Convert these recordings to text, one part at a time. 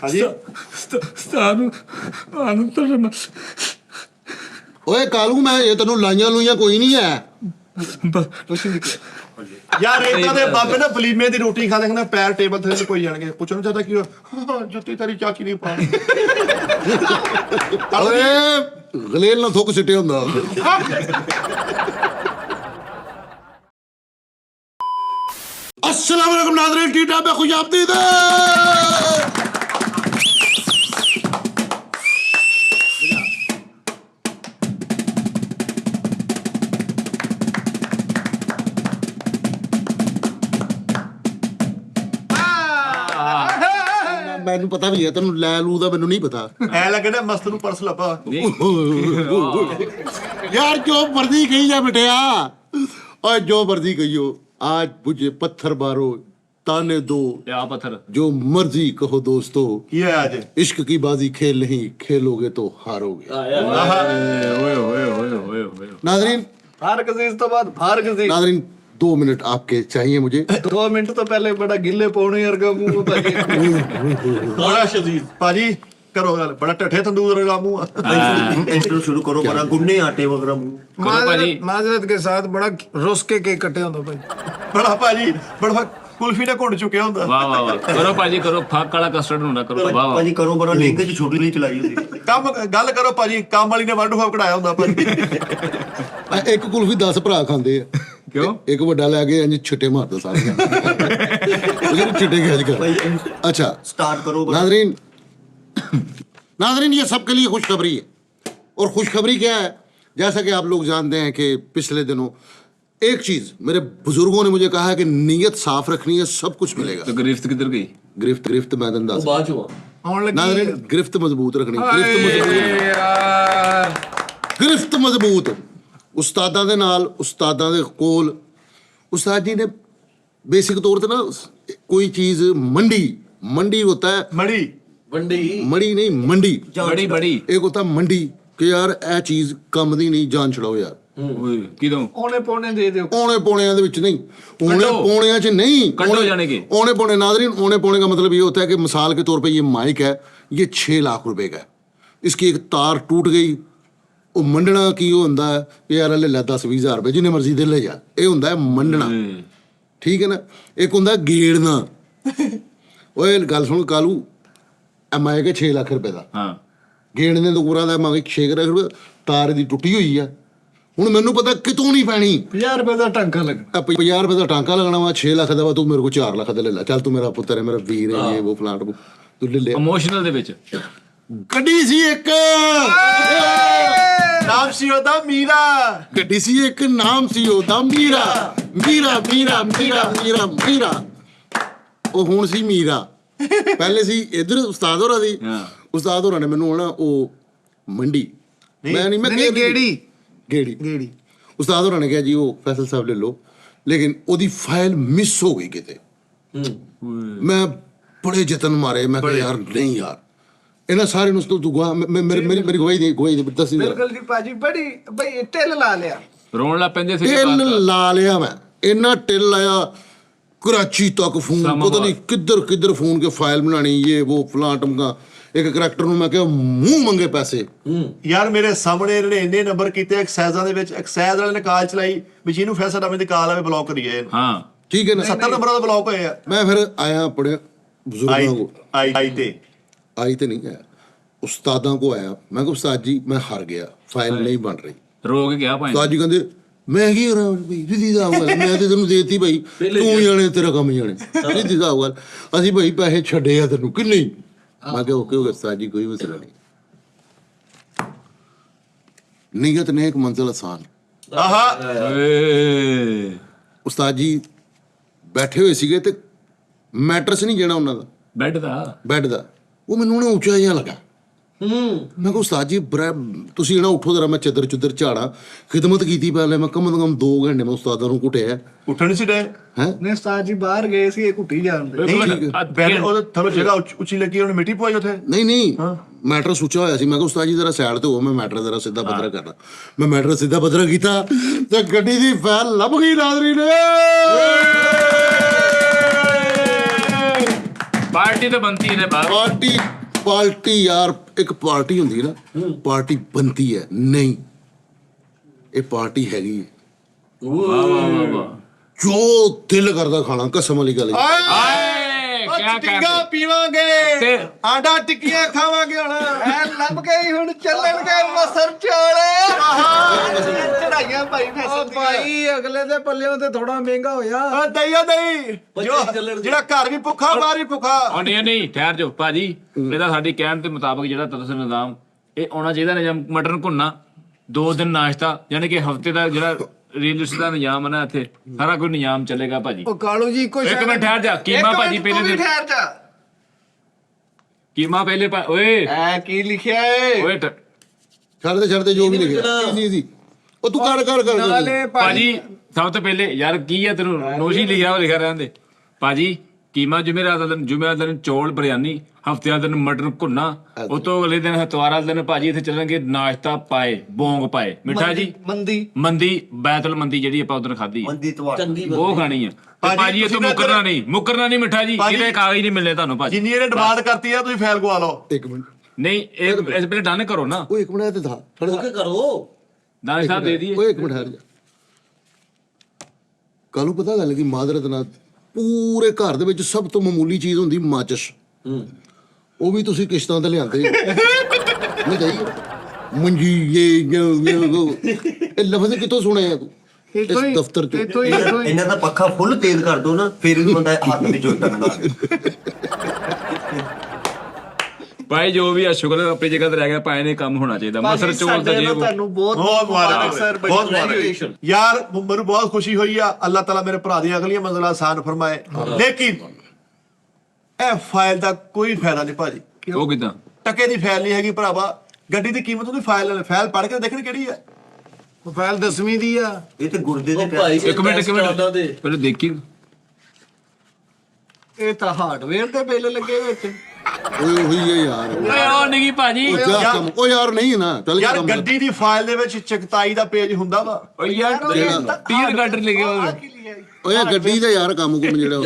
ਹਾਂਜੀ ਓਏ ਕਾਲੂ ਮੈਂ ਇਹ ਤੈਨੂੰ ਲਾਈਆਂ ਲੂਈਆਂ ਕੋਈ ਨਹੀਂ ਹੈ। ਯਾਰ ਏਦਾਂ ਦੇ ਬਾਬੇ ਨਾ ਬਲੀਮੇ ਦੀ ਰੋਟੀ ਖਾ ਦੇਖਣਾ ਪੈਰ ਟੇਬਲ ਥੱਲੇ ਕੋਈ ਜਾਣਗੇ ਪੁੱਛਣ ਚਾਹਤਾ ਕੀ ਜੁੱਤੀ ਤੇਰੀ ਚਾਚੀ ਨਹੀਂ ਪਾਣੀ ਓਏ ਗਲੇਲ ਨਾ ਥੁੱਕ ਸਿੱਟੇ ਹੁੰਦਾ। अस्सलाम वालेकुम नाज़रीन, टी टाइम में खुशामदीद है। ਮੈਨੂੰ ਪਤਾ ਵੀ ਹੈ ਤੈਨੂੰ ਲੈ ਲੂ ਦਾ ਮੈਨੂੰ ਨਹੀਂ ਪਤਾ। ਐ ਲੱਗੇ ਨਾ ਮਸਤ ਨੂੰ ਪਰਸ ਲੱਭਾ यार जो मर्जी कही जा बिटिया और जो मर्जी कहियो आज मुझे पत्थर मारो ताने दो क्या पत्थर जो मर्जी कहो दोस्तों ਕੀ ਹੈ ਅੱਜ इश्क की बाजी खेल नहीं खेलोगे तो हारोगे। नाजरीन फारक अजीज तो बाद फारक अजीज नाजरीन 2 मिनट आपके चाहिए मुझे। 2 मिनट तो पहले बड़ा गिले पौने वर्गा मुंह भाई ਬੜਾ ਸ਼ਦੀਦ ਭਾਜੀ ਕਰੋ ਗੱਲ ਬੜਾ ਢੱਠੇ ਤੰਦੂਰ ਵਰਗਾ ਮੂੰਹ इंट्रो शुरू करो बड़ा गुन्ने आटे वगैरह मुंह माजरत के साथ बड़ा रुस के केक कटे होंदा भाई ਬੜਾ ਭਾਜੀ ਬੜਾ ਕੁਲਫੀ ਨੇ ਘੁੰਡ ਚੁੱਕਿਆ ਹੁੰਦਾ वाह वाह वाह करो भाजी करो फाक वाला कस्टर्ड होना करो वाह वाह भाजी करो बड़ा लहंगे च छोटी नहीं चलाई होती ਕੰਮ ਗੱਲ ਕਰੋ ਭਾਜੀ ਕੰਮ ਵਾਲੀ ਨੇ ਵੰਡ ਫਾਪ ਕਢਾਇਆ ਹੁੰਦਾ ਭਾਜੀ ਇੱਕ ਕੁਲਫੀ 10 ਭਰਾ ਖਾਂਦੇ ਆ। क्यों ਇੱਕ ਵੱਡਾ ਲੈ ਕੇ ਇੰਜ ਛਿੱਟੇ ਮਾਰਦਾ ਸਾਰੇ ਉਹ ਛਿੱਟੇ ਖਿੱਚ ਕਰ। अच्छा स्टार्ट करो बड़ा नाजरीन नाजरीन ये सबके लिए खुशखबरी है और खुशखबरी क्या है जैसा कि आप लोग जानते हैं कि पिछले दिनों एक चीज मेरे बुजुर्गों ने मुझे कहा है कि नीयत साफ रखनी है सब कुछ मिलेगा। तो गिरफ्त किधर गई गिरफ्त गिरफ्त मैं दंदा बाज हुआ आउण लगी नाजरीन गिरफ्त मजबूत रखनी गिरफ्त मजबूत ਉਸਤਾਦਾਂ ਦੇ ਨਾਲ ਉਸਤਾਦਾਂ ਦੇ ਕੋਲ ਉਸਤਾਦ ਜੀ ਨੇ ਬੇਸਿਕ ਤੌਰ ਤੇ ਨਾ ਕੋਈ ਚੀਜ਼ मंडी होता है ਮੜੀ मड़ी नहीं मंडी बड़ी बड़ी एक होता है मंडी कि यार ਇਹ ਚੀਜ਼ ਕੰਮ ਦੀ ਨਹੀਂ ਜਾਨ ਛਡਾਓ ਯਾਰ। किदों औने पौने दे दियो औने पौने ਦੇ ਵਿੱਚ ਨਹੀਂ औने कटो। पौने ਚ नहीं कटो जाने के औने पौने नाजरीन औने पौने का मतलब ये होता है कि मिसाल के तौर पे ये माइक है ये 6 लाख रुपए का है इसकी एक तार टूट गई ਉਹ ਮੰਡਣਾ ਕੀ ਉਹ ਹੁੰਦਾ ਹੈ ਯਾਰ ਲੈ ਲੈ 10-20 ਰੁਪਏ ਜਿੰਨੇ ਮਰਜ਼ੀ ਦੇ ਲੈ ਜਾ ਇਹ ਹੁੰਦਾ ਹੈ ਮੰਡਣਾ ਠੀਕ ਹੈ ਨਾ। ਇੱਕ ਹੁੰਦਾ ਗੇੜਨਾ ਓਏ ਗੱਲ ਸੁਣ ਕਾਲੂ ਇਹ ਮੈਂ ਕਿ 6 ਲੱਖ ਰੁਪਏ ਦਾ हाँ ਗੇੜਨੇ ਤੋਂ ਪੂਰਾ ਦਾ ਮੈਂ 6 ਲੱਖ ਰੁਪਏ ਤਾਰ ਦੀ ਟੁੱਟੀ ਹੋਈ ਆ ਹੁਣ ਮੈਨੂੰ ਪਤਾ ਕਿਤੋਂ ਨਹੀਂ ਪੈਣੀ 50 रुपए ਦਾ ਟਾਂਕਾ ਲੱਗ 50 ਰੁਪਏ ਦਾ ਟਾਂਕਾ ਲੱਗਣਾ ਵਾ 6 ਲੱਖ ਦਾ ਵਾ ਤੂੰ ਮੇਰੇ ਕੋਲ 4 ਲੱਖ ਦਾ ਲੈ ਲੈ ਚੱਲ ਤੂੰ ਮੇਰਾ ਪੁੱਤਰ ਹੈ ਮੇਰਾ ਵੀਰ ਹੈ ਇਹ ਉਹ ਪਲਾਂਟ ਤੂੰ ਲੈ ਲੈ इमोशनल दे विच ਗੱਡੀ ਸੀ ਇੱਕ ਨਾਮ ਸੀ ਉਹਦਾ ਮੀਰਾ ਗੱਡੀ ਸੀ ਇੱਕ ਨਾਮ ਸੀ ਉਹਦਾ ਮੀਰਾ ਮੀਰਾ ਮੀਰਾ ਮੀਰਾ ਮੀਰਾ ਮੀਰਾ ਉਹ ਹੁਣ ਸੀ ਮੀਰਾ ਪਹਿਲੇ ਸੀ ਇਧਰ ਉਸਤਾਦ ਹੋਰਾਂ ਦੀ ਉਸਤਾਦ ਹੋਰਾਂ ਨੇ ਮੈਨੂੰ ਹਨਾ ਉਹ ਮੰਡੀ ਮੈਂ ਨਹੀਂ ਮੈਂ ਨਹੀਂ ਗੇੜੀ ਉਸਤਾਦ ਹੋਰਾਂ ਨੇ ਕਿਹਾ ਜੀ ਉਹ ਫੈਸਲ ਸਾਹਿਬ ਲੈ ਲਓ ਲੇਕਿਨ ਉਹਦੀ ਫਾਈਲ ਮਿਸ ਹੋ ਗਈ ਕਿਤੇ ਮੈਂ ਬੜੇ ਯਤਨ ਮਾਰੇ ਮੈਂ ਕਿਹਾ ਯਾਰ ਨਹੀਂ ਯਾਰ ਇਹਨਾਂ ਸਾਰੇ ਨੂੰ ਤੂੰ ਗਵਾ ਮੇਰੀ ਗਵਾਹੀ ਦੇ ਦੱਸੀ ਬਿਲਕੁਲ ਜੀ ਭਾਜੀ ਬੜੀ ਬਈ ਟਿਲ ਲਾ ਲਿਆ रोन ला पेंदे थे ਟਿਲ ਲਾ ਲਿਆ ਮੈਂ ਇੰਨਾ ਟਿਲ ਲਾਇਆ कराची तक फोन पता नहीं किधर किधर फोन के फाइल बनानी ये वो फलां टमका एक करैक्टर ਨੂੰ ਮੈਂ ਕਿਹਾ ਮੂੰਹ ਮੰਗੇ ਪੈਸੇ ਯਾਰ ਮੇਰੇ ਸਾਹਮਣੇ ਇਹਨਾਂ ਨੇ ਇੰਨੇ ਨੰਬਰ ਕੀਤੇ ਐਕਸਾਈਜ਼ਾਂ ਦੇ ਵਿੱਚ ਐਕਸਾਈਜ਼ ਵਾਲੇ ਨੇ ਕਾਲ ਚਲਾਈ ਵੀ ਜਿਹਨੂੰ ਫੈਸਲਾ ਨਾਮੇ ਦੀ ਕਾਲ ਆਵੇ ਬਲੌਕ ਕਰੀਏ ਇਹਨੂੰ हाँ ਠੀਕ ਹੈ ਨਾ 70 ਨੰਬਰਾਂ ਦਾ ਬਲੌਕ ਹੋਏ ਆ ਮੈਂ ਫਿਰ ਆਇਆ ਆਪਣੇ ਬਜ਼ੁਰਗਾਂ ਕੋ ਆਈ ਤੇ ਆਈ ਤੇ ਨਹੀਂ ਆਇਆ ਉਸਤਾਦਾਂ ਕੋ ਆਇਆ ਮੈਂ ਕਿਹਾ ਉਸਤਾਦ ਜੀ ਮੈਂ ਹਾਰ ਗਿਆ ਫਾਈਲ ਨਹੀਂ ਬਣ ਰਹੀ रोग क्या पाए ਉਸਤਾਦ ਜੀ ਕਹਿੰਦੇ ਮੈਂ ਕੀ ਕਰਾਂ ਬਈ ਸਿੱਧੀ ਦਾ ਗੱਲ ਮੈਂ ਤੇ ਤੈਨੂੰ ਦੇਤੀ ਭਾਈ ਤੂੰ ਜਾਣੇ ਤੇਰਾ ਕੰਮ ਜਾਣੇ ਸਿੱਧੀ ਦਾ ਗੱਲ ਅਸੀਂ ਭਾਈ ਪੈਸੇ ਛੱਡੇ ਆ ਤੈਨੂੰ ਕਿ ਨਹੀਂ ਮੈਂ ਕਿਹਾ ਓਕੇ ਉਸਤਾਦ ਜੀ ਕੋਈ ਮਸਲਾ ਨਹੀਂ ਨੀਅਤ ਨੇ ਇੱਕ ਮੰਜ਼ਿਲ ਆਸਾਨ ਆਹਾ ਉਸਤਾਦ ਜੀ ਬੈਠੇ ਹੋਏ ਸੀਗੇ ਤੇ ਮੈਟਰਸ ਨਹੀਂ ਜਿਹੜਾ ਉਹਨਾਂ ਦਾ बेड दा ਬੈੱਡ ਦਾ ਉਹ ਮੈਨੂੰ ਨਾ ਉੱਚਾ ਜਿਹਾ ਲੱਗਾ ਮੈਂ ਕਿਹਾ ਉਸਤਾਦ ਜੀ ਤੁਸੀਂ ਇਹਨਾਂ ਉੱਠੋ ਜਰਾ ਮੈਂ ਚੱਦਰ ਚੁੱਦਰ ਝਾੜਾ ਖਿਦਮਤ ਕੀਤੀ ਪਹਿਲੇ ਮੈਂ ਕਮ ਤੋਂ ਕਮ 2 ਘੰਟੇ ਮੈਂ ਉਸਤਾਦਾਂ ਨੂੰ ਕੁੱਟਿਆ ਉੱਠਣ ਸੀ ਡੇ ਹੈ ਨੇ ਉਸਤਾਦ ਜੀ ਬਾਹਰ ਗਏ ਸੀ ਇਹ ਘੁੱਟੀ ਜਾਂਦੇ ਪਹਿਲੇ ਉਹ ਥੋੜਾ ਜਗ੍ਹਾ ਉੱਚੀ ਲੱਗੀ ਉਹਨੇ ਮਿੱਟੀ ਪਵਾਈ ਉੱਥੇ ਨਹੀਂ ਮੈਟਰ ਸੋਚਿਆ ਹੋਇਆ ਸੀ ਮੈਂ ਕਿਹਾ ਉਸਤਾਦ ਜੀ ਜਰਾ ਸਾਈਡ ਤੇ ਹੋ ਮੈਂ ਮੈਟਰ ਜਰਾ ਸਿੱਧਾ ਪੱਧਰਾ ਕਰਨਾ ਮੈਂ ਮੈਟਰ ਸਿੱਧਾ ਪੱਧਰਾ ਕੀਤਾ ਤੇ ਗੱਡੀ ਦੀ ਫਾਈਲ ਲੱਭ ਗਈ ਨਾਜ਼ਰੀਨ ਪਾਰਟੀ ਤਾਂ ਬੰਦੀ ਨੇ ਬਾਹਰ ਪਾਰਟੀ ਯਾਰ ਇੱਕ ਪਾਰਟੀ ਹੁੰਦੀ ਹੈ ਨਾ, ਪਾਰਟੀ ਬਣਦੀ ਹੈ ਨਹੀਂ, ਇਹ ਪਾਰਟੀ ਹੈਗੀ ਹੈ। ਵਾਹ ਵਾਹ ਵਾਹ ਜੋ ਦਿਲ ਕਰਦਾ ਖਾਣਾ, ਕਸਮ ਵਾਲੀ ਗੱਲ ਹੈ। ਆਏ ਕਿਆ ਟਿੱਗਾ ਕਰ ਪੀਵਾਂਗੇ, ਤੇ ਆਂਡਾ ਟਿੱਕੀਆਂ ਖਾਵਾਂਗੇ ਹੁਣ। ਐ ਲੱਭ ਗਈ ਹੁਣ ਚੱਲਣਗੇ ਮਸਰ ਚੋਲੇ ਚੜਾਈਆਂ ਭਾਈ ਫੈਸਲ ਭਾਈ ਅਗਲੇ ਦੇ ਪੱਲਿਓਂ ਤੇ ਥੋੜਾ ਮਹਿੰਗਾ ਹੋਇਆ ਦਈਆ ਦਈ ਜਿਹੜਾ ਘਰ ਵੀ ਭੁੱਖਾ ਬਾਹਰ ਵੀ ਭੁੱਖਾ। ਉਹ ਨਹੀਂ ਠਹਿਰ ਜਾਓ ਭਾਜੀ, ਇਹਦਾ ਸਾਡੀ ਕਹਿਣ ਦੇ ਮੁਤਾਬਕ ਜਿਹੜਾ ਤਦਸ ਨਿਜ਼ਾਮ ਇਹ ਆਉਣਾ ਚਾਹੀਦਾ ਨਿਜ਼ਾਮ। ਮਟਨ ਭੁੰਨਾ 2 ਦਿਨ ਨਾਸ਼ਤਾ, ਯਾਨੀ ਕਿ ਹਫਤੇ ਦਾ ਜਿਹੜਾ ਰੀਲਿਸਟ ਦਾ ਨਿਜ਼ਾਮ ਹੈ ਨਾ, ਇੱਥੇ ਸਾਰਾ ਕੁਝ ਨਿਜ਼ਾਮ ਚੱਲੇਗਾ ਭਾਜੀ। ਉਹ ਕਾਲੂ ਜੀ ਕੋਈ ਇੱਕ ਮਿੰਟ ਠਹਿਰ ਜਾ, ਕੀਮਾ ਭਾਜੀ ਪਹਿਲੇ ਦਿਨ ਠਹਿਰ ਜਾ। ਕੀਮਾ ਪਹਿਲੇ ਓਏ ਐ ਕੀ ਲਿਖਿਆ ਏ ਓਏ ਛੱਡ ਦੇ ਜੋ ਵੀ ਲਿਖਿਆ ਜੀ। ਉਹ ਤੂੰ ਕਰ ਨਾਲੇ ਭਾਜੀ ਸਭ ਤੋਂ ਪਹਿਲੇ ਯਾਰ ਕੀ ਹੈ ਤੈਨੂੰ ਨੋਸ਼ੀ ਲਿਖਿਆ ਉਹ ਲਿਖਿਆ ਰਹਿੰਦੇ ਭਾਜੀ। ਕੀਮਾ ਜੁਮੇਰਾਤ ਦਾ ਦਿਨ, ਜੁਮੇਰਾਤ ਦਾ ਦਿਨ ਚੌਲ ਬਿਰਿਆਨੀ, ਹਫਤੇ ਦਾ ਦਿਨ ਮਟਨ ਭੁੰਨਾ, ਉਹ ਤੋਂ ਅਗਲੇ ਦਿਨ ਹਤਵਾਰਾ ਦਾ ਦਿਨ ਭਾਜੀ ਇੱਥੇ ਚੱਲਣਗੇ ਨਾਸ਼ਤਾ ਪਾਏ, ਬੋਂਗ ਪਾਏ, ਮਿੱਠਾ ਜੀ ਮੰਦੀ ਬੈਤਲ ਮੰਦੀ ਜਿਹੜੀ ਆਪਾਂ ਉਦੋਂ ਖਾਧੀ ਮੰਦੀ ਤਵਾ ਉਹ ਖਾਣੀ ਆ। ਭਾਜੀ ਇਹ ਤੋਂ ਮੁਕਰਨਾ ਨਹੀਂ ਮਿੱਠਾ ਜੀ, ਕਿਤੇ ਕਾਗਜ਼ ਨਹੀਂ ਮਿਲਨੇ ਤੁਹਾਨੂੰ ਭਾਜੀ। ਜਿੰਨੀ ਇਹਨੇ ਡਿਮਾਂਡ ਕਰਤੀ ਆ ਤੁਸੀਂ ਫਾਈਲ ਗਵਾ ਲਓ। ਇੱਕ ਮਿੰਟ ਨਹੀਂ ਇਹ ਇਸ ਪਹਿਲੇ ਡਨ ਕਰੋ ਨਾ। ਉਹ ਇੱਕ ਮਿੰਟ ਤੇ ਥਾ ਕਰੋ ਦਾਨਿਸ਼ ਸਾਹਿਬ ਦੇ ਦਈਏ। ਓਏ ਇੱਕ ਮਿੰਟ ਠਹਿਰ ਜਾ। ਕੱਲ ਨੂੰ ਪਤਾ ਗੱਲ ਕੀ ਮਾਦਰਤ ਨਾਲ ਪੂਰੇ ਘਰ ਦੇ ਵਿੱਚ ਸਭ ਤੋਂ ਮਾਮੂਲੀ ਚੀਜ਼ ਹੁੰਦੀ ਮਾਚਿਸ, ਉਹ ਵੀ ਤੁਸੀਂ ਕਿਸ਼ਤਾਂ ਤੇ ਲਿਆਂਦੇ ਨਹੀਂ ਜਾਈ ਮੰਜੀ ਇਹ ਲਫ਼ਜ਼ ਕਿੱਥੋਂ ਸੁਣਿਆ ਤੂੰ ਇਸ ਦਫ਼ਤਰ ਚ? ਇਹਨਾਂ ਦਾ ਪੱਖਾ ਫੁੱਲ ਤੇਜ਼ ਕਰ ਦੋ ਨਾ, ਫਿਰ ਇਹ ਬੰਦਾ ਹੱਥ ਨਹੀਂ ਚੁੱਕਦਾ ਨਾ। ਭਾਈ ਜੋ ਵੀ ਆ ਸ਼ੁਕਰ ਆਪਣੀ ਜਗ੍ਹਾ ਤੇ ਰਹਿ ਗਿਆ, ਭਾਈ ਨੇ ਕੰਮ ਹੋਣਾ ਚਾਹੀਦਾ। ਮਸਰ ਚੋਲ ਤਾਂ ਜੇ ਤੁਹਾਨੂੰ ਬਹੁਤ ਮੁਬਾਰਕ ਸਰ, ਬਹੁਤ ਮੁਬਾਰਕ ਯਾਰ। ਮੈਨੂੰ ਬਹੁਤ ਖੁਸ਼ੀ ਹੋਈ ਆ, ਅੱਲਾਹ ਤਾਲਾ ਮੇਰੇ ਭਰਾ ਦੀਆਂ ਅਗਲੀਆਂ ਮੰਜ਼ਿਲਾਂ ਆਸਾਨ ਫਰਮਾਏ। ਲੇਕਿਨ ਇਹ ਫਾਈਲ ਦਾ ਕੋਈ ਫਾਇਦਾ ਨਹੀਂ ਭਾਜੀ। ਉਹ ਕਿਦਾਂ ਟਕੇ ਦੀ ਫਾਈਲ ਨਹੀਂ ਹੈਗੀ ਭਰਾਵਾ। ਗੱਡੀ ਦੀ ਕੀਮਤ ਉਹਦੀ ਫਾਈਲ ਪੜ੍ਹ ਕੇ ਦੇਖਣ ਕਿਹੜੀ ਆ। ਫਾਈਲ 10ਵੀਂ ਦੀ ਆ। ਇਹ ਤੇ ਗੁਰਦੇ ਦੇ ਪਿਆਰ। ਇੱਕ ਮਿੰਟ ਪਹਿਲੇ ਦੇਖੀ। ਇਹ ਤਾਂ ਹਾਰਡਵੇਅਰ ਦੇ ਬਿੱਲ ਲੱਗੇ ਵਿੱਚ। ਓਏ ਹੋਈ ਹੈ ਯਾਰ। ਓਏ ਉਹ ਨਹੀਂ ਭਾਜੀ, ਉਹ ਯਾਰ ਨਹੀਂ ਨਾ ਚੱਲ ਯਾਰ ਗੱਡੀ ਦੀ ਫਾਈਲ ਦੇ ਵਿੱਚ ਚਕਤਾਈ ਦਾ ਪੇਜ ਹੁੰਦਾ ਵਾ। ਓ ਯਾਰ ਟੀਅਰ ਗਾਰਡਰ ਲਿਖਿਆ ਹੋਇਆ। ਓਏ ਗੱਡੀ ਦਾ ਯਾਰ ਕੰਮ ਕੁਮ ਜਿਹੜਾ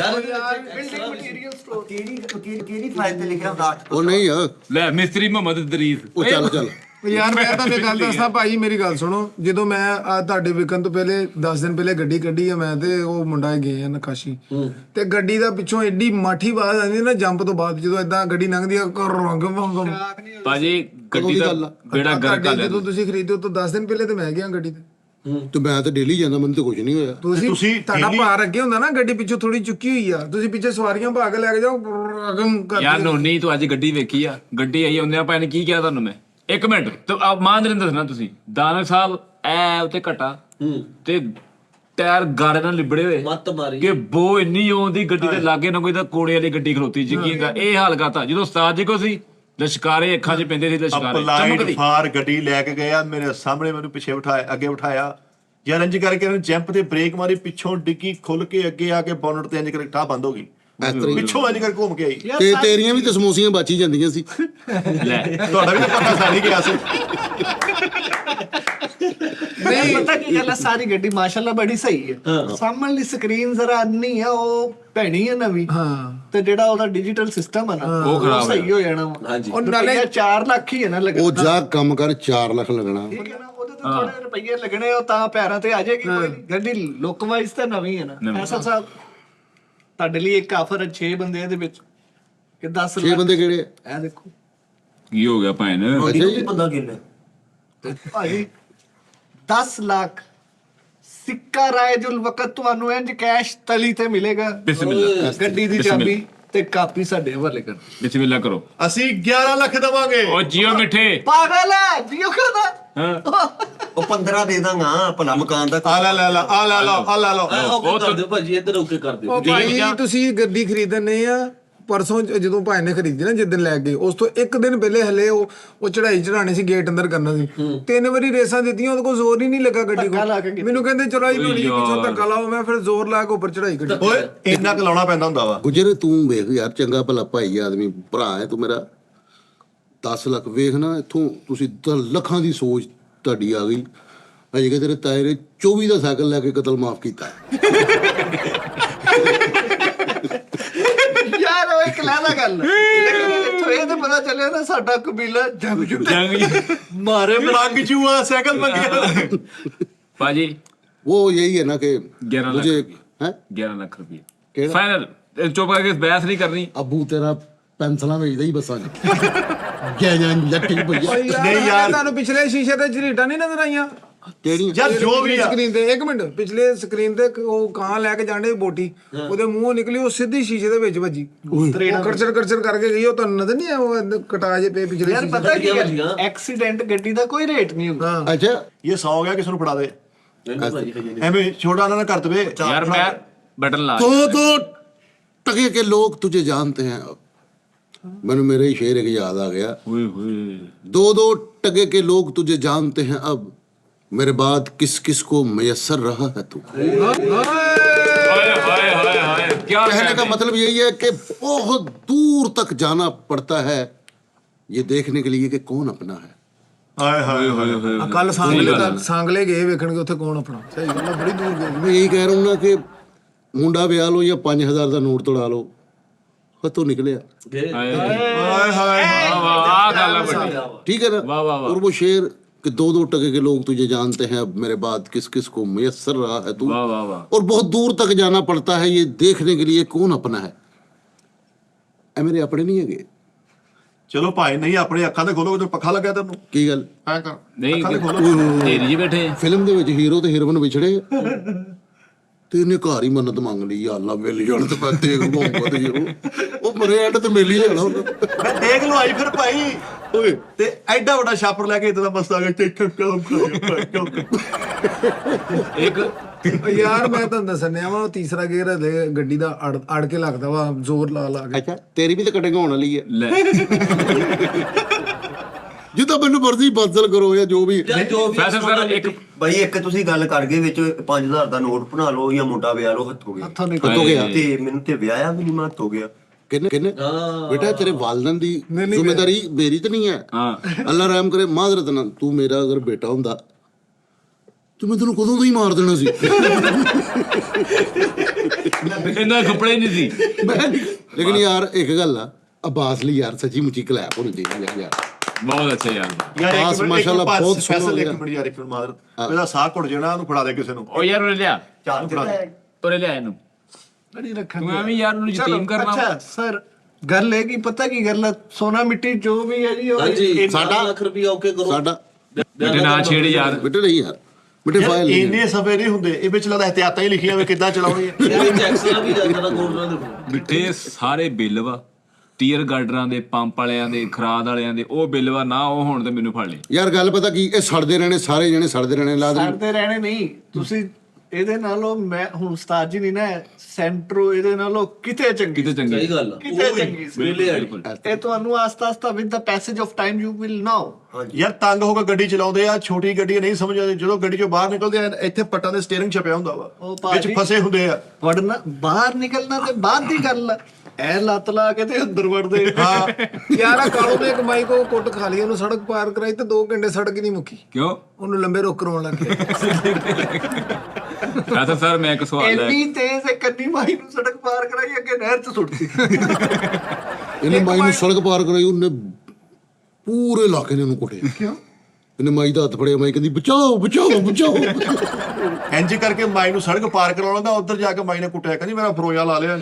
ਕਿਹੜੀ ਫਾਈਲ ਤੇ ਲਿਖਿਆ ਹੁੰਦਾ? ਉਹ ਨਹੀਂ ਯਾਰ ਲੈ ਮਿਸਤਰੀ ਮੁਹੰਮਦ ਦਰੀਸ। ਉਹ ਚੱਲ ਯਾਰ ਮੈਂ ਤੁਹਾਨੂੰ ਗੱਲ ਦੱਸਦਾ ਭਾਈ, ਮੇਰੀ ਗੱਲ ਸੁਣੋ। ਜਦੋਂ ਮੈਂ ਤੁਹਾਡੇ ਵਿਕਣ ਤੋਂ ਪਹਿਲੇ 10 ਦਿਨ ਪਹਿਲੇ ਗੱਡੀ ਕੱਢੀ ਆ ਮੈਂ ਤੇ ਉਹ ਮੁੰਡਾ ਗਏ ਆ ਨਕਾਸ਼ੀ, ਤੇ ਗੱਡੀ ਦਾ ਪਿੱਛੋਂ ਐਡੀ ਮਾਠੀ ਆਵਾਜ਼ ਆਉਂਦੀ ਨਾ ਜੰਪ ਤੋਂ ਬਾਅਦ, ਜਦੋਂ ਏਦਾਂ ਗੱਡੀ ਲੰਘਦੀ ਆ ਭਾਜੀ ਗੱਡੀ ਦਾ ਬੇੜਾ ਗਰਕ ਕਰ ਲਿਆ। ਜਦੋਂ ਤੁਸੀਂ ਖਰੀਦੋ ਤਾਂ 10 ਦਿਨ ਪਹਿਲੇ ਤੇ ਮੈਂ ਗਿਆ ਗੱਡੀ ਤੇ ਮੈਂ ਤਾਂ ਡੇਲੀ ਜਾਂਦਾ, ਮੈਨੂੰ ਤਾਂ ਕੁਝ ਨਹੀਂ ਹੋਇਆ। ਤੁਸੀਂ ਤੁਹਾਡਾ ਭਾਰ ਅੱਗੇ ਹੁੰਦਾ ਨਾ, ਗੱਡੀ ਪਿੱਛੋਂ ਥੋੜੀ ਚੁੱਕੀ ਹੋਈ ਆ, ਤੁਸੀਂ ਪਿੱਛੇ ਸਵਾਰੀਆਂ ਭਾ ਕੇ ਲੈ ਕੇ ਜਾਓ ਯਾਰ ਨੋਨੀ ਤੂੰ ਅੱਜ ਗੱਡੀ ਵੇਖੀ ਆ, ਗੱਡੀ ਆਈ ਹੁੰਦੇ ਆ ਭਾਈ ਨੇ ਕੀ ਕਿਹਾ ਤੁਹਾਨੂੰ? ਮੈਂ ਇੱਕ ਮਿੰਟ ਤੇ ਮਾਨ ਰਿੰਦਰ ਦੱਸਣਾ ਤੁਸੀਂ ਦਾਨਕ ਸਾਹਿਬ ਐ ਉੱਤੇ ਘਟਾ ਤੇ ਟਾਇਰ ਗਾੜੇ ਨਾਲ ਲਿਬੜੇ ਹੋਏ ਮੱਤ ਮਾਰੀ ਕਿ ਬੋ ਇੰਨੀ ਆਉਂਦੀ ਗੱਡੀ ਦੇ ਲਾਗੇ ਨਾ ਕੋਈ ਤਾਂ ਕੋੜੇ ਵਾਲੀ ਗੱਡੀ ਖਲੋਤੀ ਜਿੱਕੀਗਾ। ਇਹ ਹਾਲ ਕਰਤਾ ਜਦੋਂ ਉਸਤਾਦ ਜੀ ਕੋ ਸੀ ਲਸ਼ਕਾਰੇ ਅੱਖਾਂ 'ਚ ਪੈਂਦੇ ਸੀ, ਲਸ਼ਕਾਰੇ ਚਮਕਦੀ ਫਾਰ ਗੱਡੀ ਲੈ ਕੇ ਗਿਆ ਮੇਰੇ ਸਾਹਮਣੇ, ਮੈਨੂੰ ਪਿੱਛੇ ਬਿਠਾਇਆ, ਅੱਗੇ ਬਿਠਾਇਆ ਯਾਰ। ਇੰਜ ਕਰਕੇ ਉਹਨੇ ਜੰਪ ਤੇ ਬ੍ਰੇਕ ਮਾਰੀ, ਪਿੱਛੋਂ ਡਿੱਗੀ ਖੁੱਲ ਕੇ ਅੱਗੇ ਆ ਕੇ ਬੋਨਟ ਤੇ ਇੰਜ ਕਰਕੇ ਠਾਹ ਬੰਦ ਹੋ ਗਈ, ਪਿੱਛੋਂ ਇੰਜ ਕਰਕੇ ਘੁੰਮ ਕੇ ਆਈ। ਤੇ ਤੇਰੀਆਂ ਵੀ ਤਾਂ ਸਮੋਸੀਆਂ ਬਾਚੀ ਜਾਂਦੀਆਂ ਸੀ। ਲੈ ਤੁਹਾਡਾ ਵੀ ਤਾਂ ਪਤਾ ਸਾਰੀ ਗਿਆ ਸੀ। ਨਹੀਂ ਪਤਾ ਕੀ ਗੱਲ ਹੈ, ਸਾਰੀ ਗੱਡੀ ਮਾਸ਼ਾਅੱਲਾ ਬੜੀ ਸਹੀ ਹੈ। ਸਾਹਮਣੇ ਸਕਰੀਨ ਜ਼ਰਾ ਅੰਨੀ ਆ, ਉਹ ਭੈਣੀ ਹੈ ਨਵੀਂ, ਤੇ ਜਿਹੜਾ ਉਹਦਾ ਡਿਜੀਟਲ ਸਿਸਟਮ ਹੈ ਨਾ ਉਹ ਖਰਾਬ ਸਹੀ ਹੋ ਜਾਣਾ। ਉਹ ਨਾਲੇ 4 ਲੱਖ ਹੀ ਹੈ ਨਾ ਲੱਗਣਾ। ਉਹ ਜਾ ਕੰਮ ਕਰ 4 ਲੱਖ ਲੱਗਣਾ। ਠੀਕ ਹੈ ਨਾ, ਉਹਦੇ ਤੇ ਥੋੜੇ ਰੁਪਈਏ ਲੱਗਣੇ, ਉਹ ਤਾਂ ਪੈਰਾਂ ਤੇ ਆ ਜਾਏਗੀ। ਕੋਈ ਨਹੀਂ, ਗੱਡੀ ਲੁੱਕ ਵਾਈਜ਼ ਤਾਂ ਨਵੀਂ ਹੈ ਨਾ। ਐਸਾ ਸਾਹਿਬ ਤੁਹਾਡੇ ਲਈ ਇੱਕ ਆਫਰ ਹੈ 6 ਬੰਦਿਆਂ ਦੇ ਵਿੱਚ ਕਿ 10 6 ਬੰਦੇ ਕਿਹੜੇ ਆ? ਇਹ ਦੇਖੋ ਕੀ ਹੋ ਗਿਆ ਭਾਈ ਨੇ? ਬੰਦਾ ਕਿੰਨਾ ਭਾਜੀ 10 ਲੱਖ ਸਿੱਕਾ ਰਾਇਜੁਲ ਵਕਤ ਤੁਹਾਨੂੰ ਇੰਜ ਕੈਸ਼ ਤਲੀ ਤੇ ਮਿਲੇਗਾ। ਬਿਸਮਿਲ੍ਲਾ। ਗੱਡੀ ਦੀ ਚਾਬੀ ਤੇ ਕਾਪੀ ਸਾਡੇ ਹਵਾਲੇ ਕਰ। ਬਿਸਮਿਲ੍ਲਾ ਕਰੋ। ਅਸੀਂ 11 ਲੱਖ ਦਵਾਂਗੇ। ਓ ਜੀਓ ਮਿੱਠੇ ਪਾਗਲ ਹੈ ਜੀਓ ਕਰਦਾ। ਉਹ 15 ਦੇ ਦਾਂਗਾ ਭਲਾ ਮਕਾਨ ਦਾ। ਆ ਲੈ ਲਓ। ਉਹ ਤਾਂ ਭਾਜੀ ਇੱਧਰ ਹੋ ਕੇ ਕਰ ਦਿਓ। ਉਹ ਭਾਈ ਤੁਸੀਂ ਗੱਡੀ ਖਰੀਦਣੇ ਆ ਪਰਸੋਂ, ਜਦੋਂ ਭਾਈ ਨੇ ਖਰੀਦੀ ਨਾ, ਜਿੱਦਣ ਲੈ ਗਏ ਉਸ ਤੋਂ ਇੱਕ ਦਿਨ ਪਹਿਲੇ ਹਲੇ ਉਹ ਚੜਾਈ ਚੜਾਣੀ ਸੀ, ਗੇਟ ਅੰਦਰ ਕਰਨਾ ਸੀ। 3 ਵਾਰੀ ਰੇਸਾਂ ਦਿੱਤੀਆਂ, ਉਹਦੇ ਕੋਲ ਜ਼ੋਰ ਹੀ ਨਹੀਂ ਲੱਗਾ ਗੱਡੀ ਕੋਲ। ਮੈਨੂੰ ਕਹਿੰਦੇ ਚੜਾਈ ਲੋਣੀ ਪਿੱਛੋਂ ਧੱਕਾ ਲਾਓ, ਮੈਂ ਫਿਰ ਜ਼ੋਰ ਲਾ ਕੇ ਉੱਪਰ ਚੜਾਈ ਗੱਡੀ। ਓਏ ਇੰਨਾ ਕੁ ਲਾਉਣਾ ਪੈਂਦਾ ਹੁੰਦਾ ਵਾ। ਗੁਜਰ ਤੂੰ ਵੇਖ ਯਾਰ, ਚੰਗਾ ਭਲਾ ਭਾਈ ਆਦਮੀ ਭਰਾ ਹੈ ਤੂੰ ਮੇਰਾ। 10 ਲੱਖ ਵੇਖ ਨਾ, ਇੱਥੋਂ ਤੁਸੀਂ ਲੱਖਾਂ ਦੀ ਸੋਚ ਤੁਹਾਡੀ ਆ ਗਈ। ਅਜੇ ਕਿ ਤੇਰੇ ਤਾਏ ਨੇ 24 ਦਾ ਸਾਈਕਲ ਲੈ ਕੇ ਕਤਲ ਮਾਫ ਕੀਤਾ। ਯਾਰ ਉਹ ਇੱਕ ਲੈਦਾ ਗੱਲ ਲੇਕਿਨ ਇੱਥੋਂ ਇਹ ਤੇ ਪਤਾ ਚੱਲਿਆ ਨਾ ਸਾਡਾ ਕਬੀਲਾ ਜੰਗ ਜੁਟਾ ਮਾਰੇ ਰੰਗ ਜੂਆ ਸਾਈਕਲ ਮੰਗਿਆ ਭਾਜੀ वो यही है ना कि 11 ਲੱਖ मुझे ਰੁਪਏ। हैं 11 ਲੱਖ ਰੁਪਏ ਕਿਹੜਾ? ਫਾਈਨਲ ਚੁੱਪ ਕਰਕੇ ਬਹਿਸ ਨਹੀਂ ਕਰਨੀ अबू तेरा ਪੈਨਸਲਾਂ ਵੇਚਦਾ ਹੀ ਬੱਸਾਂ 'ਚ ਗਿਆ ਜਾਂ ਲੱਟੀ ਭਈਆ ਓਏ ਨਹੀਂ ਯਾਰ ਯਾਰ। ਤੁਹਾਨੂੰ ਪਿਛਲੇ ਸ਼ੀਸ਼ੇ ਤੇ ਝਰੀਟਾਂ ਨਹੀਂ ਨਜ਼ਰ ਆਈਆਂ ਕਿਹੜੀਆਂ ਯਾਰ ਜੋ ਵੀ ਆ ਸਕਰੀਨ ਤੇ ਇੱਕ ਮਿੰਟ ਪਿਛਲੇ ਸਕਰੀਨ ਤੇ ਉਹ ਕਾਂ ਲੈ ਕੇ ਜਾਂਦੇ ਬੋਟੀ ਉਹਦੇ ਮੂੰਹੋਂ ਨਿਕਲੀ ਉਹ ਸਿੱਧੀ ਸ਼ੀਸ਼ੇ ਦੇ ਵਿੱਚ ਵੱਜੀ ਉਹ ਕਰਚਰ ਕਰਚਰ ਕਰਕੇ ਗਈ ਉਹ ਤੁਹਾਨੂੰ ਨਜ਼ਰ ਨਹੀਂ ਆ ਉਹ ਕਟਾ ਜੇ ਪਏ ਪਿਛਲੇ ਯਾਰ ਸ਼ੀਸ਼ੇ ਪਤਾ ਕੀ ਹੈ ਐਕਸੀਡੈਂਟ ਗੱਡੀ ਦਾ ਕੋਈ ਰੇਟ ਨਹੀਂ ਹੁੰਦਾ अच्छा ਇਹ 100 ਗਿਆ ਕਿਸੇ ਨੂੰ ਫੜਾ ਦੇ ਐਵੇਂ ਛੋਟਾ ਨਾ ਕਰ ਦਵੇ ਯਾਰ ਮੈਂ ਬਟਨ ਲਾ दो दो टके के लोग तुझे जानते हैं अब मैंने मेरे ही शेर एक याद आ गया ਓਏ ਹੋਏ दो दो टके के लोग तुझे जानते हैं अब मेरे बाद किस किस को मयसर रहा है तू ਹਾਏ ਹਾਏ ਹਾਏ ਹਾਏ ਕੀ कहने का मतलब यही है कि बहुत दूर तक जाना पड़ता है ये देखने के लिए कि कौन अपना है ਹਾਏ ਹਾਏ ਹਾਏ ਕੱਲ ਸਾਂਗਲੇ ਗਏ ਵੇਖਣਗੇ ਉੱਥੇ ਕੌਣ ਆਪਣਾ ਸਹੀ ਗੱਲ ਆ, ਬੜੀ ਦੂਰ ਗਏ मैं यही कह रहा हूँ ना कि मुंडा ब्याह लो या 5000 का नोट तोड़ा लो हथों निकले ਹਾਏ ਹਾਏ ਹਾਏ ਵਾਹ ਆ ਗੱਲ ਆ ਵੱਡੀ ठीक है ना वाह, वाह, वाह। और वो शेर कि दो दो टके के लोग तुझे जानते हैं अब मेरे बाद किस किस को मयसर रहा है तू वाह वाह वाह और बहुत दूर तक जाना पड़ता है ये देखने के लिए कौन अपना है ए मेरे अपने नहीं है ਚਲੋ ਭਾਈ ਨਹੀਂ ਆਪਣੇ ਅੱਖਾਂ ਤੇ ਖੋਲੋ ਤੇ ਪੱਖਾ ਲੱਗਿਆ ਤੈਨੂੰ की गल ਐ ਕਰ ਨਹੀਂ ਅੱਖਾਂ ਤੇ ਖੋਲੋ ਤੇਰੀ ਜੀ ਬੈਠੇ ਫਿਲਮ ਦੇ ਵਿੱਚ ਹੀਰੋ ਤੇ ਹੀਰੋਇਨ ਵਿਛੜੇ ਤੇ ਇਹਨੇ ਘਰ ਹੀ ਮੰਨਤ ਮੰਗ ਲਈ ਯਾ ਅੱਲਾ ਮਿਲ ਜਾਣ ਤੇ ਮੈਂ ਦੇਖ ਮੁਹੱਬਤ ਜੀ ਉਹ ਮਰੇ ਐਡ ਤੇ ਮਿਲ ਹੀ ਜਾਣਾ ਉਹਨੂੰ। ਮੈਂ ਦੇਖ ਲਓ ਆਈ ਫਿਰ ਭਾਈ ਓਏ ਤੇ ਐਡਾ ਵੱਡਾ ਛਾਪਰ ਲੈ ਕੇ ਇਦਾਂ ਮਸਤ ਆ ਗਿਆ ਟਿਕ ਕੰਮ ਇੱਕ ਯਾਰ ਮੈਂ ਤੁਹਾਨੂੰ ਦੱਸਣਿਆ ਵਾ ਉਹ ਤੀਸਰਾ ਗੇਅਰ ਹਲੇ ਗੱਡੀ ਦਾ ਅੜ ਕੇ ਲੱਗਦਾ ਵਾ ਜ਼ੋਰ ਲਾ ਲਾ ਕੇ ਅੱਛਾ ਤੇਰੀ ਵੀ ਤਾਂ ਕਟਿੰਗ ਹੋਣ ਵਾਲੀ ਹੈ ਲੈ ਜਿੱਦਾਂ ਮੈਨੂੰ ਮਰਜ਼ੀ ਬਦਲ ਕਰੋ ਜਾਂ ਜੋ ਵੀ ਫੈਸਲ ਕਰ ਇੱਕ ਭਾਈ ਇੱਕ ਤੁਸੀਂ ਗੱਲ ਕਰ ਗਏ ਵਿੱਚ 5000 ਦਾ ਨੋਟ ਬਣਾ ਲਓ ਜਾਂ ਮੁੰਡਾ ਵਿਆਹ ਲਓ ਹੱਥ ਹੋ ਗਿਆ ਹੋ ਗਿਆ ਤੇ ਮੈਨੂੰ ਤੇ ਵਿਆਹਿਆ ਵੀ ਨਹੀਂ ਮਤ ਹੋ ਗਿਆ ਕਿੰਨੇ ਕਿੰਨੇ बेटा तेरे वालदन दी जिम्मेदारी मेरी तो नहीं है ਹਾਂ अल्लाह रहम करे माजरत ना तू मेरा अगर बेटा हुंदा तो मैं तेन कदों तो ही मार देना सी ਇਹਨਾਂ ਦੇ ਕੱਪੜੇ ਨਹੀਂ ਸੀ लेकिन यार एक गल आ अब्बास ली यार सच्ची मुच्ची क्लैप होनी चाहिए यार ਬਹੁਤ ਅੱਛਾ ਯਾਰ ਯਾਰ ਪਾਸ ਮਾਸ਼ਾਅੱਲਾ ਬਹੁਤ ਸੋਹਣਾ ਫੈਸਲ ਹੋਇਆ। ਇੱਕ ਮਿੰਟ ਯਾਰ ਇੱਕ ਮਿੰਟ ਮਾਦਰ ਇਹਦਾ ਸਾਹ ਘੁੱਟ ਜਾਣਾ ਉਹਨੂੰ ਫੜਾ ਦੇ ਕਿਸੇ ਨੂੰ ਉਹ ਯਾਰ ਉਹਨੇ ਲਿਆ ਚਾਰ ਉਹਨੇ ਲਿਆ ਇਹਨੂੰ ਬੜੀ ਰੱਖਣ ਤੂੰ ਐਵੇਂ ਯਾਰ ਉਹਨੂੰ ਯਤੀਮ ਕਰਨਾ ਅੱਛਾ ਸਰ ਗੱਲ ਇਹ ਕੀ ਪਤਾ ਕੀ ਗੱਲ ਆ, ਸੋਨਾ ਮਿੱਟੀ ਜੋ ਵੀ ਹੈ ਜੀ ਉਹ ਸਾਡਾ ਲੱਖ ਰੁਪਇਆ ਓਕੇ ਕਰੋ साडा ਬੇਟੇ ਨਾ ਛੇੜ ਯਾਰ बेटे नहीं यार बेटे ਯਾਰ फाइल ਇੰਨੇ ਸਫੇ ਨਹੀਂ ਹੁੰਦੇ ਇਹ ਵਿੱਚ ਲੱਗਦਾ ਹਤਿਆਤਾਂ ਹੀ ਲਿਖੀਆਂ ਵੇ ਕਿੱਦਾਂ ਚਲਾਉਣੀ ਹੈ ਇਹਦੇ ਵਿੱਚ ਐਕਸਟਰਾ ਵੀ ਜਾਂਦਾ ਗੋਲਡਨ ਦੇ ਬਿੱਠੇ ਸਾਰੇ ਬਿੱਲ ਵਾ ਟੀਅਰ ਗਾਰਡਰਾਂ ਦੇ ਪੰਪ ਵਾਲਿਆਂ ਦੇ ਖਰਾਦ ਵਾਲਿਆਂ ਦੇ ਉਹ ਬਿੱਲ ਵਾ ਨਾ ਉਹ ਹੁਣ ਤੇ ਮੈਨੂੰ ਫੜ ਲੈ यार गल पता की ਇਹ ਸੜਦੇ ਰਹਿਣੇ ਸਾਰੇ ਜਣੇ ਸੜਦੇ ਰਹਿਣੇ ਲਾਜ਼ਮੀ ਸੜਦੇ ਰਹਿਣੇ ਨਹੀਂ ਤੁਸੀਂ ਇਹਦੇ ਨਾਲੋਂ ਮੈਂ ਹੁਣ ਉਸਤਾਦ ਜੀ ਨਹੀਂ ਨਾ ਸੈਂਟਰੋ ਇਹਦੇ ਨਾਲੋਂ ਕਿਤੇ ਚੰਗੀ ਕਿਤੇ ਚੰਗੀ ਸਹੀ ਗੱਲ ਆ ਕਿਤੇ ਚੰਗੀ ਸੀ ਬਿਲਕੁਲ ਇਹ ਤੁਹਾਨੂੰ ਆਸਤਾ ਆਸਤਾ with the passage of time you will now ਯਾਰ ਤੰਗ ਹੋ ਕੇ ਗੱਡੀ ਚਲਾਉਂਦੇ ਆ ਛੋਟੀ ਗੱਡੀ ਨਹੀਂ ਸਮਝਦੇ ਜਦੋਂ ਗੱਡੀ ਚੋਂ ਬਾਹਰ ਨਿਕਲਦੇ ਆ ਇੱਥੇ ਪੱਟਾਂ ਦੇ ਸਟੀਅਰਿੰਗ ਛਪਿਆ ਹੁੰਦਾ ਵਾ ਉਹ ਵਿੱਚ ਭਾਜੀ- ਫਸੇ ਹੁੰਦੇ ਆ ਵੜਨਾ ਬਾਹਰ ਨਿਕਲਣਾ ਤੇ ਬਾਅਦ ਦੀ ਗੱਲ ਆ ਐ ਲੱਤ ਲਾ ਕੇ ਤੇ ਅੰਦਰ ਵੜਦੇ ਹਾਂ ਯਾਰ ਆ ਕਾਲੂ ਨੇ ਇੱਕ ਮਾਈ ਕੋ ਕੁੱਟ ਖਾ ਲਈ ਉਹਨੂੰ ਸੜਕ ਪਾਰ ਕਰਾਈ ਤੇ 2 ਘੰਟੇ ਸੜਕ ਹੀ ਨਹੀਂ ਮੁੱਕੀ ਕਿਉਂ ਉਹਨੂੰ ਲੰਬੇ ਰੁੱਖ ਕਰਾਉਣ ਲੱਗ ਗਏ ਫੈਸਲ ਸਰ ਮੈਂ ਇੱਕ ਸਵਾਲ ਲੈ ਇੰਨੀ ਤੇਜ਼ ਇਹ ਕੰਨੀ ਮਾਈ ਨੂੰ ਸੜਕ ਪਾਰ ਕਰਾਈ ਅੱਗੇ ਨਹਿਰ 'ਚ ਸੁੱਟਦੀ ਇਹਨੇ ਮਾਈ ਨੂੰ ਸੜਕ ਪਾਰ ਕਰਾਈ ਉਹਨੇ ਪੂਰੇ ਇਲਾਕੇ ਨੇ ਉਹਨੂੰ ਕੁੱਟਿਆ ਕਿਉਂ ਇਹਨੇ ਮਾਈ ਦਾ ਹੱਥ ਫੜਿਆ ਮਾਈ ਕਹਿੰਦੀ ਬਚਾਓ ਬਚਾਓ ਬਚਾਓ ਇੰਜ ਕਰਕੇ ਮਾਈ ਨੂੰ ਸੜਕ ਪਾਰ ਕਰਾਉਣਾ ਦਾ ਉੱਧਰ ਜਾ ਕੇ ਮਾਈ ਨੇ ਕੁੱਟਿਆ ਕਹਿੰਦੀ ਮੇਰਾ ਫਰੋਜਾ ਲਾ ਲਿਆ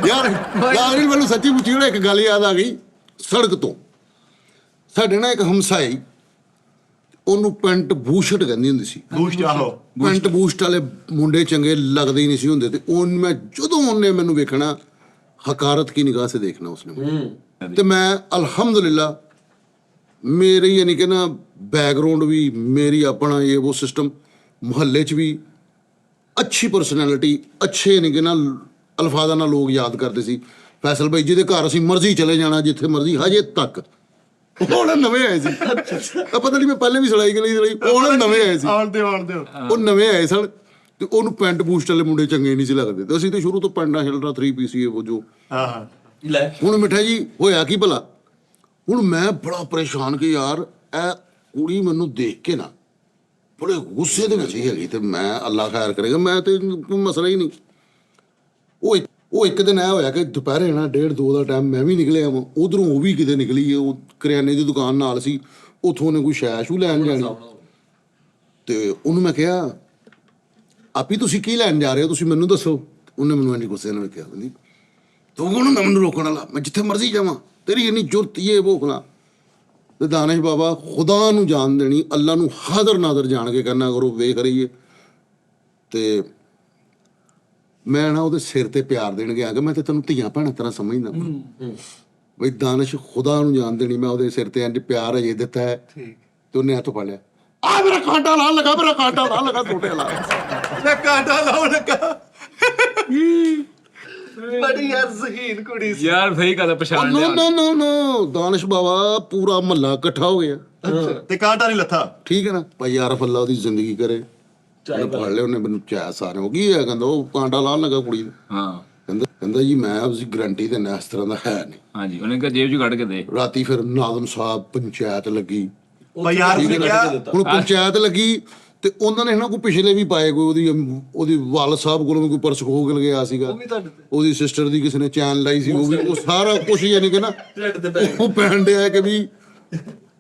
ਯਾਰ ਯਾਰ ਮੈਨੂੰ ਸੱਚੀ ਮੁੱਚੀ ਇੱਕ ਗੱਲ ਯਾਦ ਆ ਗਈ ਸੜਕ ਤੋਂ ਸਾਡੇ ਨਾਲ ਇੱਕ ਹਮਸਾਈ ਉਹਨੂੰ ਪੈਂਟ ਬੂਸ਼ਟ ਕਹਿੰਦੀ ਹੁੰਦੀ ਸੀ ਦੂਸ਼ ਆਹੋ ਪੈਂਟ ਬੂਸ਼ਟ ਵਾਲੇ ਮੁੰਡੇ ਚੰਗੇ ਲੱਗਦੇ ਹੀ ਨਹੀਂ ਸੀ ਹੁੰਦੇ ਤੇ ਮੈਂ ਜਦੋਂ ਉਹਨੇ ਮੈਨੂੰ ਵੇਖਣਾ ਹਕਾਰਤ ਕੀ ਨਿਗਾਹ ਸੇ ਦੇਖਣਾ ਉਸਨੇ ਤੇ ਮੈਂ ਅਲਹਮਦੁਲਿਲਾ ਮੇਰੀ ਯਾਨੀ ਕਿ ਨਾ ਬੈਕਗ੍ਰਾਉਂਡ ਵੀ ਮੇਰੀ ਆਪਣਾ ਇਹ ਉਹ ਸਿਸਟਮ ਮੁਹੱਲੇ 'ਚ ਵੀ ਅੱਛੀ ਪਰਸਨੈਲਿਟੀ ਅੱਛੇ ਯਾਨੀ ਕਿ ਨਾ ਅਲਫਾਜ਼ਾਂ ਨਾਲ ਲੋਕ ਯਾਦ ਕਰਦੇ ਸੀ ਫੈਸਲ ਭਾਈ ਜਿਹਦੇ ਘਰ ਅਸੀਂ ਮਰਜ਼ੀ ਚਲੇ ਜਾਣਾ ਜਿੱਥੇ ਮਰਜ਼ੀ ਹਜੇ ਤੱਕ ਉਹ ਨਵੇਂ ਆਏ ਸੀ ਪਤਾ ਨਹੀਂ ਮੈਂ ਪਹਿਲੇ ਵੀ ਸੜਾਈ ਕਿ ਨਹੀਂ ਸੜਾਈ ਉਹ ਨਵੇਂ ਆਏ ਸੀ ਆਉਣ ਦਿਓ ਉਹ ਨਵੇਂ ਆਏ ਸਨ ਤੇ ਉਹਨੂੰ ਪੈਂਟ ਬੂਸਟ ਵਾਲੇ ਮੁੰਡੇ ਚੰਗੇ ਨਹੀਂ ਸੀ ਲੱਗਦੇ ਤੇ ਅਸੀਂ ਤੇ ਸ਼ੁਰੂ ਤੋਂ ਪੈਂਟਾਂ ਸ਼ਰਟਾਂ 3 ਪੀਸੀ ਉਹ ਜੋ ਹਾਂ ਹਾਂ ਲੈ ਹੁਣ ਮਿੱਠਾ ਜੀ ਹੋਇਆ ਕੀ ਭਲਾ ਹੁਣ ਮੈਂ ਬੜਾ ਪਰੇਸ਼ਾਨ ਕਿ ਯਾਰ ਇਹ ਕੁੜੀ ਮੈਨੂੰ ਦੇਖ ਕੇ ਨਾ ਬੜੇ ਗੁੱਸੇ ਦੇ ਵਿੱਚ ਹੀ ਹੈਗੀ ਤੇ ਮੈਂ ਅੱਲਾ ਖੈਰ ਕਰੇਗਾ ਮੈਂ ਤੇ ਕੋਈ ਮਸਲਾ ਹੀ ਨਹੀਂ ਉਹ ਉਹ ਇੱਕ ਦਿਨ ਐ ਹੋਇਆ ਕਿ ਦੁਪਹਿਰੇ ਨਾ 1:30-2 ਦਾ ਟਾਈਮ ਮੈਂ ਵੀ ਨਿਕਲਿਆ ਵਾਂ, ਉਧਰੋਂ ਉਹ ਵੀ ਕਿਤੇ ਨਿਕਲੀ ਹੈ, ਉਹ ਕਰਿਆਨੇ ਦੀ ਦੁਕਾਨ ਨਾਲ ਸੀ, ਉੱਥੋਂ ਉਹਨੇ ਕੋਈ ਸ਼ੈ ਸ਼ੂ ਲੈਣ ਜਾਣੀ, ਤੇ ਉਹਨੂੰ ਮੈਂ ਕਿਹਾ ਆਪੀ ਤੁਸੀਂ ਕੀ ਲੈਣ ਜਾ ਰਹੇ ਹੋ, ਤੁਸੀਂ ਮੈਨੂੰ ਦੱਸੋ। ਉਹਨੇ ਮੈਨੂੰ ਇੰਨੀ ਗੁੱਸੇ ਨਾਲ ਕਿਹਾ, ਕਹਿੰਦੀ ਤੂੰ ਕੌਣ ਹੁੰਦਾ ਮੈਨੂੰ ਰੋਕਣ ਵਾਲਾ, ਮੈਂ ਜਿੱਥੇ ਮਰਜ਼ੀ ਜਾਵਾਂ, ਤੇਰੀ ਇੰਨੀ ਜ਼ੁਰਤ ਇਹ ਭੋਖਲਾ। ਤੇ ਦਾਨਿਸ਼ ਬਾਬਾ ਖੁਦਾ ਨੂੰ ਜਾਣ ਦੇਣੀ, ਅੱਲਾ ਨੂੰ ਹਾਜ਼ਰ ਨਾਜ਼ਰ ਜਾਣ ਕੇ ਕਰਨਾ ਕਰੋ, ਵੇਖ ਰਹੀਏ। ਤੇ ਮੈਂ ਨਾ ਉਹਦੇ ਸਿਰ ਤੇ ਪਿਆਰ ਦੇਣ ਗਿਆ ਕਿ ਮੈਂ ਤੇ ਤੈਨੂੰ ਧੀਆਂ ਭੈਣਾਂ ਤਰ੍ਹਾਂ ਸਮਝਦਾ ਬਈ ਦਾਨਿਸ਼ ਖੁਦਾ ਨੂੰ ਜਾਣ ਦੇਣੀ, ਮੈਂ ਉਹਦੇ ਸਿਰ ਤੇ ਇੰਜ ਪਿਆਰ ਅਜੇ ਦਿੱਤਾ ਹੈ। ਤੇ ਉਹਨੇ ਹੱਥ ਫੜ ਲਿਆ, ਆ ਮੇਰਾ ਕਾਂਟਾ ਲਾਣ ਲੱਗਾ, ਮੇਰਾ ਕਾਂਟਾ ਲਾਣ ਲੱਗਾ, ਟੋਟੇ ਲਾ ਮੈਂ ਕਾਂਟਾ ਲਾਉਣ ਲੱਗਾ। ਬੜੀ ਯਾਰ ਜ਼ਹੀਨ ਕੁੜੀ ਸੀ ਯਾਰ ਸਹੀ ਗੱਲ ਆ, ਪਛਾਣ ਨੋ ਲਿਆ। ਨੋ ਨੋ ਨੋ ਦਾਨਿਸ਼ ਬਾਬਾ ਪੂਰਾ ਮਹੱਲਾ ਇਕੱਠਾ ਹੋ ਗਿਆ, ਤੇ ਕਾਂਟਾ ਨਹੀਂ ਲੱਥਾ। ਠੀਕ ਹੈ ਨਾ ਭਾਈ, ਯਾਰ ਅੱਲਾ ਉਹਦੀ ਜ਼ਿੰਦਗੀ ਕਰੇ। ਉਹਨੇ ਫੜ ਲਿਆ, ਉਹਨੇ ਮੈਨੂੰ ਚਾਹ ਸਾਰੇ ਹੋ ਗਈ ਹੈ, ਕਹਿੰਦਾ ਉਹ ਕਾਂਟਾ ਲਾਣ ਲੱਗਾ ਕੁੜੀ ਨੂੰ। ਹਾਂ ਕਹਿੰਦਾ ਜੀ ਮੈਂ ਆਪਣੀ ਗਰੰਟੀ ਦਿੰਦਾ ਇਸ ਤਰ੍ਹਾਂ ਦਾ ਹੈ ਨਹੀਂ। ਹਾਂਜੀ, ਉਹਨੇ ਕਿਹਾ ਜੇਬ 'ਚ ਕੱਢ ਕੇ ਦੇ। ਰਾਤੀ ਫਿਰ ਨਾਜ਼ਮ ਸਾਹਿਬ ਪੰਚਾਇਤ ਲੱਗੀ, ਬਾਜ਼ਾਰ ਨੇ ਕਿਹਾ ਹੁਣ ਪੰਚਾਇਤ ਲੱਗੀ ਤੇ ਉਹਨਾਂ ਨੇ ਨਾ ਕੋਈ ਪਿਛਲੇ ਵੀ ਪਾਏ, ਕੋਈ ਉਹਦੀ ਵਾਲਦ ਸਾਹਿਬ ਕੋਲੋਂ ਕੋਈ ਪਰਸ ਖੋਹ ਕੇ ਗਿਆ ਸੀਗਾ, ਉਹਦੀ ਸਿਸਟਰ ਦੀ ਕਿਸੇ ਨੇ ਚੈਨ ਲਾਈ ਸੀ, ਉਹ ਵੀ, ਉਹ ਸਾਰਾ ਕੁਛ ਯਾਨੀ ਕਿ ਨਾ ਉਹ ਪੈਣ ਡਿਆ ਕਿ ਵੀ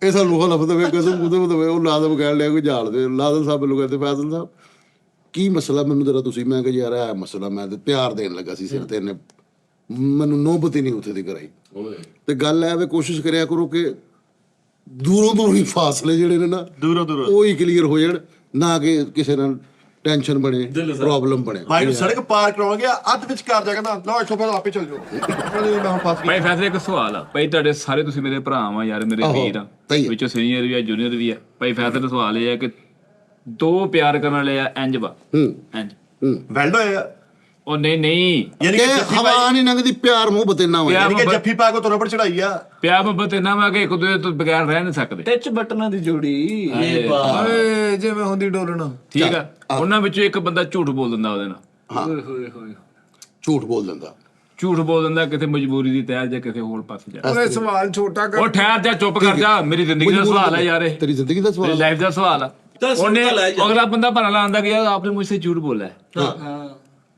ਇਹ ਸਾਨੂੰ ਹਲਫ ਦੇਵੇ, ਕਸਮ ਖੁਦ ਦੇਵੇ। ਉਹ ਲਾਜ਼ਮ ਕਹਿਣ ਲਿਆ ਕੋਈ ਜਾਲ ਦੇ, ਲਾਜ਼ਮ ਸਾਹਿਬ ਮੈਨੂੰ ਕਹਿੰਦੇ ਫੈਸਲ ਸਾਹਿਬ ਕੀ ਮਸਲਾ ਮੈਨੂੰ ਜਰਾ ਤੁਸੀਂ, ਮੈਂ ਕਿਹਾ ਯਾਰ ਇਹ ਮਸਲਾ, ਮੈਂ ਤੇ ਪਿਆਰ ਦੇਣ ਲੱਗਾ ਸੀ ਸਿਰ ਤੇ, ਇਹਨੇ ਮੈਨੂੰ ਨੋਬਤ ਹੀ ਨਹੀਂ ਉੱਥੇ ਦੀ ਕਰਾਈ। ਤੇ ਗੱਲ ਐ ਵੀ ਕੋਸ਼ਿਸ਼ ਕਰਿਆ ਕਰੋ ਕਿ ਦੂਰੋਂ ਹੀ ਫਾਸਲੇ ਜਿਹੜੇ ਨੇ ਨਾ ਦੂਰੋਂ ਉਹ ਹੀ ਕਲੀਅਰ ਹੋ ਜਾਣ, ਨਾ ਕਿ ਕਿਸੇ ਨਾਲ ਟੈਨਸ਼ਨ ਬਣੇ, ਪ੍ਰੋਬਲਮ ਬਣੇ। ਭਾਈ ਨੂੰ ਸੜਕ ਪਾਰ ਕਰਾਉਣ ਗਿਆ, ਅੱਧ ਵਿੱਚ ਕਾਰ ਜਾ ਕਹਿੰਦਾ ਲਓ ਇੱਥੋਂ ਪਹਿਲਾਂ ਆਪੇ ਚੱਲ ਜਾਓ। ਮੈਂ ਹੁਣ ਫਸ ਗਿਆ। ਭਾਈ ਫੈਸਲੇ ਇੱਕ ਸਵਾਲ ਆ ਭਾਈ, ਤੁਹਾਡੇ ਸਾਰੇ ਤੁਸੀਂ ਮੇਰੇ ਭਰਾ ਆ ਯਾਰ, ਮੇਰੇ ਵੀਰ ਆ, ਵਿੱਚੋਂ ਸੀਨੀਅਰ ਵੀ ਆ, ਜੂਨੀਅਰ ਵੀ ਆ। ਭਾਈ ਫੈਸਲੇ ਦਾ ਸਵਾਲ ਇਹ ਆ ਕਿ ਦੋ ਪਿਆਰ ਕਰਨ ਵਾਲੇ ਆ ਇੰਜ ਵਾ ਇੰਜ ਵੈਲਡ ਹੋਇਆ, ਉਹ ਨਹੀਂ ਯਾਨੀ ਕਿ ਕਿ ਜੱਫੀ ਹਵਾ ਪਾਈ, ਨਹੀਂ ਲੰਘਦੀ, ਪਿਆਰ ਮੁਹੱਬਤ ਇੰਨਾ ਹੋਇਆ। ਯਾਨੀ ਕਿ ਜੱਫੀ ਪਾ ਕੇ ਤੋਂ ਰਬੜ ਚੜਾਈ ਆ। ਪਿਆਰ ਮੁਹੱਬਤ ਇੰਨਾ ਵਾ ਕਿ ਇੱਕ ਦੂਜੇ ਤੋਂ ਬਗੈਰ ਰਹਿ ਨਹੀਂ ਸਕਦੇ। ਟੱਚ ਬਟਨਾਂ ਦੀ ਜੋੜੀ ਓਏ ਜਿਵੇਂ ਹੁੰਦੀ ਡੋਲਣਾ। ਠੀਕ ਆ, ਉਹਨਾਂ ਵਿੱਚੋਂ ਇੱਕ ਬੰਦਾ ਝੂਠ ਬੋਲ ਦਿੰਦਾ ਉਹਦੇ ਨਾਲ, ਝੂਠ ਬੋਲ ਦਿੰਦਾ, ਝੂਠ ਬੋਲ ਦਿੰਦਾ ਕਿਤੇ ਮਜਬੂਰੀ ਦੀ ਤਹਿ ਜਾਂ ਕਿਸੇ ਹੋਰ ਪਾਸੇ ਜਾ। ਓਏ ਸਵਾਲ ਛੋਟਾ ਕਰ। ਉਹ ਠਹਿਰ ਜਾ, ਚੁੱਪ ਕਰ ਜਾ, ਮੇਰੀ ਜ਼ਿੰਦਗੀ ਦਾ ਸਵਾਲ ਹੈ ਯਾਰ, ਇਹ ਤੇਰੀ ਜ਼ਿੰਦਗੀ ਦਾ ਮੇਰੀ ਸਵਾਲ। ਲਾਈਫ ਦਾ ਸਵਾਲ ਆ। ਉਹਨੇ ਅਗਲਾ ਬੰਦਾ ਭਰਾ ਲਾਉਂਦਾ ਕਿ ਯਾਰ ਆਪਨੇ ਮੁझसे ਝੂਠ बोला है,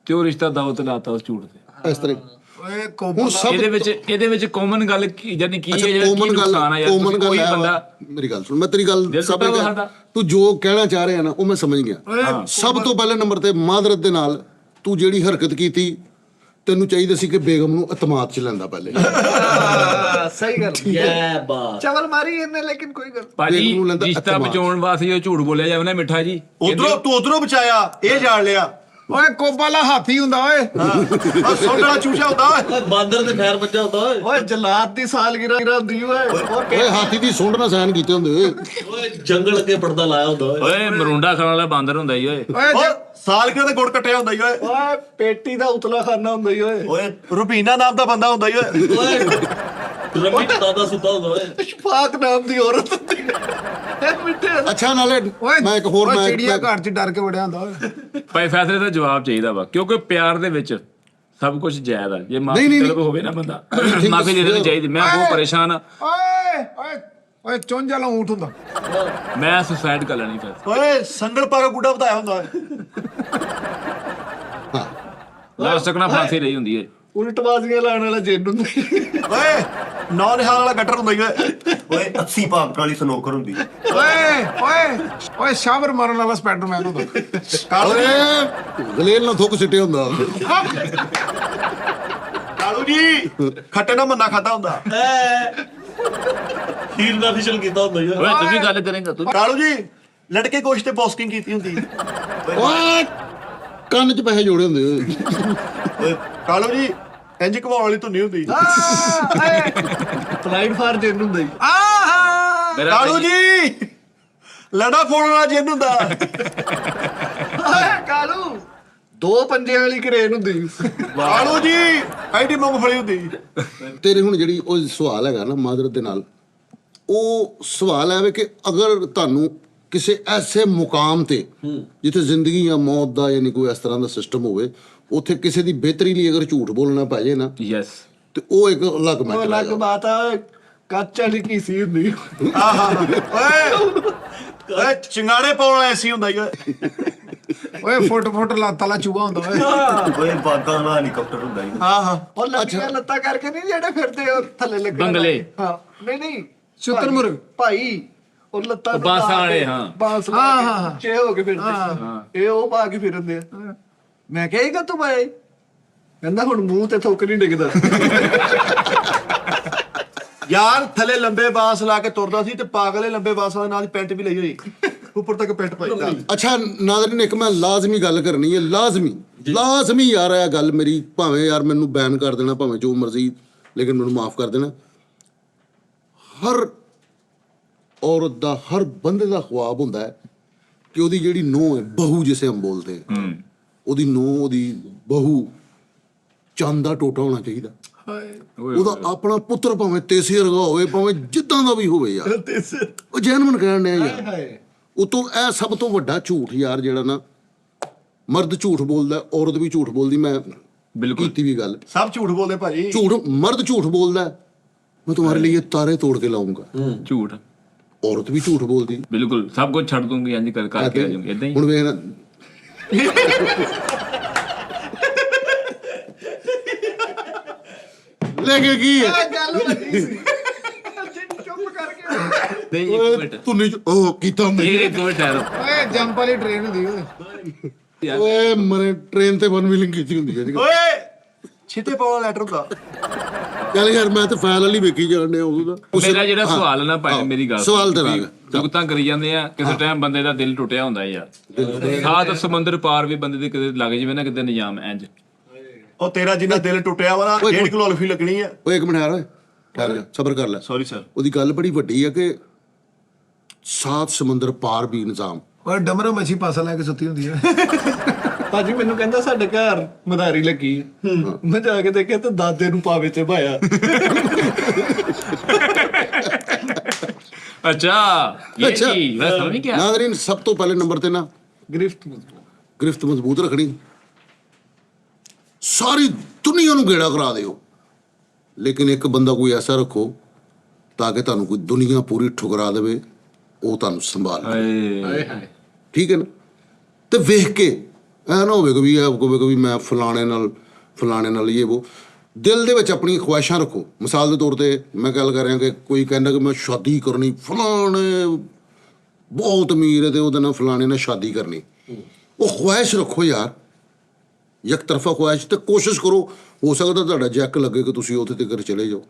ਤੇ ਉਹ ਰਿਸ਼ਤਾ ਦਾਅਵਤ ਲਾਤਾ ਉਸ ਝੂਠ ਤੇ। ਇਸ ਤਰ੍ਹਾਂ ਓਏ ਹੁਣ ਸਭ ਇਹਦੇ ਵਿੱਚ ਕਾਮਨ ਗੱਲ ਕੀ ਯਾਨੀ ਕੀ ਹੈ, ਜਿਹੜਾ ਕੋਮਨ ਕੀ ਗੱਲ, ਨੁਕਸਾਨ ਆ ਯਾਰ, ਕੋਮਨ ਕੋਈ ਗੱਲ ਬੰਦਾ ਹੈ। ਮੇਰੀ ਗੱਲ ਸੁਣ, ਮੈਂ ਤੇਰੀ ਗੱਲ ਦਿਲ ਸਮਝ ਟੁੱਟਾ ਗਿਆ, ਸਾਡਾ। ਤੂੰ ਜੋ ਕਹਿਣਾ ਚਾਹ ਰਿਹਾ ਨਾ ਉਹ ਮੈਂ ਸਮਝ ਗਿਆ। ਸਭ ਤੋਂ ਪਹਿਲੇ ਨੰਬਰ ਤੇ ਮਾਦਰਤ ਦੇ ਨਾਲ ਤੂੰ ਜਿਹੜੀ ਹਰਕਤ ਕੀਤੀ, ਤੈਨੂੰ ਚਾਹੀਦਾ ਸੀ ਕਿ ਬੇਗਮ ਨੂੰ ਇਤਮਾਦ ਚ ਲੈਂਦਾ ਪਹਿਲੇ। ਸਹੀ ਗੱਲ ਚਵਲ ਮਾਰੀ ਇਹਨੇ, ਲੇਕਿਨ ਕੋਈ ਗੱਲ ਭਾਜੀ ਦੇਖ ਨੂੰ ਲੈਂਦਾ ਰਿਸ਼ਤਾ ਇਤਮਾਦ। ਬਚਾਉਣ ਵਾਸਤੇ ਜੋ ਝੂਠ ਬੋਲਿਆ ਜਾਵੇ ਨਾ ਮਿੱਠਾ ਜੀ, ਉਧਰੋਂ ਤੂੰ ਉਧਰੋਂ ਬਚਾਇਆ, ਇਹ ਜਾਣ ਲਿਆ। ਓਏ ਕੋਬਾਲਾ ਹਾਥੀ ਹੁੰਦਾ ਓਏ। ਆ ਸੌਂਡ ਵਾਲਾ ਚੂਚਾ ਹੁੰਦਾ ਓਏ। ਬਾਂਦਰ ਤੇ ਖੈਰ ਬੱਜਾ ਹੁੰਦਾ ਓਏ ਓਏ ਜਲਾਦ ਦੀ ਸਾਲਗਿਰਾ ਹੁੰਦੀ ਓਏ ਓਏ ਹਾਥੀ ਦੀ ਸੁੰਡ ਨਾ ਸਹਿਣ ਕੀਤੇ ਹੁੰਦੇ। ਓਏ ਜੰਗਲ ਅੱਗੇ ਪਰਦਾ ਲਾਇਆ ਹੁੰਦਾ ਓਏ ਓਏ ਮਰੁੰਡਾ ਖਾਣ ਵਾਲਾ ਬਾਂਦਰ ਹੁੰਦਾ ਹੀ ਓਏ। ਓਏ ਸਾਲ ਕਿਤੇ ਤੇ ਗੁੜ ਕੱਟਿਆ ਹੁੰਦਾ ਈ ਓਏ। ਓਏ ਪੇਟੀ ਦਾ ਉਤਲਾ ਖਾਨਾ ਹੁੰਦਾ ਈ ਓਏ ਓਏ ਰੁਪੀਨਾ ਨਾਮ ਦਾ ਬੰਦਾ ਹੁੰਦਾ ਈ ਓਏ। ਓਏ ਰਮੀ ਦਾਦਾ ਸੁੱਤਾ ਹੁੰਦਾ ਓਏ ਸ਼ਫਾਕ ਨਾਮ ਦੀ ਔਰਤ ਹੁੰਦੀ ਹੈ ਮਿੱਠੇ ਅੱਛਾ ਨਾਲੇ ਓਏ ਮੈਂ ਇੱਕ ਹੋਰ ਓਏ ਚਿੜੀਆ ਮੈਂ ਘਰ ਚ ਡਰ ਕੇ ਵੜਿਆ ਹੁੰਦਾ ਓਏ। ਭਾਈ ਫੈਸਲੇ ਦਾ ਜਵਾਬ ਚਾਹੀਦਾ ਵਾ, ਕਿਉਂਕਿ ਪਿਆਰ ਦੇ ਵਿੱਚ ਸਭ ਕੁਝ ਜਾਇਜ਼ ਆ। ਜੇ ਮਾਫੀ ਨਹੀਂ, ਤਲਬ ਹੋਵੇ ਨਾ ਬੰਦਾ, ਮਾਫੀ ਦੇ ਦੇਣੀ ਚਾਹੀਦੀ। ਮੈਂ ਬਹੁਤ ਪਰੇਸ਼ਾਨ ਆ, ਓਏ ਓਏ ਓਏ ਚੁੰਝ ਵਾਲਾ ਊਂਠ ਹੁੰਦਾ। ਮੈਂ ਸੁਸਾਈਡ ਕਰ ਲੈਣੀ ਫਿਰ। ਓਏ ਸੰਗਲ ਪਾ ਕੇ ਗੁੱਡਾ ਵਧਾਇਆ ਹੁੰਦਾ ਓਏ। ਲਾਸਟ ਤੱਕ ਨਾ ਫਾਂਸੀ ਰਹੀ ਹੁੰਦੀ ਏ। ਉਲਟਬਾਜ਼ੀਆਂ ਲਾਉਣ ਵਾਲਾ ਜਿੰਨ ਹੁੰਦਾ ਓਏ ਨੌ ਨਿਹਾਲ ਵਾਲਾ ਗੱਟਰ ਹੁੰਦਾ ਈ ਓਏ। ਓਏ 80 ਪਾਪ ਵਾਲੀ ਸਨੋਕਰ ਹੁੰਦੀ। ਓਏ ਓਏ ਓਏ ਸ਼ਾਵਰ ਮਾਰਨ ਵਾਲਾ ਸਪਾਈਡਰਮੈਨ ਹੁੰਦਾ। ਓਏ ਗਲੇਲ ਨਾਲ ਥੁੱਕ ਸਿੱਟੇ ਹੁੰਦਾ। ਕਾਲੂ ਜੀ ਖੱਟੇ ਨਾਲ ਮੰਨਾ ਖਾਦਾ ਹੁੰਦਾ। ਹੀਰ ਦਾ ਫਿਸ਼ਲ ਕੀਤਾ ਹੁੰਦਾ ਯਾਰ ਓਏ ਤੂੰ ਵੀ ਗੱਲ ਕਰੇਂਗਾ ਤੂੰ। ਕਾਲੂ ਜੀ ਲੜਕੇ ਗੋਸ਼ਤ ਤੇ ਬੌਸਕਿੰਗ ਕੀਤੀ ਹੁੰਦੀ। ਓਏ ਕੰਨ 'ਚ ਪੈਸੇ ਜੋੜੇ ਹੁੰਦੇ ਓਏ। ਓਏ ਕਾਲੂ ਜੀ ਇੰਜ ਘਵਾਉਣ ਵਾਲੀ ਧੁੰਨੀ ਹੁੰਦੀ। ਫਲਾਈਟ ਫਾਰ ਜਿੰਨ ਹੁੰਦਾ ਈ ਮੇਰਾ ਕਾਲੂ ਜੀ ਲੜਾ ਫੋੜਨ ਵਾਲਾ ਜਿੰਨ ਹੁੰਦਾ। ਓਏ ਕਾਲੂ ਦੋ ਪੰਜਿਆਂ ਵਾਲੀ ਕਰੇਨ ਹੁੰਦੀ ਕਾਲੂ ਜੀ ਐਡੀ ਮੂੰਗਫਲੀ ਹੁੰਦੀ। ਤੇਰੇ ਹੁਣ ਜਿਹੜੀ ਉਹ ਸਵਾਲ ਹੈਗਾ ਨਾ ਮਾਦਰਤ ਦੇ ਨਾਲ, ਉਹ ਸਵਾਲ ਹੈ ਕਿ ਅਗਰ ਤੁਹਾਨੂੰ ਕਿਸੇ ਐਸੇ ਮੁਕਾਮ ਤੇ ਜਿੱਥੇ ਜ਼ਿੰਦਗੀ ਜਾਂ ਮੌਤ ਦਾ ਯਾਨੀ ਕੋਈ ਇਸ ਤਰ੍ਹਾਂ ਦਾ ਸਿਸਟਮ ਹੋਵੇ, ਉੱਥੇ ਕਿਸੇ ਦੀ ਬਿਹਤਰੀ ਲਈ ਅਗਰ ਝੂਠ ਬੋਲਣਾ ਪੈ ਜਾਏ ਨਾ, ਯੈਸ ਤੇ ਉਹ ਇੱਕ ਅਲੱਗ ਉਹ ਮੈਟਰ ਅਲੱਗ ਹੈਗਾ। ਬਾਤ ਆ ਕੱਚ ਵਾਲੀ ਕੀਸੀ ਹੁੰਦੀ ਓਏ ਓਏ ਚਿੰਗਾੜੇ ਪਾਉਣ ਵਾਲਾ ਐਸੀ ਹੁੰਦਾ ਈ ਓਏ। ਓਏ ਫੁੱਟ ਲੱਤ ਵਾਲਾ ਚੂਹਾ ਹੁੰਦਾ ਓਏ ਓਏ ਬਾਗਾ ਨਾਲ ਹੈਲੀਕਾਪਟਰ ਹੁੰਦਾ ਜੀ। ਹਾਂ ਉਹ ਲੰਮੀਆਂ ਲੱਤਾਂ ਕਰਕੇ ਨਹੀਂ ਜਿਹੜੇ ਫਿਰਦੇ ਉਹ ਥੱਲੇ ਲੱਗੇ ਬੰਗਲੇ। ਹਾਂ ਨਹੀਂ ਸ਼ੁਤਰਮੁਰਗ। ਭਾਈ ਉਹ ਲੱਤਾਂ ਉਹ ਬਾਂਸਾਂ ਵਾਲੇ, ਹਾਂ। ਬਾਂਸ ਹਾਂ। ਚੇ ਹੋ ਕੇ ਫਿਰਦੇ ਇਹ ਉਹ ਪਾ ਕੇ ਫਿਰਦੇ ਆ। ਮੈਂ ਕਿਹਾ ਇਹ ਤੂੰ ਪਾਇਆ ਕਹਿੰਦਾ ਹੁਣ ਮੂੰਹ ਤੇ ਥੁੱਕ ਨਹੀਂ ਡਿੱਗਦਾ। ਯਾਰ ਥੱਲੇ ਲੰਬੇ ਬਾਂਸ ਲਾ ਕੇ ਤੁਰਦਾ ਸੀ ਤੇ ਪਾਗਲੇ ਲੰਬੇ ਬਾਂਸ ਵਾਲੇ ਨਾਲ ਦੀ ਪੈਂਟ ਵੀ ਲਈ ਹੋਈ ਉੱਪਰ ਤੱਕ ਪੈਂਟ ਪਾਈ ਨਾਲ। ਅੱਛਾ ਨਾਜ਼ਰੀਨ, ਇੱਕ ਮੈਂ ਲਾਜ਼ਮੀ ਗੱਲ ਕਰਨੀ ਹੈ, ਲਾਜ਼ਮੀ ਯਾਰ ਇਹ ਗੱਲ ਮੇਰੀ, ਭਾਵੇਂ ਯਾਰ ਮੈਨੂੰ ਬੈਨ ਕਰ ਦੇਣਾ, ਭਾਵੇਂ ਜੋ ਮਰਜ਼ੀ, ਲੇਕਿਨ ਮੈਨੂੰ ਮਾਫ ਕਰ ਦੇਣਾ। ਹਰ ਔਰਤ ਦਾ, ਹਰ ਬੰਦੇ ਦਾ ख्वाब ਹੁੰਦਾ ਹੈ ਕਿ ਉਹਦੀ ਜਿਹੜੀ ਨੂੰਹ ਹੈ, ਬਹੂ ਜਿਸੇ ਹਮ ਬੋਲਦੇ हैं, ਉਹਦੀ ਨੂੰਹ, ਉਹਦੀ ਬਹੂ ਚੰਦ ਦਾ ਟੋਟਾ ਹੋਣਾ ਚਾਹੀਦਾ। ਉਹਦਾ ਆਪਣਾ ਪੁੱਤਰ ਭਾਵੇਂ ਤੇਸੇ ਵਰਗਾ ਹੋਵੇ, ਭਾਵੇਂ ਜਿੱਦਾਂ ਦਾ ਵੀ ਹੋਵੇ ਯਾਰ, ਉਹ ਜੈਨੂਇਨ ਕਹਿਣ ਡਿਆ ਯਾਰ। ਉਤੋਂ ਇਹ ਸਭ ਤੋਂ ਵੱਡਾ ਝੂਠ ਯਾਰ ਜਿਹੜਾ ਨਾ, ਮਰਦ ਝੂਠ ਬੋਲਦਾ, ਔਰਤ ਵੀ ਝੂਠ ਬੋਲਦੀ। ਮੈਂ ਬਿਲਕੁਲ ਕੀਤੀ ਵੀ ਗੱਲ, ਸਭ ਝੂਠ ਬੋਲਦੇ ਭਾਜੀ। ਮਰਦ ਝੂਠ ਬੋਲਦਾ, मैं तुम्हारे लिए तारे तोड़ के लाऊंगा। ਝੂਠ। औरत भी झूठ बोलती, बिल्कुल सब कुछ छड़ दूंगी, इंज करके आ जाऊंगी इदां ही। हुण ਵੇਖ ਨਾ लेके की है ਗੱਲ ਲੱਗੀ ਸੀ ਚੁੱਪ ਕਰਕੇ नहीं एक मिनट, तू नहीं ओ कीता मैं एक मिनट ठहरो। ਓਏ ਜੰਪ ਵਾਲੀ ਟ੍ਰੇਨ ਹੁੰਦੀ ਓਏ। ਓਏ ਮਰੇ ਟ੍ਰੇਨ ਤੇ ਵਨ ਵੀਲਿੰਗ ਕੀਤੀ ਹੁੰਦੀ ਹੈ। ਓਏ ਛਿੱਤੇ ਪਾਉਣ ਵਾਲਾ ਲੈਟਰ ਹੁੰਦਾ। ਚੱਲ ਯਾਰ ਮੈਂ ਤੇ ਫਾਈਲ ਵਾਲੀ ਵੇਖੀ ਜਾਣ ਡਿਆ ਉਦੋਂ ਦਾ। ਮੇਰਾ ਜਿਹੜਾ ਸਵਾਲ ਹੈ ਨਾ ਭਾਈ, ਮੇਰੀ ਗੱਲ ਸਵਾਲ ਤੇ ਰਾਗ ਜੁਗਤਾਂ ਕਰੀ ਜਾਂਦੇ ਆ, ਕਿਸੇ ਟਾਈਮ ਬੰਦੇ ਦਾ ਦਿਲ ਟੁੱਟਿਆ ਹੁੰਦਾ ਯਾਰ। ਸਾਤ ਸਮੁੰਦਰ ਪਾਰ ਵੀ ਬੰਦੇ ਦੇ ਕਿਤੇ ਲੱਗ ਜਾਵੇ ਨਾ, ਕਿਤੇ ਨਿਜ਼ਾਮ ਇੰਜ। ਉਹ ਤੇਰਾ ਜਿੰਨਾ ਦਿਲ ਟੁੱਟਿਆ ਵਾ ਨਾ, 1.5 ਕਿਲੋ ਅਲਫੀ ਲੱਗਣੀ ਆ। ਓਏ ਇੱਕ ਮਿੰਟ ਯਾਰ, ਓਏ ਠਹਿਰ ਜਾ, ਸਬਰ ਕਰ ਲੈ। Sorry sir. ਉਹਦੀ ਗੱਲ ਬੜੀ ਵੱਡੀ ਹੈ ਕਿ 7 ਸਮੁੰਦਰ ਪਾਰ ਵੀ ਨਿਜ਼ਾਮ। ਓਏ ਡਮਰਾ ਮੱਛੀ ਪਾਸਾ ਲੈ ਕੇ ਸੁੱਤੀ ਹੁੰਦੀ ਹੈ। ਭਾਜੀ ਮੈਨੂੰ ਕਹਿੰਦਾ ਸਾਡੇ ਘਰ ਮਦਾਰੀ ਲੱਗੀ ਮੈਂ ਜਾ ਕੇ ਦੇਖਿਆ ਤੇ ਦਾਦੇ ਨੂੰ ਪਾਵੇ ਤੇ ਭਾਇਆ। अच्छा ये चीज मैं समझ नहीं क्या। नाज़रीन, सब तो पहले नंबर ते ना गिरफ्त मजबूत रखनी, सारी दुनिया ਨੂੰ ਗੇੜਾ ਕਰਾ ਦਿਓ, ਲੇਕਿਨ ਇੱਕ ਬੰਦਾ ਕੋਈ ਐਸਾ ਰੱਖੋ ਤਾਂ ਕਿ ਤੁਹਾਨੂੰ ਕੋਈ ਦੁਨੀਆ ਪੂਰੀ ਠੁਕਰਾ ਦੇਵੇ, ਉਹ ਤੁਹਾਨੂੰ ਸੰਭਾਲ ਲਵੇ। ਠੀਕ ਹੈ ਨਾ? ਤੇ ਵੇਖ ਕੇ ਐ ਨਾ ਹੋਵੇ ਕਿ ਮੈਂ ਫਲਾਣੇ ਨਾਲ ਇਹ ਉਹ, ਦਿਲ ਦੇ ਵਿੱਚ ਆਪਣੀ ਖੁਆਇਸ਼ਾਂ ਰੱਖੋ। ਮਿਸਾਲ ਦੇ ਤੌਰ ਤੇ ਮੈਂ ਗੱਲ ਕਰ ਰਿਹਾ ਕਿ ਕੋਈ ਕਹਿੰਦਾ ਕਿ ਮੈਂ ਸ਼ਾਦੀ ਕਰਨੀ, ਫਲਾਣੇ ਬਹੁਤ ਅਮੀਰ ਹੈ ਤੇ ਉਹਦੇ ਨਾਲ ਫਲਾਣੇ ਨਾਲ ਸ਼ਾਦੀ ਕਰਨੀ, ਉਹ ਖੁਆਇਸ਼ ਰੱਖੋ ਯਾਰ, ਇੱਕ ਤਰਫਾ ਖੁਆਇਸ਼। ਤੇ ਕੋਸ਼ਿਸ਼ ਕਰੋ, ਹੋ ਸਕਦਾ ਤੁਹਾਡਾ ਜੈਕ ਲੱਗੇ ਕਿ ਤੁਸੀਂ ਉੱਥੇ ਤੱਕ ਚਲੇ ਜਾਓ,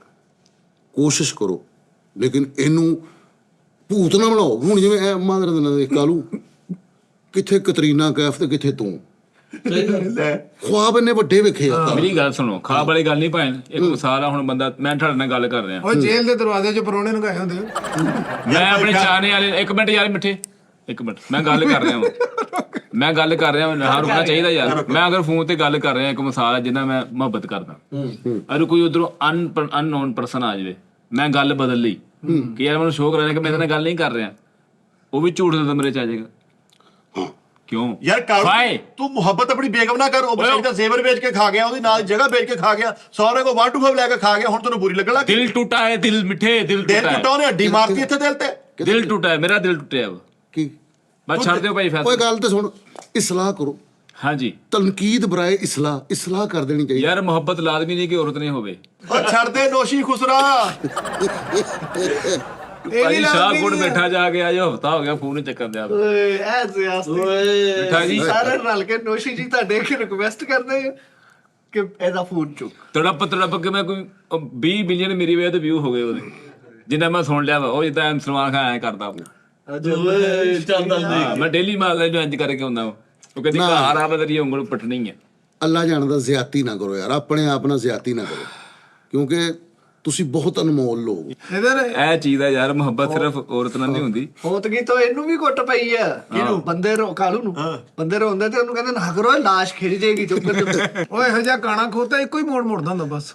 ਕੋਸ਼ਿਸ਼ ਕਰੋ, ਲੇਕਿਨ ਇਹਨੂੰ ਭੂਤ ਨਾ ਬਣਾਓ। ਹੁਣ ਜਿਵੇਂ ਇਹ ਮਾਦਰ ਦੇ ਨਾਲ ਕਾਲੂ, ਕਿੱਥੇ ਕਤਰੀਨਾ ਕੈਫ ਤੇ ਕਿੱਥੇ ਤੂੰ, ख्वाब ਇੰਨੇ ਵੱਡੇ ਵੇਖੇ ਆ। ਮੇਰੀ ਗੱਲ ਸੁਣੋ, ਖਾਬ ਵਾਲੀ ਗੱਲ ਨਹੀਂ ਭੈਣ, ਇੱਕ ਮਿਸਾਲ ਆ। ਹੁਣ ਬੰਦਾ, ਮੈਂ ਤੁਹਾਡੇ ਨਾਲ ਗੱਲ ਕਰ ਰਿਹਾ, ਓਏ ਜੇਲ੍ਹ ਦੇ ਦਰਵਾਜ਼ੇ 'ਚ ਪਰੋਣੇ ਨਗਾਏ ਹੁੰਦੇ। ਮੈਂ ਆਪਣੇ ਚਾਹਨੇ ਵਾਲੇ, ਇੱਕ ਮਿੰਟ ਯਾਰ ਮਿੱਠੇ, ਇੱਕ ਮਿੰਟ, ਮੈਂ ਗੱਲ ਕਰ ਰਿਹਾ ਹਾਂ, ਨਾ ਰੁਕਣਾ ਚਾਹੀਦਾ ਯਾਰ। ਮੈਂ ਅਗਰ ਫੋਨ ਤੇ ਗੱਲ ਕਰ ਰਿਹਾ, ਇੱਕ ਮਿਸਾਲ ਹੈ ਜਿੰਨਾ ਮੈਂ ਮੁਹੱਬਤ ਕਰਦਾ, ਅਰ ਕੋਈ ਉਧਰੋਂ ਅਨਨੋਨ ਪਰਸਨ ਆ ਜਾਵੇ, ਮੈਂ ਗੱਲ ਬਦਲ ਲਈ ਕਿ ਯਾਰ ਮੈਨੂੰ ਸ਼ੋਅ ਕਰ ਰਿਹਾ ਕਿ ਮੈਂ ਇਹਦੇ ਨਾਲ ਗੱਲ ਨਹੀਂ ਕਰ ਰਿਹਾ, ਉਹ ਵੀ ਝੂਠ ਦੇ ਕਮਰੇ 'ਚ ਆ ਜਾਏਗਾ। ਕਿਉਂ ਯਾਰ ਕਾਲੂ, ਤੂੰ ਮੁਹੱਬਤ ਆਪਣੀ ਬੇਗਮ ਨਾ ਕਰ। ਉਹ ਬਚਾਈ ਦਾ ਜ਼ੇਵਰ ਵੇਚ ਕੇ ਖਾ ਗਿਆ, ਉਹਦੀ ਨਾਲ ਜਗ੍ਹਾ ਵੇਚ ਕੇ ਖਾ ਗਿਆ, ਸਹੁਰੇ ਕੋ 125 ਲੈ ਕੇ ਖਾ ਗਿਆ, ਹੁਣ ਤੈਨੂੰ ਬੁਰੀ ਲੱਗਣ ਲੱਗ ਗਈ। ਦਿਲ ਟੁੱਟਾ ਹੈ, ਦਿਲ ਮਿੱਠੇ, ਦਿਲ ਦਿਲ ਟੁੱਟਾ, ਉਹਨੇ ਹੱਡੀ ਮਾਰਤੀ ਇੱਥੇ ਦਿਲ ਤੇ। ਦਿਲ ਟੁੱਟਾ ਹੈ, ਮੇਰਾ ਦਿਲ ਟੁੱਟਿਆ ਵਾ। ਕੀ ਬਸ ਛੱਡ ਦਿਓ ਭਾਈ ਓਏ ਫੈਸਲਾ। ਗੱਲ ਤੇ ਸੁਣ, ਇਸਲਾਹ ਕਰੋ। ਹਾਂਜੀ ਤਨਕੀਦ ਬਰਾਏ ਇਸਲਾਹ ਕਰ ਦੇਣੀ ਚਾਹੀਦੀ। ਯਾਰ ਮੁਹੱਬਤ ਲਾਜ਼ਮੀ ਨਹੀਂ ਕਿ ਔਰਤ ਨੇ ਹੋਵੇ। ਉਹ ਛੱਡ ਦੇ ਨੋਸ਼ੀ ਖੁਸਰਾ। ਭਾਈ ਸ਼ਾਹਕੋਟ ਬੈਠਾ ਜਾ ਕੇ ਆਜੋ, ਹਫਤਾ ਹੋ ਗਿਆ ਫੋਨ ਚੱਕਣ ਦਿਆ। ਓਏ ਐ ਸਿਆਸਤ ਮਿੱਠਾ ਜੀ, ਸਾਰੇ ਰਲ ਕੇ ਨੋਸ਼ੀ ਜੀ ਤੁਹਾਡੇ ਇੱਕ ਰਿਕਵੈਸਟ ਕਰਦੇ ਆ ਕਿ ਇਹਦਾ ਫੋਨ ਚੁੱਕ। ਤੜਪ ਕੇ ਮੈਂ ਕੋਈ 20 ਮਿਲੀਅਨ ਮੇਰੀ ਵੇ ਤੇ ਵਿਊ ਹੋ ਗਏ ਉਹਦੇ, ਜਿੰਨਾ ਮੈਂ ਸੁਣ ਲਿਆ ਵਾ। ਉਹ ਜਿੱਦਾਂ ਸਲਮਾਨ ਖਾਨ ਐ ਕਰਦਾ ਓਏ ਚੱਲਦਾ ਹਾਂ, ਮੈਂ ਡੇਲੀ ਮਾਰਦਾ ਜੋ ਇੰਜ ਕਰਕੇ ਹੁੰਦਾ ਵਾ। ਉਹ ਕਹਿੰਦੀ ਘਰ ਆ ਬਦਰੀ ਉਂਗਲ ਪਟਣੀ ਹੈ। ਅੱਲਾ ਜਾਣਦਾ, ਜ਼ਿਆਦਤੀ ਨਾ ਕਰੋ ਯਾਰ, ਆਪਣੇ ਆਪ ਨਾਲ ਜ਼ਿਆਦਤੀ ਨਾ ਕਰੋ, ਕਿਉਂਕਿ ਤੁਸੀਂ ਬਹੁਤ ਅਨਮੋਲ ਲੋਕ। ਇਹ ਚੀਜ਼ ਆ ਯਾਰ, ਮੁਹੱਬਤ ਸਿਰਫ ਔਰਤ ਨਾਲ ਨਹੀਂ ਹੁੰਦੀ। ਹੋਤਗੀ ਤਾਂ ਇਹਨੂੰ ਵੀ ਕੁੱਟ ਪਈ ਆ। ਕਿਹਨੂੰ? ਬੰਦੇ ਰੋ ਕਾਲੂ ਨੂੰ। ਬੰਦੇ ਰੋਂਦੇ ਤੇ ਉਹਨੂੰ ਕਹਿੰਦੇ ਨਾ ਕਰੋ, ਲਾਸ਼ ਖਿਰ ਜਾਏਗੀ ਚੁੱਪ ਕਰ। ਓਏ ਇਹੋ ਜਿਹਾ ਕਾਣਾ ਖੋਤਾ ਇੱਕੋ ਹੀ ਮੋੜ ਮੁੜਦਾ ਹੁੰਦਾ ਬਸ।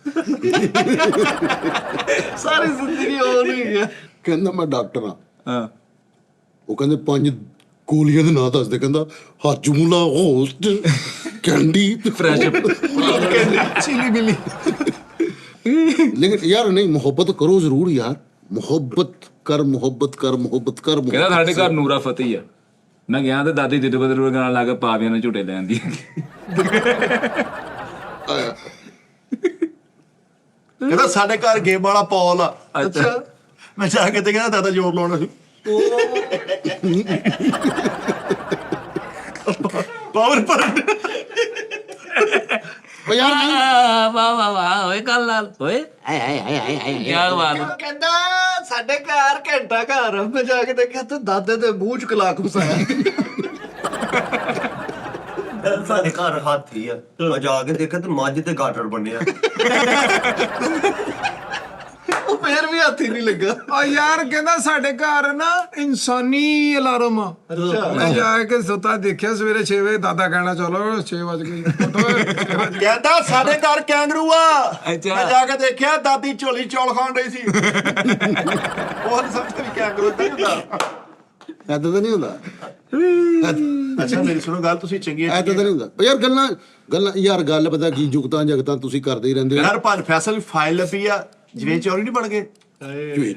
ਸਾਰੀ ਜ਼ਿੰਦਗੀ ਉਹ ਨਹੀਂ ਹੈ। ਕਹਿੰਦਾ ਮੈਂ ਡਾਕਟਰ ਹਾਂ। ਹਾਂ, ਉਹ ਕਹਿੰਦੇ 5 ਗੋਲੀਆਂ ਦੇ ਨਾਂ ਦੱਸਦੇ, ਕਹਿੰਦਾ ਹਾਜੂਲਾ, ਹੋਸਟ, ਕੈਂਡੀ, ਫਰੈਸ਼। ਚੀਲੀ ਬਿੱਲੀ। ਲੇਕਿਨ ਯਾਰ ਨਹੀਂ, ਮੁਹੱਬਤ ਕਰੋ ਜ਼ਰੂਰ ਯਾਰ, ਮੁਹੱਬਤ ਕਰ। ਕਹਿੰਦਾ ਸਾਡੇ ਘਰ ਨੂਰਾ ਫਤਿਹ ਆ। ਮੈਂ ਗਿਆ ਤੇ ਦਾਦੀ ਜਿੱਦ ਬਦਰ ਗਾਣਾ ਲਾ ਕੇ ਪਾਵੀਆਂ ਨੇ ਝੂਟੇ ਲੈਣ ਦੀ। ਕਹਿੰਦਾ ਸਾਡੇ ਘਰ ਗੇਮ ਵਾਲਾ ਪੌਲ ਆ। ਅੱਛਾ ਮੈਂ ਜਾ ਕੇ ਤੇ ਕਹਿੰਦਾ ਦਾਦਾ ਜ਼ੋਰ ਲਾਉਣਾ ਸੀ ਪਾਵਰ ਪਰ ਉਹ ਯਾਰ ਵਾਹ ਵਾਹ ਵਾਹ ਓਏ ਕੱਲ ਲਾਲ ਓਏ ਆਏ ਆਏ ਆਏ ਆਏ ਆਏ ਕੀ ਬਾਤ। ਕਹਿੰਦਾ ਸਾਡੇ ਘਰ ਘੰਟਾ ਘਰ ਮੈਂ ਜਾ ਕੇ ਦੇਖਿਆ ਤੇ ਦਾਦੇ ਦੇ ਮੂੰਹ ਚ ਕਲਾ ਘੁਸਾਇਆ। ਸਾਡੇ ਘਰ ਹਾਥੀ ਆ ਮੈਂ ਜਾ ਕੇ ਦੇਖਿਆ ਤੇ ਮੱਝ ਤੇ ਗਾਟਰ ਬੰਨਿਆ। ਉਹ ਫੇਰ ਵੀ ਹੱਥ ਹੀ ਨਹੀਂ ਲੱਗਾ। ਆ ਯਾਰ ਕਹਿੰਦਾ ਸਾਡੇ ਘਰ ਨਾ ਇਨਸਾਨੀ ਅਲਾਰਮ ਆ। ਮੈਂ ਜਾ ਕੇ ਸੁੱਤਾ ਦੇਖਿਆ ਸਵੇਰੇ 6 ਵਜੇ ਦਾਦਾ ਕਹਿਣਾ ਚਲੋ 6 ਵਜ ਗਏ ਕਹਿੰਦਾ ਸਾਡੇ ਘਰ ਕੈਂਗਰੂ ਆ। ਅੱਛਾ। ਮੈਂ ਜਾ ਕੇ ਦੇਖਿਆ ਦਾਦੀ ਝੋਲੀ ਚੌਲ ਖਾਣ ਰਹੀ ਸੀ। ਬਹੁਤ ਸਮਝ ਵੀ ਕੈਂਗਰੂ ਤਾਂ ਹੁੰਦਾ। ਏਦਾਂ ਤਾਂ ਨਹੀਂ ਹੁੰਦਾ, ਅੱਛਾ ਮੇਰੀ ਸੁਣੋ ਗੱਲ, ਤੁਸੀਂ ਚੰਗੀਆਂ ਏਦਾਂ ਤਾਂ ਨਹੀਂ ਹੁੰਦਾ। ਉਹ ਯਾਰ ਗੱਲਾਂ ਯਾਰ ਗੱਲ ਪਤਾ ਕੀ ਜੁਗਤਾਂ ਜਗਤਾਂ ਤੁਸੀਂ ਕਰਦੇ ਹੀ ਰਹਿੰਦੇ ਹੋ। ਯਾਰ ਭਾਨ ਫੈਸਲ ਵੀ ਫਾਈਲ ਲੱਭੀ ਆ, ਜਿਵੇਂ ਚੋਰੀ ਨਹੀਂ ਬਣ ਗਏ।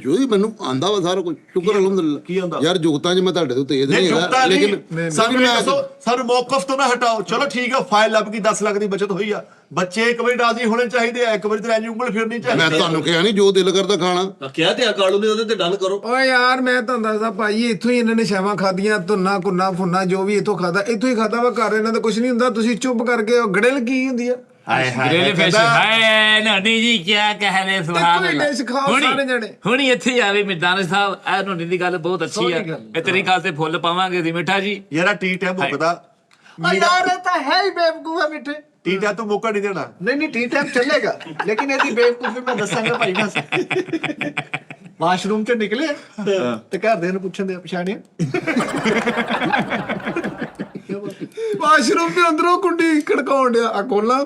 ਜੋ ਮੈਨੂੰ ਆਂਦਾ ਵਾ ਸਾਰਾ ਕੁਝ, ਸ਼ੁਕਰ ਅਲਹਮਦੁਲਿਲਾ। ਕੀ ਆਉਂਦਾ? ਯਾਰ ਜੁਗਤਾਂ 'ਚ ਮੈਂ ਤੁਹਾਡੇ ਤੋਂ ਤੇਜ਼ ਨਹੀਂ ਨਹੀਂ ਜੁਗਤਾ ਹੈਗਾ, ਨਹੀਂ ਲੇਕਿਨ ਸਾਨੂੰ ਦੱਸੋ, ਸਾਨੂੰ ਮੌਕਫ ਤੋਂ ਨਾ ਹਟਾਓ। ਚਲੋ ਠੀਕ ਆ, ਫਾਈਲ ਲੱਭ ਗਈ, 10 ਲੱਖ ਦੀ ਬਚਤ ਹੋਈ ਆ। ਬੱਚੇ ਇੱਕ ਵਾਰੀ ਰਾਜ਼ੀ ਹੋਣੇ ਚਾਹੀਦੇ ਆ, ਇੱਕ ਵਾਰੀ ਤੇ ਉਂਗਲ ਫਿਰਨੀ ਮੈਂ ਚਾਹੀਦੀ। ਤੁਹਾਨੂੰ ਕਿਹਾ ਨਹੀਂ ਜੋ ਦਿਲ ਕਰਦਾ ਖਾਣਾ। ਕਿਹਾ ਤੇ ਆ ਕਾਲੂ ਨੇ ਉਹਦੇ ਤੇ ਡਨ ਕਰੋ। ਓਏ ਯਾਰ ਮੈਂ ਤੁਹਾਨੂੰ ਦੱਸਦਾ ਭਾਈ, ਇੱਥੋਂ ਹੀ ਇਹਨਾਂ ਨੇ ਛਾਵਾਂ ਖਾਧੀਆਂ, ਧੁੰਨਾ ਕੁੰਨਾ ਫੁੰਨਾ ਜੋ ਵੀ ਇੱਥੋਂ ਖਾਦਾ, ਇੱਥੋਂ ਹੀ ਖਾਦਾ ਵਾ। ਘਰ ਇਹਨਾਂ ਦਾ ਕੁਝ ਨਹੀਂ ਹੁੰਦਾ। ਤੁਸੀਂ ਚੁੱਪ ਕਰਕੇ ਉਹ ਗੜੇਲ ਕੀ ਹੁੰਦੀ ਆ? ਗ੍ਰਿਲ ਫਿਸ਼ ਹਾਏ ਨਾਨੀ ਜੀ ਕੀ ਕਹਿ ਰਹੇ ਸੁਭਾਨ ਕੋਈ ਡਿਸ਼ ਖਾਓ ਸਾਰੇ ਜਣੇ। ਹੁਣੀ ਇੱਥੇ ਆਵੇ ਮਿਰਦਾਨ ਸਾਹਿਬ, ਇਹ ਨੋਨੀ ਦੀ ਗੱਲ ਬਹੁਤ ਅੱਛੀ ਆ। ਇਹ ਤੇਰੀ ਗੱਲ ਤੇ ਫੁੱਲ ਪਾਵਾਂਗੇ ਜੀ ਮਿੱਠਾ ਜੀ। ਯਾਰਾ ਟੀ ਟਾਈਮ ਮੁੱਕਦਾ। ਆ ਯਾਰ ਇਹ ਤਾਂ ਹੈ ਹੀ ਬੇਵਕੂਫ ਆ ਮਿੱਠੇ। ਟੀ ਟਾਈਮ ਤੋਂ ਮੌਕਾ ਨਹੀਂ ਦੇਣਾ। ਨਹੀਂ ਟੀ ਟਾਈਮ ਚੱਲੇਗਾ, ਲੇਕਿਨ ਇਹਦੀ ਬੇਵਕੂਫੀ ਮੈਂ ਦੱਸਾਂਗਾ ਭਾਈ। ਬਸ ਵਾਸ਼ਰੂਮ ਚ ਨਿਕਲੇ ਤੇ ਘਰਦਿਆਂ ਨੂੰ ਪੁੱਛਣ ਦੇ ਪਛਾਣਿਆ। ਵਾਸ਼ਰੂਮ ਦੇ ਅੰਦਰੋਂ ਕੁੰਡੀ ਖੜਕਾਉਣ ਡਿਆ ਆ ਕੋਲਾ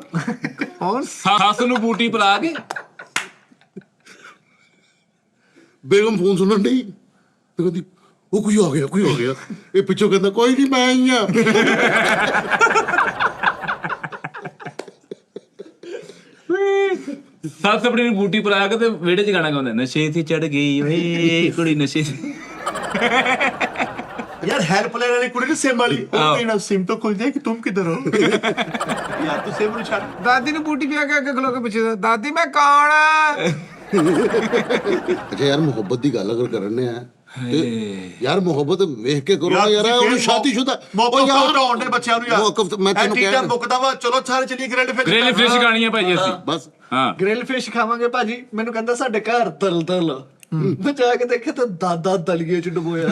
ਕੌਣ? ਸੱਸ ਨੂੰ ਬੂਟੀ ਪਿਲਾ ਕੇ ਬੇਗਮ ਫੋਨ ਸੁਣਨ ਡਈ ਤੇ ਕਹਿੰਦੀ ਉਹ ਕੋਈ ਆ ਗਿਆ। ਇਹ ਪਿੱਛੋਂ ਕਹਿੰਦਾ ਕੋਈ ਨਹੀਂ ਮੈਂ ਆਈ ਆ। ਸੱਸ ਆਪਣੀ ਨੂੰ ਬੂਟੀ ਪਿਲਾ ਕੇ ਤੇ ਵਿਹੜੇ 'ਚ ਗਾਣਾ ਗਾਉਂਦਾ, ਨਸ਼ੇ ਤੇ ਚੜ ਗਈ ਓਏ ਕੁੜੀ ਨਸ਼ੇ ਤੇ। यार हेल्पलाइन वाली कुड़ी ना सिम वाली, वो कहीं ना सिम तो खुल जाए कि तुम किधर हो। यार तू सिम नु छाड़। ਦਾਦੀ ਨੂੰ ਬੂਟੀ ਪਿਆ ਕੇ ਅੱਗੇ ਖਲੋ ਕੇ ਪੁੱਛਦਾ, ਦਾਦੀ ਮੈਂ ਕੌਣ ਆ? ਅੱਛਾ ਯਾਰ ਮੁਹੱਬਤ ਦੀ ਗੱਲ ਅਗਰ ਕਰਨੇ ਆ ਯਾਰ ਮੁਹੱਬਤ ਵੇਖ ਕੇ ਕਰੋ ਨਾ ਯਾਰ। ਉਹਨੂੰ ਸ਼ਾਦੀशुदा ਮੌਕਫ ਤੋਂ ਹਟਾਉਣ ਦੇ ਬੱਚਿਆਂ ਨੂੰ ਯਾਰ। ਮੌਕਫ ਮੈਂ ਤੈਨੂੰ ਕਿਹਾ ਕਿਹਾ ਮੁੱਕਦਾ ਵਾ। ਚਲੋ ਸਾਰੇ ਚੱਲੀਏ ਗ੍ਰਿਲ ਫਿਸ਼। ਗ੍ਰਿਲ ਫਿਸ਼ ਖਾਣੀ ਆ ਭਾਜੀ ਅਸੀਂ। ਬਸ ਹਾਂ ਗ੍ਰਿਲ ਫਿਸ਼ ਖਾਵਾਂਗੇ ਭਾਜੀ। ਮੈਨੂੰ ਕਹਿੰਦਾ ਸਾਡੇ ਘਰ ਤਲ ਮੈਂ ਜਾ ਕੇ ਦੇਖਿਆ ਤਾਂ ਦਾਦਾ ਦਲੀਏ ਚ ਡੁਬੋਇਆ।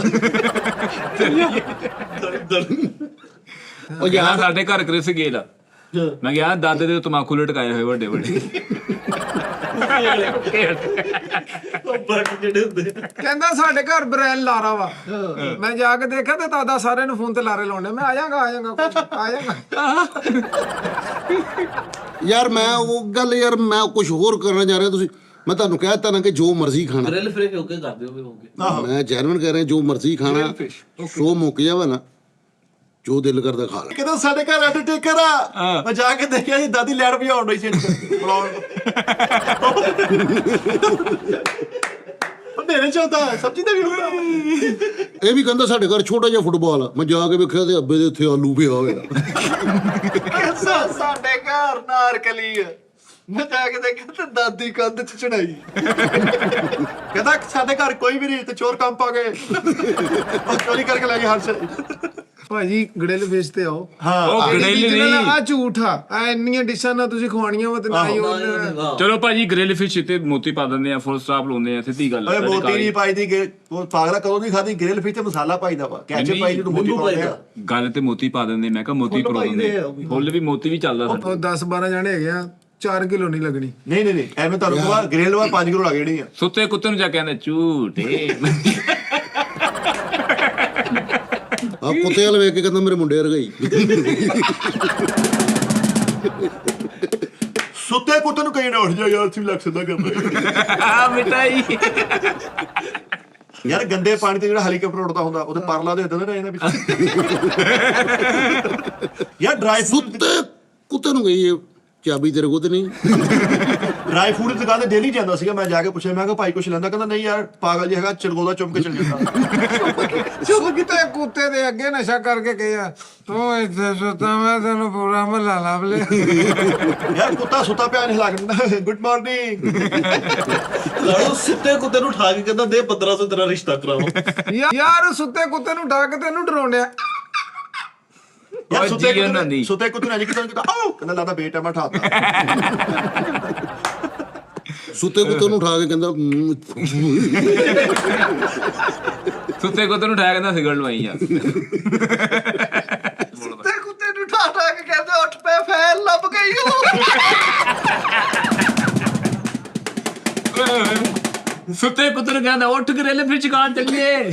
ਉਹ ਯਾਰ ਸਾਡੇ ਘਰ ਕ੍ਰਿਸ ਗੇਲ ਆ। ਮੈਂ ਕਿਹਾ ਦਾਦੇ ਦੇ ਤਮਾਕੂ ਲਟਕਾਏ ਹੋਏ ਵੱਡੇ ਵੱਡੇ। ਕਹਿੰਦਾ ਸਾਡੇ ਘਰ ਬਰੈਲ ਲਾਰਾ ਵਾ। ਮੈਂ ਜਾ ਕੇ ਦੇਖਿਆ ਤੇ ਦਾਦਾ ਸਾਰਿਆਂ ਨੂੰ ਫੋਨ ਤੇ ਲਾਰੇ ਲਾਉਂਦੇ, ਮੈਂ ਆ ਜਾਗਾ ਯਾਰ ਮੈਂ ਉਹ ਗੱਲ ਯਾਰ ਮੈਂ ਕੁਝ ਹੋਰ ਕਰਨਾ ਜਾ ਰਿਹਾ। ਤੁਸੀਂ ਮੈਂ ਤੁਹਾਨੂੰ ਕਹਿ ਤਾ ਨਾ ਕਿ ਜੋ ਮਰਜ਼ੀ ਖਾਣਾ। ਗ੍ਰਿਲ ਫ੍ਰਿਸ਼ ਹੋ ਕੇ ਕਰਦੇ ਹੋਗੇ। ਮੈਂ ਜੈਨੂਇਨ ਕਹਿ ਰਿਹਾ ਜੋ ਮਰਜ਼ੀ ਖਾਣਾ। ਸ਼ੋ ਮੁੱਕ ਜਾਵੇ ਨਾ ਜੋ ਦਿਲ ਕਰਦਾ ਖਾ ਲੈ। ਕਿਦੋਂ ਸਾਡੇ ਘਰ ਅੰਡਰਟੇਕਰ ਆ। ਮੈਂ ਜਾ ਕੇ ਦੇਖਿਆ ਜੀ ਦਾਦੀ ਲੈਟ ਭਜਾਉਣ ਰਹੀ ਸੀ ਬੁਲਾਉਣ। ਨੇਰੇ ਚਾਹਤਾ ਸਬਜ਼ੀ ਦਾ ਵੀ ਹੁੰਦਾ। ਇਹ ਵੀ ਕਹਿੰਦਾ ਸਾਡੇ ਘਰ ਛੋਟਾ ਜਿਹਾ ਫੁੱਟਬਾਲ ਆ। ਮੈਂ ਜਾ ਕੇ ਵੇਖਿਆ ਤੇ ਅੱਬੇ ਦੇ ਉੱਥੇ ਆਲੂ ਪਿਆ ਹੋਇਆ। ਸਾਡੇ ਘਰ ਨਾਰਕਲੀ ਆ। ਮੈਂ ਜਾ ਕੇ ਦੇਖਿਆ ਤੇ ਦਾਦੀ ਕੰਧ ਚ ਚੜਾਈ। ਕਹਿੰਦਾ ਸਾਡੇ ਘਰ ਕੋਈ ਵੀ ਨਹੀਂ ਤੇ ਚੋਰ ਕੰਮ ਪਾ ਗਏ। ਉਹ ਚੋਰੀ ਕਰਕੇ ਲੈ ਗਏ ਹਰ ਸੇ। ਭਾਜੀ ਗੜੇਲ ਫਿਸ਼ ਤੇ ਆਓ। ਉਹ ਗ੍ਰਿਲ ਨਹੀਂ, ਆ ਝੂਠ ਆ ਇੰਨੀਆਂ ਡਿਸ਼ਾਂ ਨਾ ਤੁਸੀਂ ਖਵਾਣੀਆਂ ਵਾ ਤੇ ਨਾ ਹੀ ਉਹਨੇ। ਚਲੋ ਭਾਜੀ ਗ੍ਰਿਲ ਫਿਸ਼ ਤੇ ਮੋਤੀ ਪਾ ਦਿੰਦੇ ਆ, ਫੁੱਲ ਸਟਾਪ ਲਾਉਂਦੇ ਆ, ਸਿੱਧੀ ਗੱਲ। ਓਏ ਮੋਤੀ ਨਹੀਂ ਪਾਈਦੀ ਕਿ ਉਹ ਪਾਗਲਾ ਕਦੋਂ ਨਹੀਂ ਖਾਦੀ। ਗ੍ਰਿਲ ਫਿਸ਼ ਤੇ ਮਸਾਲਾ ਪਾਈਦਾ ਵਾ, ਕੈਚਅਪ ਪਾਈ ਜਿਹਨੂੰ ਮੋਤੀ ਪਾਉਂਦੇ ਆ। ਗੱਲ ਤੇ ਮੋਤੀ ਪਾ ਦਿੰਦੇ। ਮੈਂ ਕਿਹਾ ਮੋਤੀ ਪਾ ਦਿੰਦੇ। ਫੁੱਲ ਵੀ ਮੋਤੀ ਵੀ ਚੱਲਦਾ ਸਾਡਾ। ਉਹ 10-12 ਜਾਣੇ ਹੈਗੇ ਆ, 4 ਕਿਲੋ ਨਹੀਂ ਲੱਗਣੀ। ਨਹੀਂ ਐਵੇਂ ਤੁਹਾਨੂੰ ਕਹਾਂ ਗ੍ਰਿਲ ਵਾ 5 ਕਿਲੋ ਲੱਗ ਜਾਣੀ ਆ। ਸੁੱਤੇ ਕੁੱਤੇ ਨੂੰ ਜਾ ਕੇ ਕਹਿੰਦੇ ਝੂਠੇ। ਆ ਕੁੱਤੇ ਵਾਲ ਵੇਖ ਕੇ ਕਹਿੰਦਾ ਮੇਰੇ ਮੁੰਡੇ ਵਰਗਾ ਹੀ। ਸੁੱਤੇ ਕੁੱਤੇ ਨੂੰ ਕਹੀ ਨਾ ਉੱਠ ਜਾ ਯਾਰ, ਅਸੀਂ ਲੱਖ ਸਿੱਧਾ ਕਰਦਾ। ਆ ਮਿਠਾਈ ਯਾਰ ਗੰਦੇ ਪਾਣੀ ਤੇ ਜਿਹੜਾ ਹੈਲੀਕਾਪਟਰ ਉੱਡਦਾ ਹੁੰਦਾ ਉਹਦੇ ਪਰਲਾ ਦੇ ਇਦਾਂ ਦਾ ਰਹਿੰਦਾ ਵਿੱਚ। ਯਾਰ ਡਰਾਈ ਸੁੱਤੇ ਕੁੱਤੇ ਨੂੰ ਗਈ ਚਾਬੀ ਤੇਰੇ ਕੋਲ ਤੇ ਨਹੀਂ। ਡਰਾਈ ਫੂਡ ਦੀ ਦੁਕਾਨ ਤੇ ਡੇਲੀ ਜਾਂਦਾ ਸੀਗਾ। ਮੈਂ ਜਾ ਕੇ ਪੁੱਛਿਆ, ਮੈਂ ਕਿਹਾ ਭਾਈ ਕੁਛ ਲੈਂਦਾ? ਕਹਿੰਦਾ ਨਹੀਂ ਯਾਰ ਪਾਗਲ ਜਿਹਾ ਹੈਗਾ, ਚਲਗੋਦਾ ਚੁੰਮ ਕੇ ਚਲ ਜਾਂਦਾ। ਚੁੱਪ ਕਿਤੇ ਕੁੱਤੇ ਦੇ ਅੱਗੇ ਨਸ਼ਾ ਕਰਕੇ ਗਿਆ ਤੂੰ ਇੱਥੇ ਸੁੱਤਾ ਮੈਂ ਤੈਨੂੰ ਪੂਰਾ ਮਹੱਲਾ ਲੱਭ ਲਿਆ। ਯਾਰ ਕੁੱਤਾ ਸੁੱਤਾ ਪਿਆ ਨਹੀਂ ਲੱਗਦਾ। Good morning. ਲਾੜੋ ਸੁੱਤੇ ਕੁੱਤੇ ਨੂੰ ਠਾ ਕੇ ਕਹਿੰਦਾ ਦੇ 1500 ਤੇਰਾ ਰਿਸ਼ਤਾ ਕਰਾਵਾਂ। ਯਾਰ ਸੁੱਤੇ ਕੁੱਤੇ ਨੂੰ ਠਾ ਕੇ ਤੈਨੂੰ ਡਰਾਉਂਦਿਆ। ਯਾਰ ਜੀ ਉਹਨਾਂ ਦੀ। ਸੁੱਤੇ ਕੁੱਤੇ ਨੇ ਕਿਤਾ ਆਓ ਕਹਿੰਦਾ ਲੱਗਦਾ ਬੇਟਾ ਮੈਂ ਠਾਤਾ। ਸੁੱਤੇ ਕੁੱਤੇ ਨੂੰ ਉਠਾ ਕੇ ਕਹਿੰਦਾ ਸੁੱਤੇ ਕੁੱਤੇ ਨੂੰ ਠਾਇਆ ਕਹਿੰਦਾ ਸਿਗਰਟ ਲਵਾਈ ਯਾਰ। ਤੇ ਕੁੱਤੇ ਨੂੰ ਠਾ ਕੇ ਕਹਿੰਦੇ ਉੱਠ ਪੈ ਫੈਲ ਲੱਭ ਗਈ ਸੁੱਤੇ ਕੁੱਤੇ ਨੂੰ ਕਹਿੰਦਾ ਉੱਠ ਗਰੇਲੇ ਫਿਰ ਚਕਾਨ ਚੱਲੀਏ।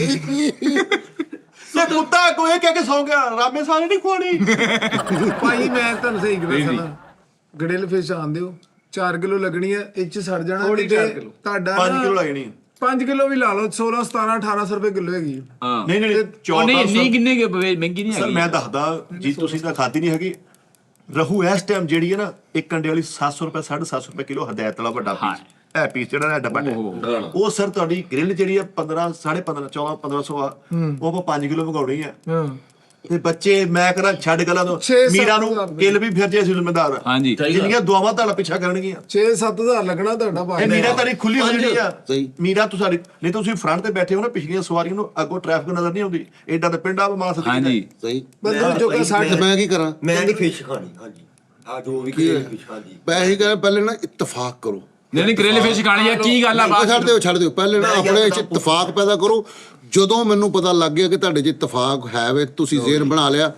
ਤੇ ਕੁੱਤਾ ਕੋਈ ਕਹਿ ਕੇ ਸੌ ਗਿਆ, ਰਾਮੇ ਸਾਲੇ ਨਹੀਂ ਖਵਾਣੀ। ਭਾਈ ਮੈਂ ਤੁਹਾਨੂੰ ਸਹੀ ਗੱਲ ਦੱਸਾਂ, ਗੜੇਲ ਫਿਸ਼ ਆਂਦੇ ਹੋ 4 ਕਿਲੋ ਲੱਗਣੀ ਹੈ, ਇਹ ਚ ਸੜ ਜਾਣਾ। ਥੋੜ੍ਹੀ ਤੇ 4 ਕਿਲੋ। ਤੁਹਾਡਾ 5 ਕਿਲੋ ਲੱਗਣੀ। 5 ਕਿਲੋ ਵੀ ਲਾ ਲਓ, 16 17 1800 ਰੁਪਏ ਕਿਲੋ ਹੈਗੀ। ਹਾਂ ਨਹੀਂ ਨਹੀਂ ਉਹ ਨਹੀਂ ਇੰਨੀ ਕਿੰਨੇ ਕਿ ਮਹਿੰਗੀ ਨਹੀਂ ਸਰ ਹੈਗੀ। ਮੈਂ ਦੱਸਦਾ ਜੀ, ਤੁਸੀਂ ਤਾਂ ਖਾਦੀ ਨਹੀਂ ਹੈਗੀ। ਰਹੂ ਇਸ ਟਾਈਮ ਜਿਹੜੀ ਹੈ ਨਾ, ਇੱਕ ਕੰਡੇ ਵਾਲੀ 700 ਰੁਪਏ 750 ਰੁਪਏ ਕਿਲੋ, ਹਦਾਇਤ ਵਾਲਾ ਵੱਡਾ ਪੀਸ। ਇਹ ਪੀਸ ਜਿਹੜਾ ਡੱਬਾ ਹੈ ਉਹ ਸਰ ਤੁਹਾਡੀ ਗ੍ਰਿਲ ਜਿਹੜੀ ਆ 15 15.5 14 1500 ਆ, ਉਹ ਆਪਾਂ 5 ਕਿਲੋ ਮੰਗਾਉਣੀ ਆ। ਹਾਂ ਤੇ ਬੱਚੇ ਮੈਂ ਕਰਾਂ ਛੱਡ ਗੱਲਾਂ ਤੋਂ, 6-7 ਮੀਰਾ ਨੂੰ ਹਜ਼ਾਰ ਕਿੱਲ ਵੀ ਫਿਰ ਜੇ ਅਸੀਂ ਜ਼ਿੰਮੇਦਾਰ ਆ। ਹਾਂਜੀ ਜਿੰਨੀਆਂ ਦੁਆਵਾਂ ਤੁਹਾਡਾ ਪਿੱਛਾ ਕਰਨਗੀਆਂ। 6-7 ਹਜ਼ਾਰ ਲੱਗਣਾ ਤੁਹਾਡਾ ਇਹ ਭਾਈ। ਮੀਰਾ ਤੁਹਾਡੀ ਖੁੱਲੀ ਹੋ ਜਾਣੀ ਆ। ਸਹੀ। ਮੀਰਾ ਤੂੰ ਸਾਡੀ ਨਹੀਂ, ਤੁਸੀਂ ਫਰੰਟ ਤੇ ਬੈਠੇ ਹੋ ਨਾ, ਪਿਛਲੀਆਂ ਸਵਾਰੀਆਂ ਨੂੰ ਅੱਗੋਂ ਟ੍ਰੈਫਿਕ ਨਜ਼ਰ ਨਹੀਂ ਆਉਂਦੀ। ਐਡਾ ਤਾਂ ਪਿੰਡ ਆ ਮਾਸ ਦੀ। ਹਾਂਜੀ ਸਹੀ। ਬੰਦੇ ਜੋ ਕਿ 60 ਤੇ ਮੈਂ ਕੀ ਕਰਾਂ? ਮੈਂ ਨਹੀਂ ਫਿਸ਼ ਖਾਣੀ। ਹਾਂਜੀ ਆ ਜੋ ਵੀ ਕਿਹੜੀ ਫਿਸ਼ ਖਾਣੀ। ਪੈਸੇ ਕਰ ਪਹਿਲੇ ਨਾ ਇਤਫਾਕ ਕਰੋ। ਨਹੀਂ ਗਰੇਲੇ ਫਿਸ਼ ਖਾਣੀ ਆ, ਕੀ ਗੱਲ ਆ ਉਹ ਛੱਡ ਦਿਓ ਪਹਿਲੇ ਨਾ ਆਪਣੇ ਵਿੱਚ ਇਤਫਾਕ ਪੈਦਾ ਕਰੋ। ਜਦੋਂ ਮੈਨੂੰ ਪਤਾ ਲੱਗ ਗਿਆ ਕਿ ਤੁਹਾਡੇ 'ਚ ਇਤਫਾਕ ਹੈ ਵੇ, ਤੁਸੀਂ ਜ਼ੇਨ ਬਣਾ ਲਿਆ,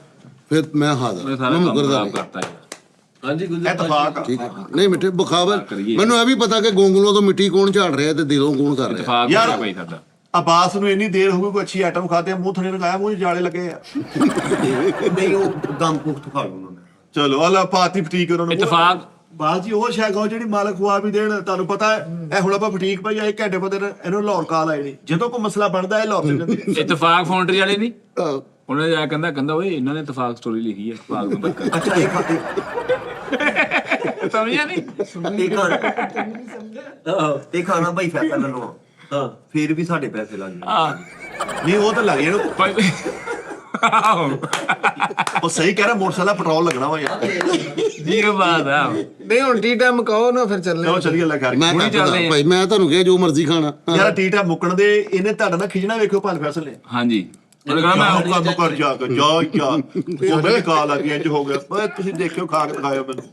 ਫਿਰ ਮੈਂ ਹਾਜ਼ਰ। ਮੈਂ ਸਾਰਾ ਮੈਂ ਕੰਮ ਮੁਕਰਦਾ ਖਰਾਬ ਨਹੀਂ। ਕਰਤਾ ਯਾਰ। ਹਾਂਜੀ ਗੁੱਜਰ ਇਤਫਾਕ ਆ। ਠੀਕ ਹੈ। ਨਹੀਂ ਮਿੱਠੇ ਬਖਾਵਰ ਕਰੀਏ। ਮੈਨੂੰ ਇਹ ਵੀ ਪਤਾ ਕਿ ਗੋਂਗਲੋਂ ਤੋਂ ਮਿੱਟੀ ਕੌਣ ਝਾੜ ਰਿਹਾ ਤੇ ਦਿਲੋਂ ਕੌਣ ਕਰ ਰਿਹਾ। ਇਤਫਾਕ ਹੋ ਯਾਰ ਗਿਆ ਭਾਈ ਸਾਡਾ। ਅਬਾਸ ਨੂੰ ਇੰਨੀ ਦੇਰ ਹੋ ਗਈ, ਕੋਈ ਅੱਛੀ ਆਈਟਮ ਖਾਤੇ, ਮੂੰਹ ਥਣੇ ਲਗਾਇਆ, ਮੂੰਹ 'ਚ ਜਾਲੇ ਲੱਗੇ ਆ। ਨਹੀਂ ਉਹ ਦਮ ਪੁਖਤ ਖਾ ਲੂ ਉਹਨਾਂ ਨੇ। ਚਲੋ ਅੱਲਾ ਪਾਤੀ ਫਟੀਕ ਉਹਨਾਂ ਨੂੰ। ਇਤਫਾਕ ਬਾਸ ਜੀ ਉਹ ਸ਼ਾਇਦ ਜਿਹੜੀ ਮਾਲਕ ਖਵਾ ਵੀ ਦੇਣ। ਤੁਹਾਨੂੰ ਪਤਾ ਹੈ ਇਹ ਹੁਣ ਆਪਾਂ ਫਟੀਕ ਭਾਈ ਆਏ ਘੰਟੇ ਬਾਅਦ ਇਹਨੂੰ ਲਾਹੌਰ ਕਾਲ ਆਏ ਨਹੀਂ। ਜਦੋਂ ਕੋਈ ਮਸਲਾ ਬਣਦਾ ਹੈ ਲਾਹੌਰ ਚਲੇ ਜਾਂਦੇ। ਇਤਫਾਕ ਫਾਊਂਡਰੀ ਵਾਲੇ ਨਹੀਂ, ਆਹ, ਉਹਨੇ ਜਾ ਕਹਿੰਦਾ ਓਏ ਇਹਨਾਂ ਨੇ ਇਤਫਾਕ ਸਟੋਰੀ ਲਿਖੀ ਹੈ ਇਤਫਾਕ ਨੂੰ ਬੱਕਰ। ਅੱਛਾ ਇਹ ਖਾਤੇ ਸਮਝਿਆ ਨਹੀਂ? ਇਹ ਖਾਣਾ ਭਾਈ ਫੈਸਲਾ ਲੈਣੋ। ਹਾਂ ਫਿਰ ਵੀ ਸਾਡੇ ਪੈਸੇ ਲੱਗ ਜਾਣੇ। ਆ ਨਹੀਂ ਉਹ ਤਾਂ ਲੱਗੇ ਇਹਨੂੰ। ਭਾਈ ਆਹੋ ਉਹ ਸਹੀ ਕਹਿ ਰਿਹਾ, ਮੋਟਰਸਾਈਕਲ ਦਾ ਪੈਟਰੋਲ ਲੱਗਣਾ ਵਾ ਯਾਰ। ਜੀ ਬਾਤ ਆ। ਨਹੀਂ ਹੁਣ ਟੀ ਟਾਈਮ ਕਹੋ ਨਾ, ਫਿਰ ਚੱਲੇ। ਚਲੋ ਚੱਲੀਏ ਅੱਲਾ ਕਰ। ਮੈਂ ਹੁਣੀ ਤਾਂ ਚੱਲਦੇ ਆ। ਭਾਈ ਮੈਂ ਤੁਹਾਨੂੰ ਕਿਹਾ ਜੋ ਮਰਜ਼ੀ ਖਾਣਾ। ਯਾਰ ਟੀਟਾ ਮੁੱਕਣ ਦੇ, ਇਹਨੇ ਤੁਹਾਡਾ ਨਾ ਖਿਜਣਾ ਵੇਖਿਓ ਭੰਨ ਫੈਸਲ ਨੇ। ਹਾਂਜੀ ਉਹਨੇ ਕਹਾ ਮੈਂ ਮੈਂ ਕੰਮ ਕਰ ਜਾ ਕੇ ਜਾ ਉਹਨੇ ਕਾਲ ਆ ਗਈ, ਇੰਜ ਹੋ ਗਿਆ। ਓਏ ਤੁਸੀਂ ਦੇਖਿਓ, ਖਾ ਕੇ ਦਿਖਾਇਓ ਮੈਨੂੰ।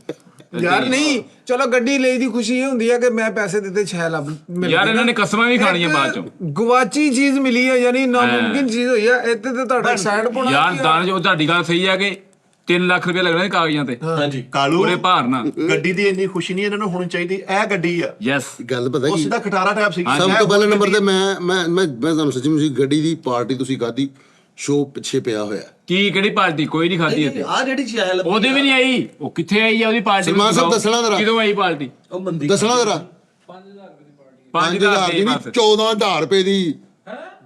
ਯਾਰ ਨਹੀਂ, ਚਲੋ ਗੱਡੀ ਲਈ ਦੀ ਖੁਸ਼ੀ ਇਹ ਹੁੰਦੀ ਹੈ ਕਿ ਮੈਂ ਪੈਸੇ ਦਿੱਤੇ 6 ਲੱਖ ਮਿਲ ਯਾਰ ਗਏ ਇਹਨਾਂ ਨੇ ਨਾ। ਕਸਮਾਂ ਵੀ ਖਾਣੀਆਂ ਇੱਕ ਬਾਅਦ ਚੋਂ। ਗਵਾਚੀ ਚੀਜ਼ ਮਿਲੀ ਹੈ, ਯਾਨੀ ਨਾਮੁਮਕਿਨ ਚੀਜ਼ ਹੋਈ ਹੈ। ਇੱਥੇ ਤੇ ਤੁਹਾਡਾ ਸਾਈਡ ਪਾਉਣਾ ਯਾਰ ਕੀ ਆ? ਦਾਨ ਜੋ ਤੁਹਾਡੀ ਗੱਲ ਸਹੀ ਹੈ ਕਿ 3 ਲੱਖ ਰੁਪਏ ਲੱਗਣੇ ਕਾਗਜ਼ਾਂ ਤੇ ਹਾਂਜੀ ਕਾਲੂ ਪੂਰੇ ਭਾਰ ਨਾਲ। ਗੱਡੀ ਦੀ ਇੰਨੀ ਖੁਸ਼ੀ ਨਹੀਂ ਇਹਨਾਂ ਨੂੰ ਹੋਣੀ ਚਾਹੀਦੀ। ਇਹ ਗੱਡੀ ਆ, ਯੈਸ ਗੱਲ ਪਤਾ ਉਹ ਕੀ ਸਿੱਧਾ ਖਟਾਰਾ ਟਾਈਪ ਸੀ। ਸਭ ਤੋਂ ਪਹਿਲੇ ਨੰਬਰ ਤੇ ਮੈਂ ਤੁਹਾਨੂੰ ਸੱਚੀ ਮੁੱਚੀ ਗੱਡੀ ਦੀ ਪਾਰਟੀ ਤੁਸੀਂ ਖਾਧੀ, ਸ਼ੋਅ ਪਿੱਛੇ ਪਿਆ ਹੋਇਆ। ਕੀ ਕਿਹੜੀ ਪਾਰਟੀ? ਕੋਈ ਨਹੀਂ ਖਾਧੀ ਇੱਥੇ। ਆ ਜਿਹੜੀ ਚੀਜ਼ ਉਹਦੇ ਵੀ ਨਹੀਂ ਆਈ। ਉਹ ਕਿੱਥੇ ਆਈ ਆ ਉਹਦੀ ਪਾਰਟੀ? ਸਲਮਾਨ ਸਾਹਿਬ ਦੱਸਣਾ ਜ਼ਰਾ। ਕਿਦੋਂ ਆਈ ਪਾਰਟੀ? ਉਹ ਮੰਦੀ ਦੱਸਣਾ ਜ਼ਰਾ। 5000 5000 ਦੀ ਦੀ ਨਹੀਂ, ਬਸ। 14000 ਰੁਪਏ ਦੀ।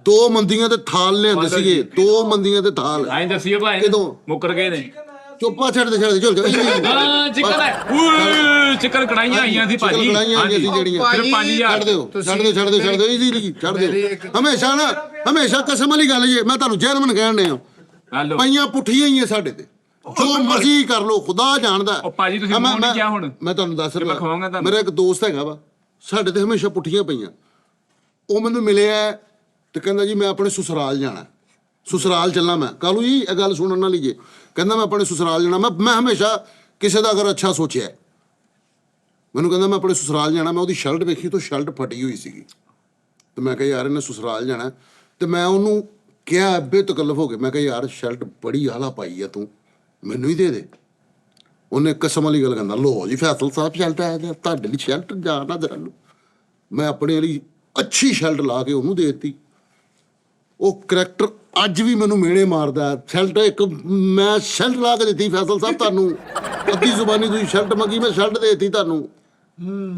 2 ਮੰਦੀਆਂ ਤੇ ਥਾਲ ਲਿਆਂਦੇ ਸੀਗੇ, 2 ਮੰਦੀਆਂ ਤੇ ਥਾਲ। ਆਈ ਦੱਸਿਓ ਭਾਈ ਕਿਦੋਂ? ਮੁੱਕਰ ਗਏ ਨੇ। ਚੁੱਪਾ ਛੱਡ ਦੇ ਚੱਲ ਹਾਂ ਚਿਕਨ ਹੈ। ਓਏ ਚਿਕਨ ਕੜਾਈਆਂ ਆਈਆਂ ਸੀ ਭਾਜੀ। ਕੜਾਈਆਂ ਆਈਆਂ ਸੀ ਜਿਹੜੀਆਂ। ਸਿਰਫ 5000 ਛੱਡ ਦਿਓ ਇਜ਼ੀਲੀ ਛੱਡ ਦਿਓ। ਹਮੇਸ਼ਾ ਕਸਮ ਵਾਲੀ ਗੱਲ ਜੇ ਮੈਂ ਤੁਹਾਨੂੰ ਚੇਅਰਮੈਨ ਕਹਿਣ ਡਿਆ, ਹੈਲੋ ਪਈਆਂ ਪੁੱਠੀਆਂ ਹੀ ਆ ਸਾਡੇ ਤੇ। ਜੋ ਮਰਜ਼ੀ ਕਰ ਲੋ, ਖੁਦਾ ਜਾਣਦਾ। ਉਹ ਭਾਜੀ ਤੁਸੀਂ ਮੂੰਹ ਨਹੀਂ ਕਿਹਾ ਹੁਣ। ਮੈਂ ਤੁਹਾਨੂੰ ਦੱਸ ਮੈਂ ਖਵਾਉਂਗਾ ਰਿਹਾ, ਤੁਹਾਨੂੰ। ਮੇਰਾ ਇੱਕ ਦੋਸਤ ਹੈਗਾ ਵਾ, ਸਾਡੇ ਤੇ ਹਮੇਸ਼ਾ ਪੁੱਠੀਆਂ ਪਈਆਂ। ਉਹ ਮੈਨੂੰ ਮਿਲਿਆ ਤੇ ਕਹਿੰਦਾ ਜੀ ਮੈਂ ਆਪਣੇ ਸਸੁਰਾਲ ਜਾਣਾ, ਸਸੁਰਾਲ ਚੱਲਣਾ ਮੈਂ। ਕਾਲੂ ਜੀ ਇਹ ਗੱਲ ਸੁਣਨ ਨਾਲ ਲੀਜੇ। ਕਹਿੰਦਾ ਮੈਂ ਆਪਣੇ ਸਸੁਰਾਲ ਜਾਣਾ। ਮੈਂ ਹਮੇਸ਼ਾ ਕਿਸੇ ਦਾ ਅਗਰ ਅੱਛਾ ਸੋਚਿਆ, ਮੈਨੂੰ ਕਹਿੰਦਾ ਮੈਂ ਆਪਣੇ ਸਸੁਰਾਲ ਜਾਣਾ। ਮੈਂ ਉਹਦੀ ਸ਼ਰਟ ਵੇਖੀ ਤਾਂ ਸ਼ਰਟ ਫਟੀ ਹੋਈ ਸੀਗੀ, ਤੇ ਮੈਂ ਕਿਹਾ ਯਾਰ ਇਹਨੇ ਸਸੁਰਾਲ ਜਾਣਾ। ਤੇ ਮੈਂ ਉਹਨੂੰ ਕਿਹਾ ਬੇਤਕੱਲਫ ਹੋ ਕੇ, ਮੈਂ ਕਿਹਾ ਯਾਰ ਸ਼ਰਟ ਬੜੀ ਆਲਾ ਪਾਈ ਆ ਤੂੰ, ਮੈਨੂੰ ਹੀ ਦੇ ਦੇ। ਉਹਨੇ ਕਸਮ ਵਾਲੀ ਗੱਲ ਕਹਿੰਦਾ, ਲੋ ਜੀ ਫੈਸਲ ਸਾਹਿਬ ਸ਼ਰਟ ਆਇਆ ਤੇ ਤੁਹਾਡੇ ਲਈ ਸ਼ਰਟ ਜਾਣਾ ਜਰਾ ਲਓ। ਮੈਂ ਆਪਣੇ ਲਈ ਅੱਛੀ ਸ਼ਰਟ ਲਾ ਕੇ ਉਹਨੂੰ ਦੇ ਦਿੱਤੀ। ਉਹ ਕਰੈਕਟਰ ਅੱਜ ਵੀ ਮੈਨੂੰ ਮਿਹਣੇ ਮਾਰਦਾ। ਸ਼ਰਟ ਇੱਕ ਮੈਂ ਸ਼ਰਟ ਲਾ ਕੇ ਦਿੱਤੀ ਫੈਸਲ ਸਾਹਿਬ ਤੁਹਾਨੂੰ, ਅੱਧੀ ਜ਼ੁਬਾਨੀ ਤੁਸੀਂ ਸ਼ਰਟ ਮੰਗੀ, ਮੈਂ ਸ਼ਰਟ ਦੇ ਦਿੱਤੀ ਤੁਹਾਨੂੰ।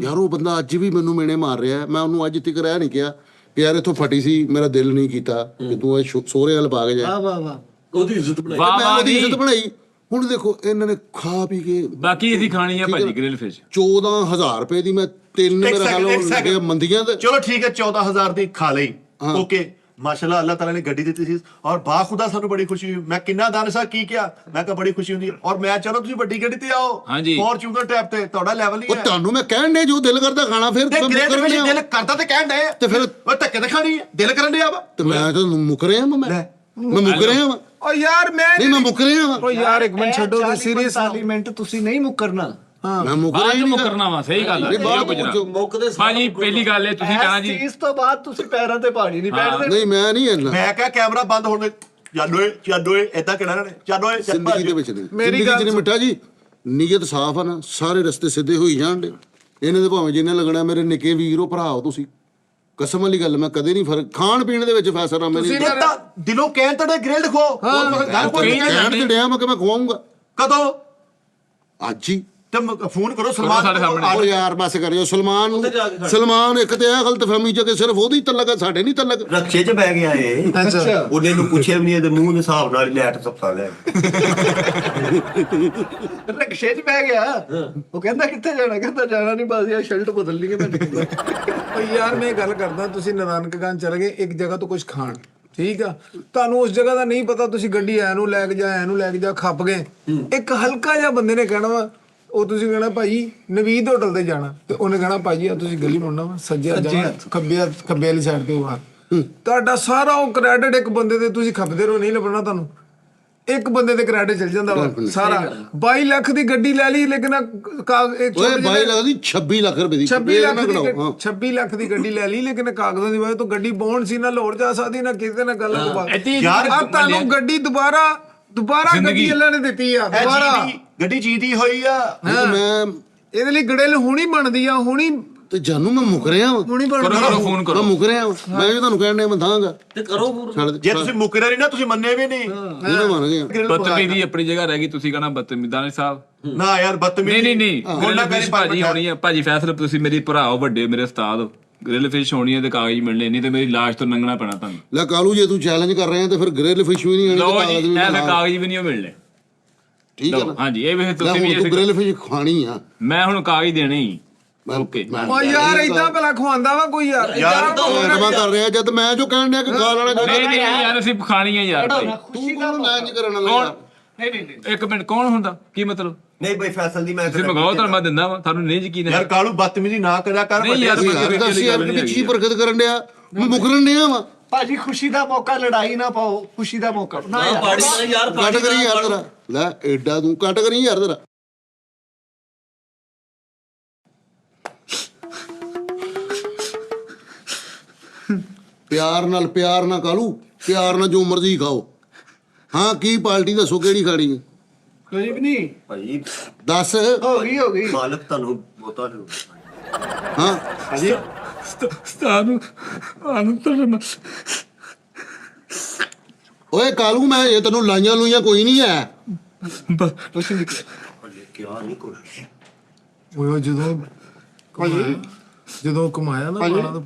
ਯਾਰ ਉਹ ਬੰਦਾ ਅੱਜ ਵੀ ਮੈਨੂੰ ਮਿਹਣੇ ਮਾਰ ਰਿਹਾ। ਮੈਂ ਉਹਨੂੰ ਅੱਜ ਤੱਕ ਰਹਿ ਨਹੀਂ ਕਿਹਾ ਕਿ ਯਾਰ ਇੱਥੋਂ ਫਟੀ ਸੀ, ਮੇਰਾ ਦਿਲ ਨਹੀਂ ਕੀਤਾ ਕਿ ਤੂੰ ਇਹ ਸੋਹਰੇ ਵਾਲ ਪਾ ਕੇ ਜਾ। ਵਾਹ ਵਾਹ ਵਾਹ। ਉਹਦੀ ਇੱਜ਼ਤ ਬਣਾਈ। ਵਾਹ ਮੈਂ ਵਾਹ ਉਹਦੀ ਜੀ। ਇੱਜ਼ਤ ਬਣਾਈ। ਹੁਣ ਦੇਖੋ ਇਹਨਾਂ ਨੇ ਖਾ ਪੀ ਕੇ ਬਾਕੀ ਇਹਦੀ ਖਾਣੀ ਆ ਭਾਜੀ ਗ੍ਰਿਲ ਫਿਸ਼। 14000 ਰੁਪਏ ਦੀ ਮੈਂ 3 ਇੱਕ ਮੇਰੇ ਖਿਆਲ second, ਇੱਕ ਉਹ second। ਲੱਗੇ ਮੰਦੀਆਂ ਤੇ ਚਲੋ ਠੀਕ ਹੈ 14000 ਦੀ ਖਾ ਲਈ ਓਕੇ ਮਾਸ਼ਾਅੱਲਾ ਅੱਲਾਹ ਤਾਲਾ ਨੇ ਗੱਡੀ ਦਿੱਤੀ ਸੀ ਔਰ ਬਾਖੁਦਾ ਸਾਨੂੰ ਬੜੀ ਖੁਸ਼ੀ ਹੋਈ ਮੈਂ ਕਿੰਨਾ ਦਾਨ ਸਾਹਿਬ ਕੀ ਕਿਹਾ ਮੈਂ ਕਿਹਾ ਬੜੀ ਖੁਸ਼ੀ ਹੁੰਦੀ ਹੈ ਔਰ ਮੈਂ ਚਾਹੁੰਦਾ ਤੁਸੀਂ ਵੱਡੀ ਗੱਡੀ ਤੇ ਆਓ ਹਾਂਜੀ। ਫੋਰਚੂਨਰ ਟੈਪ ਤੇ ਤੁਹਾਡਾ ਲੈਵਲ ਨਹੀਂ ਉਹ ਹੈ ਤੁਹਾਨੂੰ ਮੈਂ ਕਹਿਣ ਦੇ ਜੋ ਦਿਲ ਕਰਦਾ ਖਾਣਾ ਫਿਰ ਤੇ ਮੈਂ ਗ੍ਰੇਟ ਮੁੱਕਰ ਵਿੱਚ ਰਿਹਾ। ਦਿਲ ਕਰਦਾ ਤੇ ਕਹਿਣ ਡਏ ਤੇ ਫਿਰ ਉਹ ਧੱਕੇ ਤੇ ਖਾਣੀ ਹੈ ਦਿਲ ਕਰਨ ਡਿਆ ਵਾ ਤੇ ਮੈਂ ਤਾਂ ਮੁੱਕ ਰਿਹਾ ਵਾਂ ਮੈਂ ਮੁੱਕ ਰਿਹਾ ਵਾਂ ਓ ਯਾਰ ਨਹੀਂ ਮੈਂ ਮੁੱਕ ਰਿਹਾ ਵਾਂ ਓ ਯਾਰ ਇੱਕ ਮਿੰਟ ਛੱਡੋ ਤੇ ਸੀਰੀਅਸ 40 ਮਿੰਟ ਤੁਸੀਂ ਨਹੀਂ ਮੁਕਰਨਾ ਮੈਂ ਮੁੱਕ ਰਿਹਾ ਬਾਅਦ ਹੀ ਚ ਨਹੀਂ ਮੁਕਰਨਾ ਵਾ ਸਹੀ ਗੱਲ ਨਹੀਂ, ਬਾਅਦ ਹੈ ਚ ਮੁੱਕਦੇ ਭਾਜੀ ਪਹਿਲੀ ਗੱਲ ਹੈ ਤੁਸੀਂ ਕਹਿਣਾ ਜੀ ਇਸ ਤੋਂ ਬਾਅਦ ਤੁਸੀਂ ਪੈਰਾਂ ਤੇ ਪਾਣੀ ਨਹੀਂ ਪੈਣਦੇ ਨਹੀਂ ਮੈਂ ਨਹੀਂ ਇੰਨਾ ਮੈਂ ਕਿਹਾ ਕੈਮਰਾ ਬੰਦ ਹੋਣ ਦੇ ਚੱਲੋਏ ਏਦਾਂ ਕਿਹੜਾ ਨੇ ਚੱਲੋਏ ਜ਼ਿੰਦਗੀ ਦੇ ਵਿੱਚ ਨਹੀਂ ਮੇਰੀ ਜ਼ਿੰਦਗੀ ਗੱਲ ਚ ਨਹੀਂ ਮਿੱਠਾ ਜੀ ਨੀਅਤ ਸਾਫ਼ ਆ ਨਾ ਸਾਰੇ ਰਸਤੇ ਸਿੱਧੇ ਹੋਈ ਜਾਣ ਦੇ ਇਹਨਾਂ ਦੇ ਭਾਵੇਂ ਜਿੰਨੇ ਲੱਗਣਾ ਮੇਰੇ ਨਿੱਕੇ ਵੀਰੋ ਭਰਾਓ ਤੁਸੀਂ ਕਸਮ ਵਾਲੀ ਗੱਲ ਮੈਂ ਕਦੇ ਨਹੀਂ ਫਰਕ ਖਾਣ ਪੀਣ ਦੇ ਵਿੱਚ ਫੈਸਲਾ ਮੈਂ ਨਹੀਂ ਤਾਂ ਦਿਲੋਂ ਕਹਿਣ ਤੜੇ ਗ੍ਰਿਲਡ ਖੋ ਗੱਲ ਕੋਈ ਨਹੀਂ ਕਹਿਣ ਤੇ ਡਿਆ ਮੈਂ ਕਿ ਮੈਂ ਖਵਾਉਂਗਾ ਕਦੋਂ ਅੱਜ ਹੀ ਤੇ ਫੋਨ ਕਰੋ ਸਲਮਾਨ ਸਾਡੇ ਸਾਹਮਣੇ। ਉਹ ਯਾਰ ਬਸ ਕਰਿਓ ਸਲਮਾਨ ਨੂੰ ਸਲਮਾਨ ਇੱਕ ਤੇ ਇਹ ਗਲਤਫਹਿਮੀ ਚ ਕਿ ਸਿਰਫ ਉਹਦੀ ਤਲਕ ਹੈ ਸਾਡੇ ਨਹੀਂ ਤਲਕ ਰਕਸ਼ੇ 'ਚ ਬਹਿ ਗਿਆ ਏ ਅੱਛਾ ਉਹਨੇ ਨੂੰ ਪੁੱਛਿਆ ਵੀ ਨਹੀਂ ਇਹਦੇ ਮੂੰਹ ਦੇ ਹਿਸਾਬ ਨਾਲ ਲੈਟ ਸੱਪਾ ਲੈ ਰਕਸ਼ੇ 'ਚ ਬਹਿ ਗਿਆ ਉਹ ਕਹਿੰਦਾ ਕਿੱਥੇ ਜਾਣਾ ਕਹਿੰਦਾ ਜਾਣਾ ਨਹੀਂ ਬਸ ਇਹ ਸ਼ਰਟ ਬਦਲਣੀ ਹੈ ਮੈਂ ਨਿਕਲਦਾ ਓ ਯਾਰ ਮੈਂ ਗੱਲ ਕਰਦਾ ਤੁਸੀਂ ਨਾਨਕਗੰਜ ਚਲੇ ਗਏ ਇੱਕ ਜਗ੍ਹਾ ਤੋਂ ਕੁਝ ਖਾਣ ਠੀਕ ਆ ਤੁਹਾਨੂੰ ਉਸ ਜਗ੍ਹਾ ਦਾ ਨਹੀਂ ਪਤਾ ਤੁਸੀਂ ਗੱਡੀ ਐ ਨੂੰ ਲੈ ਕੇ ਜਾ ਐ ਨੂੰ ਲੈ ਕੇ ਜਾ ਖੱਪ ਗਏ ਇੱਕ ਹਲਕਾ ਜਿਹਾ ਬੰਦੇ ਨੇ ਕਹਿਣਾ ਵਾ ਉਹ ਤੁਸੀਂ ਕਹਿਣਾ ਭਾਈ ਨਵੀਦ ਹੋਟਲ ਤੇ ਜਾਣਾ ਤੇ ਉਹਨੇ ਕਹਿਣਾ ਭਾਜੀ ਆ ਤੁਸੀਂ ਗਲੀ ਮੁੜਨਾ ਵਾ ਸੱਜੇ ਜਾਣਾ ਖੱਬੇ ਵਾਲੀ ਸਾਈਡ ਤੇ ਉਹ ਤੁਹਾਡਾ ਸਾਰਾ ਉਹ ਕ੍ਰੈਡਿਟ ਇੱਕ ਬੰਦੇ ਤੇ ਤੁਸੀਂ ਖੱਪਦੇ ਰਹੋ ਨਹੀਂ ਲੱਭਣਾ ਤੁਹਾਨੂੰ ਇੱਕ ਬੰਦੇ ਤੇ ਕ੍ਰੈਡਿਟ ਚੱਲ ਜਾਂਦਾ ਵਾ ਸਾਰਾ 22 ਲੱਖ ਦੀ ਗੱਡੀ ਲੈ ਲਈ ਲੇਕਿਨ ਓਏ ਬਾਈ ਲੱਗਦੀ 26 ਲੱਖ ਰੁਪਏ ਦੀ 26 ਇਹ ਲੱਖ ਨਾ ਦੀ ਕਢਾਓ, ਹਾਂ। 26 ਲੱਖ ਦੀ ਗੱਡੀ ਲੈ ਲਈ ਲੇਕਿਨ ਕਾਗਜ਼ਾਂ ਦੀ ਵਜ੍ਹਾ ਤੋਂ ਗੱਡੀ ਬੌਂਡ ਸੀ ਨਾ ਲੋੜ ਜਾ ਸਕਦੀ ਨਾ ਕਿਸੇ ਨਾਲ ਗੱਲ ਤੋਂ ਬਾਅਦ ਯਾਰ, ਆ ਤੁਹਾਨੂੰ ਗੱਡੀ ਦੁਬਾਰਾ ਗੱਡੀ ਅੱਲਾ ਨੇ ਦਿੱਤੀ ਆ ਦੁਬਾਰਾ ਗੱਡੀ ਜੀਤੀ ਹੋਈ ਆ ਨਹੀਂ ਤੇ ਮੈਂ ਇਹਦੇ ਲਈ ਗੜੇਲ ਹੁਣੀ ਬਣਦੀ ਆ ਹੁਣੀ ਤੇ ਜਾਨੂ ਮੈਂ ਮੁੱਕ ਰਿਹਾ ਵਾਂ ਹੁਣੀ ਕਰੋ ਬਣਦੀ ਕਰੋ ਫੋਨ ਮੈਂ ਕਰੋ ਮੁੱਕ ਰਿਹਾ ਵਾਂ ਮੈਂ ਵੀ ਤੁਹਾਨੂੰ ਕਹਿਣ ਡਿਆ ਮੈਂ ਦਾਂਗਾ ਤੇ ਕਰੋ ਪੂਰ ਛੱਡ ਦੇ ਜੇ ਤੁਸੀਂ ਮੁੱਕਰੇ ਨਹੀਂ ਨਾ ਤੁਸੀਂ ਮੰਨੇ ਵੀ ਨਹੀਂ ਇਹਨੇ ਮੰਨ ਗਏ ਬਦਤਮੀਜ਼ੀ ਆਪਣੀ ਜਗ੍ਹਾ ਰਹਿ ਗਈ ਤੁਸੀਂ ਕਹਣਾ ਬਦਤਮੀਜ਼ਾਂ ਸਾਹਿਬ ਨਾ ਯਾਰ ਬਦਤਮੀਜ਼ੀ ਨਹੀਂ ਗ੍ਰਿਲ ਫਿਸ਼ ਭਾਜੀ ਹੋਣੀ ਆ ਭਾਜੀ ਫੈਸਲਾ ਤੁਸੀਂ ਮੇਰੀ ਭਰਾ ਹੋ ਵੱਡੇ ਮੇਰੇ ਉਸਤਾਦ ਹੋ ਗ੍ਰਿਲ ਫਿਸ਼ ਹੋਣੀ ਹੈ ਤੇ ਕਾਗਜ਼ ਮਿਲਣੇ ਨਹੀਂ ਤੇ ਮੇਰੀ ਲਾਸ਼ ਤੋਂ ਲੰਘਣਾ ਪੈਣਾ ਤੁਹਾਨੂੰ ਲੈ ਕਾਲੂ ਜੇ ਤੂੰ ਚੈਲੰਜ ਕਰ ਰਿਹਾ ਤੇ ਫਿਰ ਗ੍ਰਿਲ ਫਿਸ਼ ਵੀ ਨਹੀਂ ਆਣੀ ਲਓ ਤੇ ਜੀ ਕਾਗਜ਼ ਵੀ ਇਹ ਫਿਰ ਨਾਲ। ਕਾਗਜ਼ ਵੀ ਨਹੀਂ ਮਿਲਣੇ ਠੀਕ ਹੈ ਨਾ ਹਾਂਜੀ ਇਹ ਵੇਖ ਲੈ ਤੁਸੀਂ ਵੀ ਹੁਣ ਤੂੰ ਇਸ- ਗ੍ਰਿਲ ਫਿਸ਼ ਖਾਣੀ ਆ ਮੈਂ ਹੁਣ ਕਾਗਜ਼ ਦੇਣੇ ਹੀ ਓਕੇ ਓ ਯਾਰ ਇਦਾਂ ਭਲਾ ਖਵਾਉਂਦਾ ਵਾ ਕੋਈ ਯਾਰ ਐਡਮਾ ਕਰ ਰਿਹਾ ਜਦ ਮੈਂ ਜੋ ਕਹਿਣ ਡਿਆ ਕਿ ਖਾਣ ਵਾਲਾ ਨਹੀਂ ਯਾਰ ਅਸੀਂ ਖਾਣੀ ਹੈ ਯਾਰ ਭਾਈ ਤੂੰ ਕੋਣ ਮੈਂ ਨਹੀਂ ਕਰਨ ਵਾਲਾ ਯਾਰ। ਇੱਕ ਮਿੰਟ ਕੌਣ ਹੁੰਦਾ ਕੀ ਮਤਲਬ ਨਹੀਂ ਬਈ ਫੈਸਲ ਦੀ ਮੈਂ ਤੁਸੀਂ ਮੰਗਾਓ ਤਾਂ ਮੈਂ ਦਿੰਦਾ ਵਾ ਤੁਹਾਨੂੰ ਨਹੀਂ ਯਕੀਨ ਯਾਰ ਹੈ ਕਾਲੂ ਬਦਤਮੀਜ਼ੀ ਨਾ ਕਰਿਆ ਕਰ ਨਹੀਂ ਯਾਰ, ਵੱਡੇ ਯਾਰ ਦੱਸ ਯਾਰ ਕਿ ਪਿੱਛੀ ਬਰਕਤ ਕਰਨ ਡਿਆ ਮੈਂ ਮੁਕਰਨ ਡਿਆ ਵਾ ਭਾਜੀ ਖੁਸ਼ੀ ਦਾ ਮੌਕਾ ਲੜਾਈ ਨਾ ਪਾਓ ਖੁਸ਼ੀ ਦਾ ਮੌਕਾ ਨਾ ਯਾਰ ਪਾੜੀ ਨਾ ਯਾਰ ਕੱਟ ਕਰੀ ਯਾਰ ਤੇਰਾ ਲੈ ਐਡਾ ਤੂੰ ਕੱਟ ਕਰੀ ਯਾਰ ਤੇਰਾ ਪਿਆਰ ਨਾਲ ਕਾਲੂ ਪਿਆਰ ਨਾਲ ਜੋ ਮਰਜ਼ੀ ਖਾਓ ਹਾਂ ਕੀ ਪਾਰਟੀ ਦੱਸੋ ਕਿਹੜੀ ਖਾਣੀ ਹੈ ਕੋਈ ਵੀ ਨਹੀਂ ਭਾਈ ਦੱਸ ਹੋ ਗਈ ਮਾਲਕ ਤੁਹਾਨੂੰ ਬਹੁਤਾ ਹਾਂ ਸਤਾਨੂੰ ਆਨੂੰ ਓਏ ਕਾਲੂ ਮੈਂ ਇਹ ਤੈਨੂੰ ਲਾਈਆਂ ਲੂਈਆਂ ਕੋਈ ਨਹੀਂ ਹੈ ਕਿਹਾ ਨਹੀਂ ਕੁਛ ਉਹ ਜਦੋਂ ਕਮਾਇਆ ਨਾ ਮਾਣਾ ਤਾਂ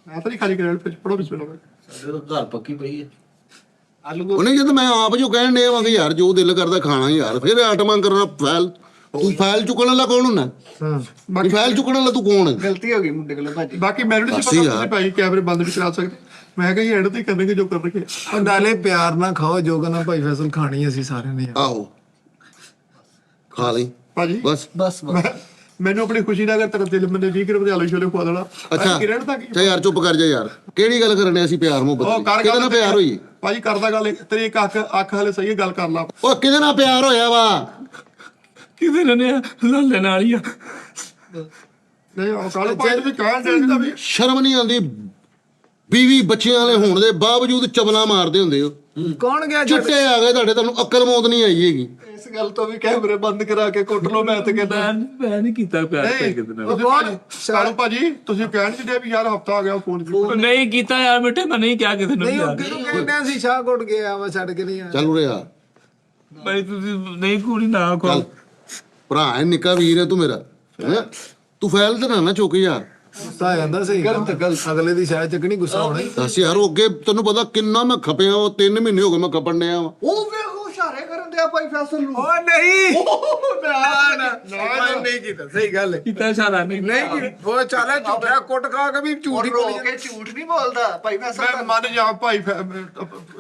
ਮੈਂ ਤਾਂ ਨਹੀਂ ਖਾਲੀ ਗ੍ਰਿਲ ਫਿਸ਼ ਪੜੋ ਬਿਸਮਿਲ੍ਲਾ ਜਦੋਂ ਘਰ ਪੱਕੀ ਪਈ ਹੈ ਉਹਨੇ ਜਦ ਮੈਂ ਆਪ ਜੋ ਕਹਿਣ ਡਿਆ ਵਾਂ ਕਿ ਯਾਰ ਜੋ ਦਿਲ ਕਰਦਾ ਖਾਣਾ ਯਾਰ ਫਿਰ ਆਟਮਾਂ ਕਰਨਾ ਫੈਲ ਤੂੰ ਫੈਲ ਚੁੱਕਣ ਵਾਲਾ ਕੌਣ ਹੁੰਦਾ ਬਾਕੀ ਫੈਲ ਚੁੱਕਣ ਵਾਲਾ ਤੂੰ ਕੌਣ ਹੈ ਗਲਤੀ ਹੋ ਗਈ ਮੁੰਡੇ ਕੋਲੋਂ ਭਾਜੀ ਬਾਕੀ ਮੈਨੂੰ ਨਹੀਂ ਅਸੀਂ ਪਤਾ ਯਾਰ। ਤੁਸੀਂ ਭਾਈ ਕੈਮਰੇ ਬੰਦ ਵੀ ਕਰਾ ਸਕਦੇ ਮੈਂ ਕਿਹਾ ਐਂਡ ਤੇ ਕਰਨਗੇ ਜੋ ਕਰਨਗੇ ਉਹ ਨਾਲੇ ਪਿਆਰ ਨਾਲ ਖਾਓ ਜੋ ਕਰਨਾ ਭਾਈ ਫੈਸਲ ਖਾਣੀ ਅਸੀਂ ਸਾਰਿਆਂ ਨੇ ਯਾਰ। ਆਹੋ ਖਾ ਲਈ ਭਾਜੀ ਬਸ ਮੈਨੂੰ ਆਪਣੀ ਖੁਸ਼ੀ ਨਾਲ ਅਗਰ ਤੇਰਾ ਦਿਲ ਮੰਨੇ 20 ਰੁਪਏ ਦੇ ਆਲੂ ਛੋਲੇ ਖਵਾ ਦੇਣਾ ਅੱਛਾ ਕਿਰਨ ਤੱਕ ਚਾ ਯਾਰ ਚੁੱਪ ਕਰ ਜਾ ਯਾਰ ਕਿਹੜੀ ਗੱਲ ਕਰਨੇ ਅਸੀਂ ਪਿਆਰ ਉਹ ਮੁਹੱਬਤ ਕਰ ਕਿਹਦੇ ਨਾਲ ਪਿਆਰ ਹੋਈ ਭਾਜੀ ਕਰਦਾ ਗੱਲ ਤੇਰੀ ਇੱਕ ਅੱਖ ਹਲੇ ਸਹੀ ਹੈ ਗੱਲ ਕਰ ਲਾ ਉਹ ਕਿਹਦੇ ਨਾਲ ਪਿਆਰ ਹੋਇਆ ਵਾ ਕਿਤੇ ਨੇ ਲੱਲੇ ਨਾਲ ਹੀ ਆ ਨਹੀਂ ਉਹ ਕਾਲੂ ਭਾਈ ਤੁਸੀਂ ਕਹਿਣ ਦੇ ਦਾ ਵੀ ਸ਼ਰਮ ਨਹੀਂ ਆਉਂਦੀ ਬੀਵੀ ਬੱਚਿਆਂ ਵਾਲੇ ਹੋਣ ਦੇ ਬਾਵਜੂਦ ਚਬਲਾ ਮਾਰਦੇ ਹੁੰਦੇ ਹੋ ਕੌਣ ਗਿਆ ਛੱਡ ਚਿੱਟੇ ਆ ਗਏ ਤੁਹਾਡੇ ਤੁਹਾਨੂੰ ਅਕਲ ਮੌਤ ਨਹੀਂ ਆਈ ਹੈਗੀ ਇਸ ਗੱਲ ਤੋਂ ਵੀ ਕੈਮਰੇ ਬੰਦ ਕਰਾ ਕੇ ਕੁੱਟ ਲਓ ਮੈਂ ਤੇ ਕਹਿੰਦਾ ਮੈਂ ਨਹੀਂ ਕੀਤਾ ਪਿਆਰ ਭਾਈ ਕਿਤੇ ਨਾਲ ਕਾਲੂ ਭਾਜੀ ਤੁਸੀਂ ਕਹਿਣ ਜਿਹਦੇ ਵੀ ਯਾਰ ਹਫਤਾ ਆ ਗਿਆ ਫੋਨ ਨਹੀਂ ਕੀਤਾ ਯਾਰ ਮਿੱਠੇ ਮੈਂ ਨਹੀਂ ਕਿਹਾ ਕਿਸੇ ਨੂੰ ਨਹੀਂ ਯਾਰ ਉਹ ਕਿਹਨੂੰ ਕਹਿੰਦੇ ਸੀ ਸ਼ਾਹਕੋਟ ਗਿਆ ਵਾ ਛੱਡ ਕੇ ਨਹੀਂ ਆਇਆ ਚੱਲ ਉਰੇ ਆ ਭਾਈ ਤੁਸੀਂ ਨਹੀਂ ਕੁੜੀ ਨਾ ਚੱਲ ਕੋ ਭਰਾ ਹੈ ਨਿੱਕਾ ਵੀਰ ਹੈ ਤੂੰ ਮੇਰਾ ਹੈਂ? ਤੂੰ ਫੈਲ ਤੇ ਨਾ ਚੁੱਕ ਯਾਰ ਗੁੱਸਾ ਆ ਜਾਂਦਾ ਸਹੀ ਗਲਤ ਅਗਲੇ ਦੀ ਸ਼ਾਇਦ ਚੱਕਣੀ ਗੁੱਸਾ ਹੋਣਾ ਹੀ। ਦੱਸ ਯਾਰ ਉਹ ਅੱਗੇ ਤੈਨੂੰ ਪਤਾ ਕਿੰਨਾ ਮੈਂ ਖਪਿਆ ਉਹ 3 ਮਹੀਨੇ ਹੋ ਗਏ ਮੈਂ ਖਪਣ ਡਿਆ ਵਾਂ ਉਹ ਵੇਖੋ ਇਸ਼ਾਰੇ ਕਰਨ ਦੇ ਦਿਆ ਭਾਈ ਫੈਸਲ ਨੂੰ। ਓ ਨਹੀਂ ਨਾ ਨਹੀਂ ਕੀਤਾ, ਸਹੀ ਗੱਲ ਹੈ। ਕੀਤਾ ਇਸ਼ਾਰਾ ਨਹੀਂ ਨਹੀਂ ਉਹ ਚਾਲੇ ਝੂਠਾ ਕੁੱਟ ਖਾ ਕੇ ਵੀ ਉਹ ਝੂਠੀ ਰੋ ਬੋਲੀ ਕੇ ਝੂਠ ਨਹੀਂ ਬੋਲਦਾ ਭਾਈ ਫੈਸਲ ਮੈਂ ਮੰਨ ਜਾ ਭਾਈ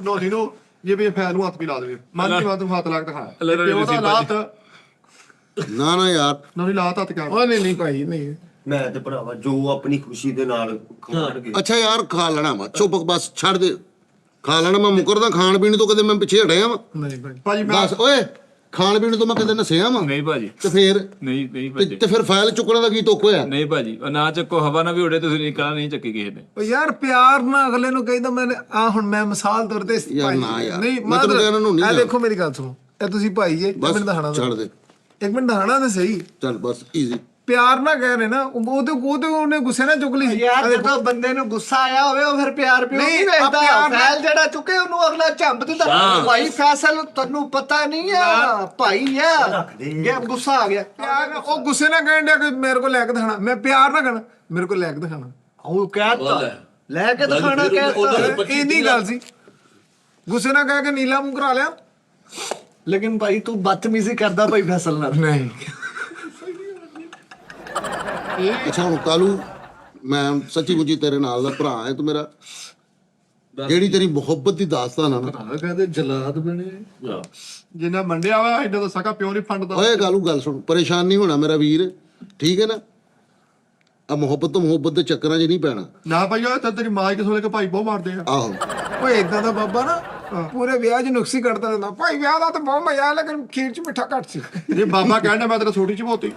ਨੋਨੀ ਨੂੰ ਜੇ ਵੀ ਫੈਨ ਨੂੰ ਹੱਥ ਵੀ ਲਾ ਦੇਵੇ ਮੰਨ ਜਾ ਤੂੰ ਹੱਥ ਲਾ ਕੇ ਦਿਖਾ ਲੈ ਪਿਓ ਦਾ ਲਾਤ ਨਾ ਯਾਰ ਨੋਨੀ ਲਾਤ ਹੱਥ ਕਰ ਉਹ ਨਹੀਂ ਭਾਈ ਨਹੀਂ। ਮੈਂ ਤੇ ਭਰਾਵਾ ਜੋ ਆਪਣੀ ਖੁਸ਼ੀ ਦੇ ਨਾਲ ਖਾਣਗੇ। ਅੱਛਾ ਯਾਰ ਖਾ ਲੈਣਾ ਵਾ ਚੁੱਪ ਬਸ ਛੱਡ ਦੇ ਖਾ ਲੈਣਾ ਮੈਂ ਮੁਕਰਦਾ ਖਾਣ ਪੀਣ ਤੋਂ ਕਦੇ ਮੈਂ ਪਿੱਛੇ ਹਟਿਆ ਵਾ ਨਹੀਂ ਭਾਈ ਭਾਜੀ ਮੈਂ ਬਸ ਓਏ ਖਾਣ ਪੀਣ ਤੋਂ ਮੈਂ ਕਦੇ ਨਸਿਆ ਵਾ ਨਹੀਂ ਭਾਜੀ ਤੇ ਫੇਰ ਨਹੀਂ ਭਾਜੀ ਤੇ ਫਿਰ ਫਾਈਲ ਚੁੱਕਣ ਦਾ ਕੀ ਤੁੱਕ ਹੋਇਆ ਨਹੀਂ ਭਾਜੀ ਉਹ ਨਾ ਚੱਕੋ ਹਵਾ ਨਾ ਵੀ ਉੜੇ ਤੁਸੀਂ ਨਹੀਂ ਕਹਾ ਨਹੀਂ ਚੱਕੀ ਕਿਸੇ ਨੇ ਉਹ ਯਾਰ ਪਿਆਰ ਨਾਲ ਅਗਲੇ ਨੂੰ ਕਹਿੰਦਾ ਮੈਂ ਆ ਹੁਣ ਮੈਂ ਮਿਸਾਲ ਤੌਰ ਤੇ ਯਾਰ ਭਾਈ- ਨਾ ਯਾਰ, ਨਹੀਂ ਮੈਂ ਤੈਨੂੰ ਕਹਿਣਾ ਨੂੰ ਨਹੀਂ ਇਹ ਜਾਣਾ। ਦੇਖੋ ਮੇਰੀ ਗੱਲ ਸੁਣੋ, ਇਹ ਤੁਸੀਂ ਭਾਈ ਜੇ ਇੱਕ ਬਸ ਮਿੰਟ ਦਹਾਣਾ ਛੱਡ ਦੇ ਇੱਕ ਮਿੰਟ ਦਹਾਣਾ ਤਾਂ ਸਹੀ। ਚੱਲ ਬਸ ਈਜ਼ੀ ਪਿਆਰ ਨਾ ਕਹਿ ਰਹੇ ਨਾ ਉਹਦੇ ਉਹਨੇ ਗੁੱਸੇ ਨਾਲ ਚੁੱਕ ਲਈ ਸੀ। ਯਾਰ ਜਦੋਂ ਬੰਦੇ ਨੂੰ ਗੁੱਸਾ ਆਇਆ ਹੋਵੇ ਉਹ ਫਿਰ ਪਿਆਰ ਪਿਓ ਨਹੀਂ, ਨਹੀਂ ਵੇਖਦਾ। ਪਿਆਰ ਨਾਲ- ਫੈਲ ਜਿਹੜਾ ਚੁੱਕੇ ਉਹਨੂੰ ਅਗਲਾ ਝੰਬ ਦਿੰਦਾ ਭਾਈ ਫੈਸਲ ਤੈਨੂੰ ਪਤਾ ਨਹੀਂ ਆ ਭਾਈ ਆ ਇਹ ਗੁੱਸਾ ਆ ਗਿਆ। ਪਿਆਰ ਨਾਲ ਉਹ ਗੁੱਸੇ ਨਾਲ ਕਹਿਣ ਡਿਆ ਕਿ ਮੇਰੇ ਕੋਲ ਲੈ ਕੇ ਦਿਖਾਣਾ, ਮੈਂ ਪਿਆਰ ਨਾਲ ਕਹਿਣਾ ਮੇਰੇ ਕੋਲ ਲੈ ਕੇ ਦਿਖਾਣਾ, ਉਹ ਕਹਿਤਾ ਲੈ ਕੇ ਦਿਖਾਣਾ ਕਹਿਤਾ। ਇਹ ਨਹੀਂ ਗੱਲ ਸੀ। ਗੁੱਸੇ ਨਾਲ ਕਹਿ ਕੇ ਨੀਲਾ ਮੂੰਹ ਕਰਾ ਲਿਆ। ਲੇਕਿਨ ਭਾਈ ਤੂੰ ਬਦਤਮੀਜ਼ੀ ਕਰਦਾ ਭਾਈ ਫੈਸਲ ਨਾਲ। ਨਹੀਂ ਅੱਛਾ ਹੁਣ ਕਾਲੂ ਮੈਂ ਸੱਚੀ ਮੁੱਚੀ ਤੇਰੇ ਨਾਲ ਦਾ ਭਰਾ ਹੈ ਤੂੰ ਮੇਰਾ ਜਿਹੜੀ ਤੇਰੀ ਮੁਹੱਬਤ ਦੀ ਦਾਸਤਾਨ ਆ ਨਾ ਕਹਿੰਦੇ ਜਲਾਦ ਬਣੇ ਜਿੰਨਾ ਮੰਡਿਆ ਵਾ ਇੰਨਾ ਤਾਂ ਸਕਾ ਪਿਓ ਨਹੀਂ ਫੰਡਦਾ ਓਏ ਕਾਲੂ ਗੱਲ ਸੁਣ ਪਰੇਸ਼ਾਨ ਨਹੀਂ ਹੋਣਾ ਮੇਰਾ ਵੀਰ ਠੀਕ ਹੈ ਨਾ ਆ ਮੁਹੱਬਤ ਤੋਂ ਮੁਹੱਬਤ ਦੇ ਚੱਕਰਾਂ 'ਚ ਨਹੀਂ ਪੈਣਾ ਨਾ ਭਾਈ ਉਹ ਤਾਂ ਤੇਰੀ ਮਾਂ ਕਿਸ ਵੇਲੇ ਕਿ ਭਾਈ ਬਹੁਤ ਮਾਰਦੇ ਆ ਆਹੋ ਓਏ ਇਦਾਂ ਦਾ ਬਾਬਾ ਨਾ ਪੂਰੇ ਵਿਆਹ 'ਚ ਨੁਕਸੀ ਕੱਢਦਾ ਰਹਿੰਦਾ। ਭਾਈ ਵਿਆਹ ਦਾ ਤਾਂ ਬਹੁਤ ਮਜ਼ਾ ਆਇਆ ਲੇਕਿਨ ਖੀਰ 'ਚ ਮਿੱਠਾ ਘੱਟ ਸੀ। ਜੇ ਬਾਬਾ ਕਹਿੰਦਾ ਮੈਂ ਤੇਰਾ ਛੋਟੀ ਚਬੋਤੀ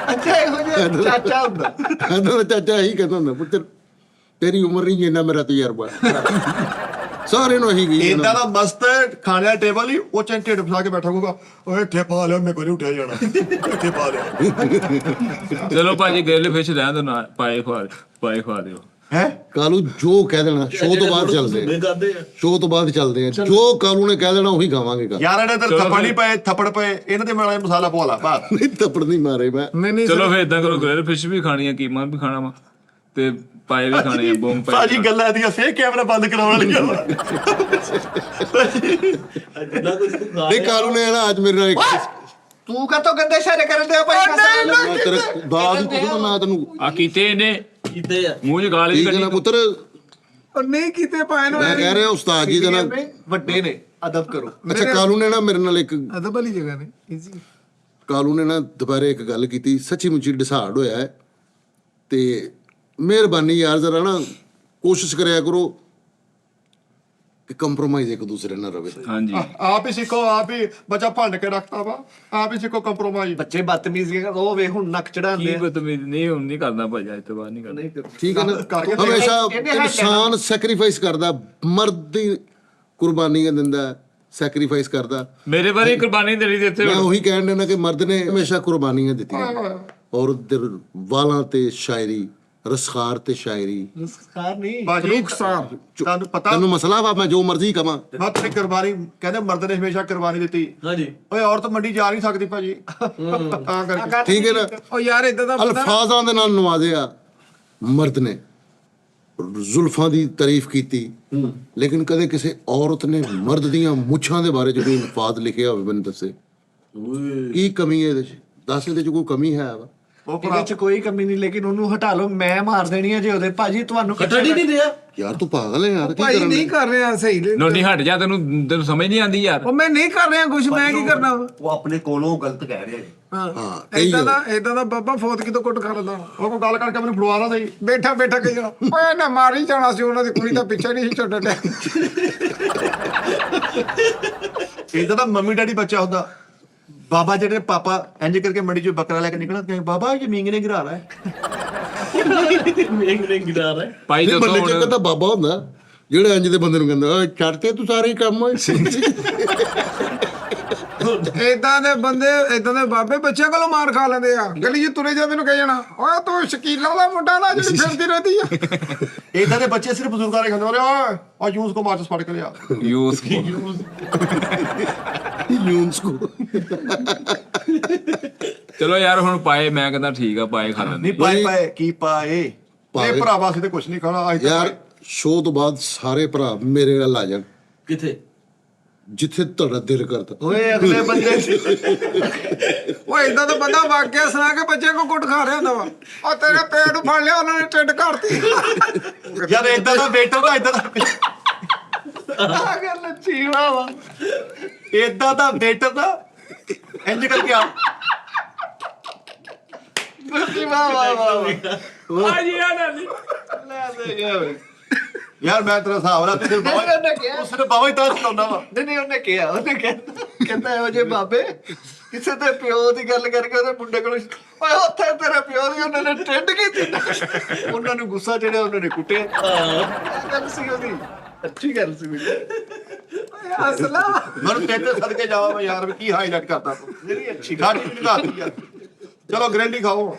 ਅੱਛਾ ਇਹੋ ਜਿਹਾ ਚਾਚਾ ਹੁੰਦਾ। ਕਹਿੰਦਾ ਤਾਂ ਚਾਚਾ ਇਹੀ ਕਹਿੰਦਾ ਹੁੰਦਾ ਪੁੱਤਰ ਤੇਰੀ ਉਮਰ ਨਹੀਂ ਜਿੰਨਾ ਮੇਰਾ ਤਜਰਬਾ ਸਾਰੇ ਨੂੰ ਇਹੀ ਗਈ ਇੰਦਾ ਦਾ ਮਸਤ ਖਾਣੇ ਦਾ ਟੇਬਲ ਹੀ ਉਹ ਚੈਂ ਢਿੱਡ ਫਸਾ ਕੇ ਬੈਠਾ ਹੋਊਗਾ ਓਏ ਇੱਥੇ ਪਾ ਲਿਆ ਮੈਂ ਕੋਈ ਨਹੀਂ ਉੱਠਿਆ ਜਾਣਾ ਇੱਥੇ ਪਾ ਲਿਆ ਚਲੋ ਭਾਜੀ ਗ੍ਰਿਲ ਫਿਸ਼ ਰਹਿਣ ਦੋ ਨਾ ਪਾਏ ਖਵਾ ਦਿਓ ਹੈ ਕਾਲੂ ਜੋ ਕਹਿ ਦੇਣਾ ਸ਼ੋਅ ਤੋਂ ਬਾਅਦ ਚੱਲਦੇ ਮੈਂ ਕਰਦੇ ਆ ਸ਼ੋਅ ਤੋਂ ਬਾਅਦ ਚੱਲਦੇ ਆ ਜੋ ਕਾਲੂ ਨੇ ਕਹਿ ਦੇਣਾ ਉਹੀ ਖਾਵਾਂਗੇ ਕੱਲ ਯਾਰ ਇਹਨੇ ਤੇ ਥੱਪੜ ਨਹੀਂ ਪਏ ਥੱਪੜ ਪਏ ਇਹਨਾਂ ਤੇ ਮਾੜਾ ਜਿਹਾ ਮਸਾਲਾ ਪਵਾ ਲਾ ਬਸ ਨਹੀਂ ਥੱਪੜ ਨਹੀਂ ਮਾਰੇ ਮੈਂ ਨਹੀਂ ਚਲੋ ਫਿਰ ਇਦਾਂ ਕਰੋ ਗ੍ਰਿਲ ਫਿਸ਼ ਵੀ ਖਾਣੀ ਆ ਕੀਮਾ ਵੀ ਖਾਣਾ ਵਾ ਤੇ ਪਾਏ ਵੀ ਖਾਣੇ ਆ ਬੋਮ ਪਾਏ ਭਾਜੀ ਗੱਲਾਂ ਇਹਦੀਆਂ ਫੇਰ ਕੈਮਰਾ ਬੰਦ ਕਰਾਉਣ ਵਾਲੀਆਂ ਵਾ ਜਿੰਨਾ ਕੁਝ ਤੂੰ ਖਾ ਨਹੀਂ ਕਾਲੂ ਨੇ ਨਾ ਅੱਜ ਮੇਰੇ ਨਾਲ ਇੱਕ ਤੂੰ ਕਾਤੋਂ ਗੰਦੇ ਇਸ਼ਾਰੇ ਕਰਨ ਦੇ ਭਾਈ ਫੈਸਲ ਨਾਲ? ਮੈਂ ਤੇਰੇ ਦਾਦ ਹੀ ਪੁੱਛਣਾ ਮੈਂ ਤੈਨੂੰ ਆ ਕੀਤੇ ਇਹਨੇ ਕੀਤੇ ਆ ਮੂੰਹ 'ਚ ਗਾਲ ਠੀਕ ਹੈ ਕੱਢੀ ਨਾ ਪੁੱਤਰ ਉਹ ਨਹੀਂ ਕੀਤੇ ਪਾਏ ਨੂੰ ਮੈਂ ਕਹਿ ਰਿਹਾ ਉਸਤਾਦ ਜੀ ਦੇ ਨਾਲ ਵੱਡੇ ਨੇ ਅਦਬ ਕਰੋ। ਅੱਛਾ ਕਾਲੂ ਨੇ ਨਾ ਮੇਰੇ ਨਾਲ ਇੱਕ ਅਦਬ ਵਾਲੀ ਜਗ੍ਹਾ ਨੇ ਈਜ਼ੀ। ਕਾਲੂ ਨੇ ਨਾ ਦੁਪਹਿਰੇ ਇੱਕ ਗੱਲ ਕੀਤੀ ਸੱਚੀ ਮੁੱਚੀ ਡਿਸਾਈਡ ਹੋਇਆ ਹੈ ਤੇ ਮਿਹਰਬਾਨੀ ਯਾਰ ਜ਼ਰਾ ਨਾ ਕੋਸ਼ਿਸ਼ ਕਰਿਆ ਕਰੋ ਕਿ ਕੰਪਰੋਮਾਈਜ਼ ਇੱਕ ਦੂਸਰੇ ਨਾਲ ਰਵੇ ਹਾਂਜੀ ਆਪ ਹੀ ਸਿੱਖੋ ਆਪ ਹੀ ਬੱਚਾ ਭੰਡ ਕੇ ਰੱਖਤਾ ਵਾ ਆਪ ਹੀ ਸਿੱਖੋ ਕੰਪਰੋਮਾਈਜ਼ ਬੱਚੇ ਬਦਤਮੀਜ਼ੀ ਕਰਦੇ ਉਹ ਵੇ ਹੁਣ ਨੱਕ ਚੜਾਉਂਦੇ ਕੀ ਆ। ਬਤਮੀਜ਼ ਨਹੀਂ ਹੁਣ ਨਹੀਂ ਕਰਦਾ ਭਾਜੀ ਅੱਜ ਤੋਂ ਬਾਅਦ ਨਹੀਂ ਕਰਦਾ ਨਹੀਂ ਕਰਦੇ। ਠੀਕ ਹੈ ਨਾ ਕਰਕੇ ਹਮੇਸ਼ਾ ਇਹਨੇ ਹੱਥ ਇਨਸਾਨ ਸੈਕਰੀਫਾਈਸ ਕਰਦਾ ਮਰਦ ਦੀ ਕੁਰਬਾਨੀਆਂ ਦਿੰਦਾ ਸੈਕਰੀਫਾਈਸ ਕਰਦਾ ਮੇਰੇ ਬਾਰੇ ਕੁਰਬਾਨੀ ਦੇਣੀ ਦੇ ਇੱਥੇ ਮੈਂ ਉਹੀ ਕਹਿਣ ਦੇਣਾ ਕਿ ਮਰਦ ਨੇ ਹਮੇਸ਼ਾ ਕੁਰਬਾਨੀਆਂ ਦਿੱਤੀਆਂ ਔਰਤ ਦੇ ਵਾਲਾਂ ਤੇ ਸ਼ਾਇਰੀ ਰਸਖਾਰ ਤੇ ਸ਼ਾਇਰੀ ਨੁਸਖਾਰ ਨਹੀਂ ਬਾਜੀ ਤੁਹਾਨੂੰ ਪਤਾ ਤੈਨੂੰ ਮਸਲਾ ਵਾ ਮੈਂ ਜੋ ਮਰਜ਼ੀ ਕਵਾਂ ਮੈਂ ਤੇਰੀ ਕੁਰਬਾਨੀ ਕਹਿੰਦੇ ਮਰਦ ਨੇ ਹਮੇਸ਼ਾ ਕੁਰਬਾਨੀ ਦਿੱਤੀ ਹਾਂਜੀ ਓਏ ਔਰਤ ਮੰਡੀ ਜਾ ਨਹੀਂ ਸਕਦੀ ਭਾਜੀ ਤਾਂ ਕਰਕੇ ਠੀਕ ਹੈ ਨਾ ਉਹ ਯਾਰ ਇਦਾਂ ਦਾ ਬੰਦਾ ਨਾ- ਅਲਫਾਜ਼ਾਂ ਦੇ ਨਾਲ ਨਵਾਜ਼ਿਆ ਮਰਦ ਨੇ ਜ਼ੁਲਫਾਂ ਦੀ ਤਾਰੀਫ ਕੀਤੀ ਲੇਕਿਨ ਕਦੇ ਕਿਸੇ ਔਰਤ ਨੇ ਮਰਦ ਦੀਆਂ ਮੁੱਛਾਂ ਦੇ ਬਾਰੇ 'ਚ ਕੋਈ ਅਲਫਾਜ਼ ਲਿਖਿਆ ਹੋਵੇ ਮੈਨੂੰ ਦੱਸੇ ਕੀ ਕਮੀ ਹੈ ਇਹਦੇ 'ਚ ਦੱਸ ਇਹਦੇ 'ਚ ਕੋਈ ਕਮੀ ਹੈ ਵਾ ਉਹ ਇਹਦੇ ਚ ਕੋਈ ਕਮੀ ਨਹੀਂ ਲੇਕਿਨ ਉਹਨੂੰ ਹਟਾ ਲਓ ਮੈਂ ਮਾਰ ਦੇਣੀ ਹੈ ਜੇ ਉਹਦੇ ਭਾਜੀ ਤੁਹਾਨੂੰ ਕੱਟਣ ਹੀ ਨਹੀਂ ਰਿਹਾ ਯਾਰ ਤੂੰ ਪਾਗਲ ਹੈ ਯਾਰ ਕੀ ਭਾਈ ਕਰਨ ਨਹੀਂ ਕਰ ਰਿਹਾ ਸਹੀ ਨੋਨੀ ਹਟ ਜਾ ਤੈਨੂੰ ਸਮਝ ਨਹੀਂ ਆਉਂਦੀ ਯਾਰ ਉਹ ਮੈਂ ਨਹੀਂ ਕਰ ਰਿਹਾ ਕੁਝ ਮੈਂ ਕੀ ਕਰਨਾ ਵਾ? ਉਹ ਆਪਣੇ ਕੋਲੋਂ ਗਲਤ ਕਹਿ ਰਿਹਾ ਹੈ। ਹਾਂ ਇਦਾਂ ਦਾ ਬਾਬਾ ਫੌਤ ਕਿਤੋਂ ਕੁੱਟ ਖਾ ਲੈਂਦਾ ਉਹ ਕੋਈ ਗੱਲ ਕਰਕੇ ਮੈਨੂੰ ਫੜਵਾ ਨਾ ਦੇਈ ਬੈਠਾ ਕਹੀ ਜਾਣਾ ਓਏ ਨਾ ਮਾਰੀ ਜਾਣਾ ਸੀ ਉਹਨਾਂ ਦੀ ਕੁੜੀ ਦਾ ਪਿੱਛੇ ਨਹੀਂ ਸੀ ਛੱਡਣ ਡਿਆ। ਇਦਾਂ ਦਾ ਮੰਮੀ ਡੈਡੀ ਬੱਚਾ ਹੁੰਦਾ ਬਾਬਾ ਜਿਹੜੇ ਪਾਪਾ ਇੰਜ ਕਰਕੇ ਮੰਡੀ ਚੋਂ ਬੱਕਰਾ ਲੈ ਕੇ ਨਿਕਲਣਾ ਕਿ ਬਾਬਾ ਇਹ ਮੀਂਗ ਨੇ ਗਿਰਾ ਰਹਾ ਹੈ ਮੇਗ ਨੇ ਗਿਰਾ ਰਿਹਾ ਭਾਈ ਨਹੀਂ ਜਦੋਂ ਮੱਲੇ ਚ ਹੁਣ ਤਾਂ ਬਾਬਾ ਹੁੰਦਾ ਜਿਹੜੇ ਇੰਜ ਦੇ ਬੰਦੇ ਨੂੰ ਕਹਿੰਦਾ ਓਏ ਛੱਡ ਤੇ ਤੂੰ ਸਾਰੇ ਹੀ ਕੰਮ ਓਏ ਏਦਾਂ ਦੇ ਬਾਬੇ ਬੱਚਿਆਂ ਕੋਲੋਂ ਮਾਰ ਖਾ ਲੈਂਦੇ ਆ ਗਲੀ 'ਚ ਤੁਰੇ ਜਾਂਦੇ ਨੂੰ ਕਹੀ ਜਾਣਾ ਓਏ ਤੂੰ ਸ਼ਕੀਲਾ ਦਾ ਮੁੰਡਾ ਨਾ ਜਿਹੜੀ ਫਿਰਦੀ ਰਹਦੀ ਆ। ਇਦਾਂ ਦੇ ਬੱਚੇ ਸਿਰਫ ਬਜ਼ੁਰਗਾਂ ਦੇ ਖਾਂਦੇ ਓਏ ਆ ਜੂਸ ਕੋ ਮਾਚਸ ਫੜ ਕੇ ਲਿਆ ਯੂਸ ਕੀ ਯੂਨਸ ਕੋ ਚਲੋ ਯਾਰ ਹੁਣ ਪਾਏ ਮੈਂ ਕਹਿੰਦਾ ਠੀਕ ਆ ਪਾਏ ਖਾ ਲੈਂਦੇ ਨਹੀਂ ਪਾਏ ਪਾਏ ਕੀ ਪਾਏ ਇਹ ਭਰਾਵਾ ਅਸੀਂ ਤੇ ਕੁਝ ਨਹੀਂ ਖਾਣਾ ਅੱਜ ਯਾਰ ਸ਼ੋਅ ਤੋਂ ਬਾਅਦ ਸਾਰੇ ਭਰਾ ਮੇਰੇ ਵੱਲ ਆ ਜਾਣ ਕਿੱਥੇ ਜਿੱਥੇ ਤੁਹਾਡਾ ਦਿਲ ਕਰਦਾ। ਓਏ ਅਗਲੇ ਬੰਦੇ ਉਹ ਇਦਾਂ ਦਾ ਬੰਦਾ ਵਾਕਿਆ ਸੁਣਾ ਕੇ ਬੱਚੇ ਕੋ ਕੁੱਟ ਖਾ ਰਿਹਾ ਹੁੰਦਾ ਵਾ। ਉਹ ਤੇਰੇ ਪੇਟ ਨੂੰ ਫੜ ਲਿਆ ਉਹਨਾਂ ਨੇ ਢਿੱਡ ਘੜਤੀ। ਯਾਰ ਏਦਾਂ ਦਾ ਵੇਟਰ ਦਾ ਏਦਾਂ ਦਾ ਆ ਗਿਆ ਲੱਚੀਵਾ ਵਾ। ਏਦਾਂ ਦਾ ਵੇਟਰ ਦਾ ਇੰਜ ਕਰਕੇ ਆ ਲੱਚੀਵਾ ਵਾ ਭਾਜੀ ਆ ਨਾਨੀ ਲੈ ਦੇ ਗਿਆ ਓਏ। ਯਾਰ ਮੈਂ ਤੇਰਾ ਹਿਸਾਬ ਨਾਲ ਤੇਰੇ ਬਾਬਾ ਉਹਨੇ ਕਿਹਾ ਉਸ ਨੇ ਬਾਬਾ ਹੀ ਤਾਂ ਸੁਣਾਉਂਦਾ ਵਾ। ਨਹੀਂ ਉਹਨੇ ਕਹਿੰਦਾ ਇਹੋ ਜਿਹੇ ਬਾਬੇ ਕਿਸੇ ਦੇ ਪਿਓ ਦੀ ਗੱਲ ਕਰਕੇ ਉਹਦੇ ਮੁੰਡੇ ਕੋਲ ਓਏ ਉੱਥੇ ਤੇਰੇ ਪਿਓ ਦੀ ਉਹਨਾਂ ਨੇ ਟਿੰਡ ਕੀਤੀ। ਉਹਨਾਂ ਨੂੰ ਗੁੱਸਾ ਚੜਿਆ ਉਹਨਾਂ ਨੇ ਕੁੱਟਿਆ। ਇਹ ਗੱਲ ਸੀ ਉਹਦੀ ਅੱਛੀ ਗੱਲ ਸੀ ਅਸਲਾ ਮੈਨੂੰ ਤੇਰੇ ਸਦਕੇ ਜਾਵਾ ਮੈਂ ਯਾਰ ਵੀ ਕੀ ਹਾਈਲਾਈਟ ਕਰਦਾ ਤੂੰ ਮੇਰੀ ਅੱਛੀ ਖਾਟੀ ਵੀ ਨਿਕਾਲਦੀ ਯਾਰ। ਚਲੋ ਗ੍ਰੈਂਡੀ ਖਾਓ।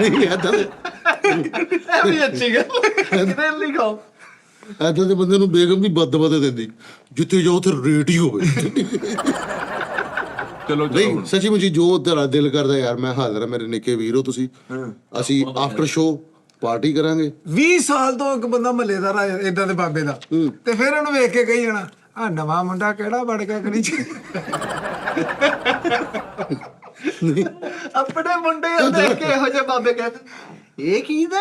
ਏਦਾਂ ਦੇ ਇਹ ਵੀ ਅੱਛੀ ਗੱਲ ਕਿਤੇ ਨਹੀਂ ਖਾਓ। ਏਦਾਂ ਦੇ ਬੰਦੇ ਨੂੰ ਬੇਗਮ ਦੀ ਬਦਦੁਆ ਦੇ ਦਿੰਦੀ, ਜਿੱਥੇ ਜਾਓ ਉੱਥੇ ਰੇਟ ਹੀ ਹੋਵੇ। ਚਲੋ ਨਹੀਂ ਸੱਚੀ ਮੁੱਚੀ ਜੋ ਤੇਰਾ ਦਿਲ ਕਰਦਾ ਯਾਰ, ਮੈਂ ਹਾਜ਼ਰ ਹਾਂ ਮੇਰੇ ਨਿੱਕੇ ਵੀਰੋ ਤੁਸੀਂ। ਅਸੀਂ ਆਫਟਰ ਸ਼ੋ ਪਾਰਟੀ ਕਰਾਂਗੇ। 20 ਸਾਲ ਤੋਂ ਇੱਕ ਬੰਦਾ ਮਹੱਲੇਦਾਰ ਆ ਇਦਾਂ ਦੇ ਬਾਬੇ ਦਾ, ਤੇ ਫਿਰ ਉਹਨੂੰ ਵੇਖ ਕੇ ਕਹੀ ਜਾਣਾ ਆ ਨਵਾਂ ਮੁੰਡਾ ਕਿਹੜਾ ਵੜ ਗਿਆ ਕਰੀ ਚ। ਆਪਣੇ ਮੁੰਡੇ ਨੂੰ ਦੇਖ ਕੇ ਇਹੋ ਜਿਹੇ ਬਾਬੇ ਕਹਿੰਦੇ ਇਹ ਕੀਦਾ ਆ।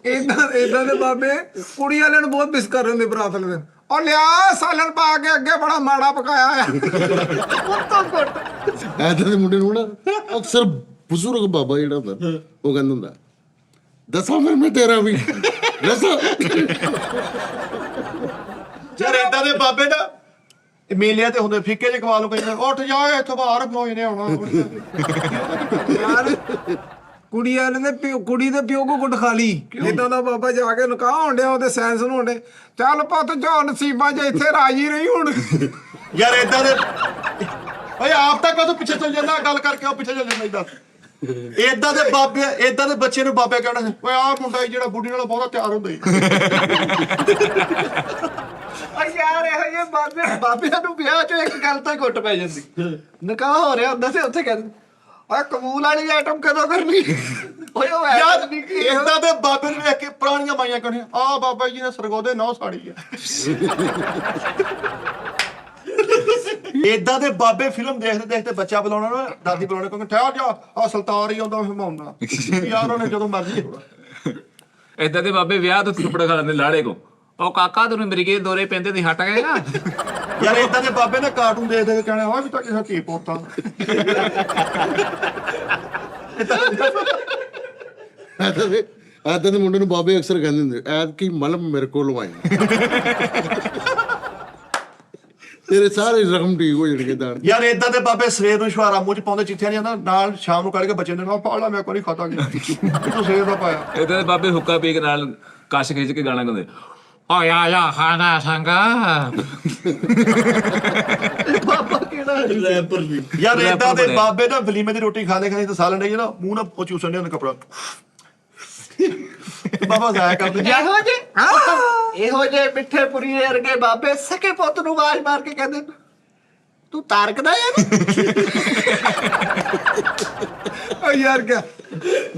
ਇਦਾਂ ਦੇ ਬਾਬੇ ਕੁੜੀ ਵਾਲਿਆਂ ਨੂੰ ਬਹੁਤ ਮਿਸ ਕਰ ਰਹੇ ਹੁੰਦੇ ਬਰਾਤ ਵਾਲੇ ਦਿਨ। ਉਹ ਲਿਆ ਸਾਲਣ ਪਾ ਕੇ ਅੱਗੇ ਬੜਾ ਮਾੜਾ ਪਕਾਇਆ ਆ। ਏਦਾਂ ਦੇ ਮੁੰਡੇ ਨੂੰ ਨਾ ਅਕਸਰ ਬਜ਼ੁਰਗ ਬਾਬਾ ਜਿਹੜਾ ਹੁੰਦਾ ਉਹ ਕਹਿੰਦਾ ਹੁੰਦਾ, ਦੱਸਾਂ ਫਿਰ ਮੈਂ ਤੇਰਾ ਵੀ ਦੱਸਾਂ। ਯਾਰ ਏਦਾਂ ਦੇ ਬਾਬੇ ਨਾ ਮੇਲਿਆਂ ਤੇ ਹੁੰਦੇ ਫਿੱਕੇ ਜਿਹੇ ਕਵਾ ਨੂੰ ਕਹਿੰਦੇ ਉੱਠ ਜਾ ਇੱਥੋਂ ਬਾਹਰ ਫੌਜ ਨੇ ਆਉਣਾ। ਯਾਰ ਕੁੜੀ ਵਾਲੇ ਨੇ ਕੁੜੀ ਦੇ ਪਿਓ ਕੋ ਗੁੱਟ ਖਾ ਲਈ। ਇਦਾਂ ਦਾ ਬਾਬਾ ਜਾ ਕੇ ਨਿਕਾਹ ਹੋਣ ਡਿਆ ਉਹਦੇ ਸੈਂਸ ਨੂੰ ਹੁੰਦੇ ਚੱਲ ਪੁੱਤ ਜੋ ਨਸੀਬਾਂ 'ਚ ਇੱਥੇ ਰਾਜੀ ਰਹੀ ਹੁਣ। ਯਾਰ ਏਦਾਂ ਦੇ ਓਏ ਆਪ ਤਾਂ ਕਦੋਂ ਪਿੱਛੇ ਚੱਲ ਜਾਂਦਾ ਗੱਲ ਕਰਕੇ ਉਹ ਪਿੱਛੇ ਚੱਲ ਜਾਂਦਾ ਏਦਾਂ। ਏਦਾਂ ਦੇ ਬਾਬੇ ਏਦਾਂ ਦੇ ਬੱਚੇ ਨੂੰ ਬਾਬੇ ਕਹਿਣਾ ਓਏ ਆਹ ਮੁੰਡਾ ਜਿਹੜਾ ਬੁੱਢੀ ਨਾਲੋਂ ਬਹੁਤਾ ਤਿਆਰ ਹੁੰਦਾ ਯਾਰ ਇਹੋ ਜਿਹੇ ਬਾਬਿਆਂ ਨੂੰ ਵਿਆਹ 'ਚ ਇੱਕ ਗੱਲ ਤਾਂ ਘੁੱਟ ਪੈ ਜਾਂਦੀ। ਨਿਕਾਹ ਹੋ ਰਿਹਾ ਹੁੰਦਾ ਸੀ ਉੱਥੇ ਕਹਿੰਦੇ ਓਏ ਕਬੂਲ ਵਾਲੀ ਆਈਟਮ ਕਦੋਂ ਕਰਨੀ। ਓਏ ਉਹ ਯਾਰ ਏਦਾਂ ਦੇ ਬਾਬੇ ਨੂੰ ਵੇਖ ਕੇ ਪੁਰਾਣੀਆਂ ਮਾਈਆਂ ਕਹਿੰਦੀਆਂ ਆਹ ਬਾਬਾ ਜੀ ਨੇ ਸਰਗੋਦੇ ਨੌ ਸਾੜੀ ਆ। ਏਦਾਂ ਦੇ ਬਾਬੇ ਫਿਲਮ ਦੇਖਦੇ ਦੇਖਦੇ ਬੱਚਾ ਬੁਲਾਉਣਾ ਨਾ ਦਾਦੀ ਬੁਲਾਉਣਾ ਕਿਉਂਕਿ ਠਹਿਰ ਜਾ ਆ ਸਲਤਾਰ ਹੀ ਆਉਂਦਾ ਹਮਾਉਣਾ ਯਾਰ ਉਹਨੇ ਜਦੋਂ ਮਰਜ਼ੀ ਹੋਣਾ। ਏਦਾਂ ਦੇ ਬਾਬੇ ਵਿਆਹ ਤੋਂ ਥੱਪੜ ਖਾ ਲੈਂਦੇ ਲਾੜੇ ਕੋ। ਉਹ ਕਾਕਾ ਤੈਨੂੰ ਮਿਰਗੇ ਦੋਰੇ ਪੈਂਦੇ ਤੇ ਹਟ ਗਏ ਨਾ। ਯਾਰ ਏਦਾਂ ਦੇ ਬਾਬੇ ਨੇ ਕਾਰਟੂਨ ਦੇਖ ਦੇਖ ਕੇ ਕਹਿਣਾ ਓਏ ਵੀ ਤਾਂ ਕਿਸੇ ਧੀ ਪੋਤਾ। ਏਦਾਂ ਦੇ ਮੁੰਡੇ ਨੂੰ ਬਾਬੇ ਅਕਸਰ ਕਹਿੰਦੇ ਹੁੰਦੇ ਐਤ ਕੀ ਮਲਮ ਮੇਰੇ ਕੋਲ ਲਵਾਈ, ਤੇਰੇ ਸਾਰੇ ਜ਼ਖਮ ਠੀਕ ਹੋ ਜਾਣਗੇ ਦਾਣ। ਯਾਰ ਏਦਾਂ ਦੇ ਬਾਬੇ ਸਵੇਰ ਨੂੰ ਸ਼ਵਾਰਾ ਮੂੰਹ ਚ ਪਾਉਂਦੇ ਚਿੱਠੀਆਂ ਨਹੀਂ ਆਉਂਦਾ ਨਾਲ ਸ਼ਾਮ ਨੂੰ ਕੱਢ ਕੇ ਬੱਚੇ ਨੇ ਪਾਲਾ ਮੈਂ ਕੋਈ ਨਹੀਂ ਖਾਤਾ ਗਿਆ ਤੂੰ ਸਵੇਰ ਦਾ ਪਾਇਆ। ਏਦਾਂ ਦੇ ਬਾਬੇ ਹੁੱਕਾ ਪੀ ਕੇ ਨਾਲ ਕਸ਼ ਖਿੱਚ ਕੇ ਗਾਣਾ ਗਾਉਂਦੇ ਓ ਯਾ ਖਾਣਾ ਸੰਗਾ। ਬਾਬਾ ਕਿਹੜਾ ਰੈਪਰ ਵੀ ਯਾਰ ਏਦਾਂ ਦੇ ਬਾਬੇ ਨਾ ਵਲੀਮੇ ਦੀ ਰੋਟੀ ਖਾਂਦੇ ਖਾਂਦੇ ਤਾਂ ਸਾਹ ਲੈਂਦੇ ਨਾ ਮੂੰਹ ਨਾਲ ਉਹ ਚੂਸਣ ਦੇ ਉਹਨੇ ਕਪੜਾ ਬਾਬਾ ਜ਼ਾਇਆ ਕਰਦੇ ਇਹੋ ਜਿਹੇ ਮਿੱਠੇ ਪੁਰੀ ਵਰਗੇ ਬਾਬੇ ਸਕੇ ਪੁੱਤ ਨੂੰ ਆਵਾਜ਼ ਮਾਰ ਕੇ ਕਹਿੰਦੇ ਤੂੰ ਤਾਰਕ ਦਾ ਯਾਰ। ਓ ਯਾਰ ਕਿਆ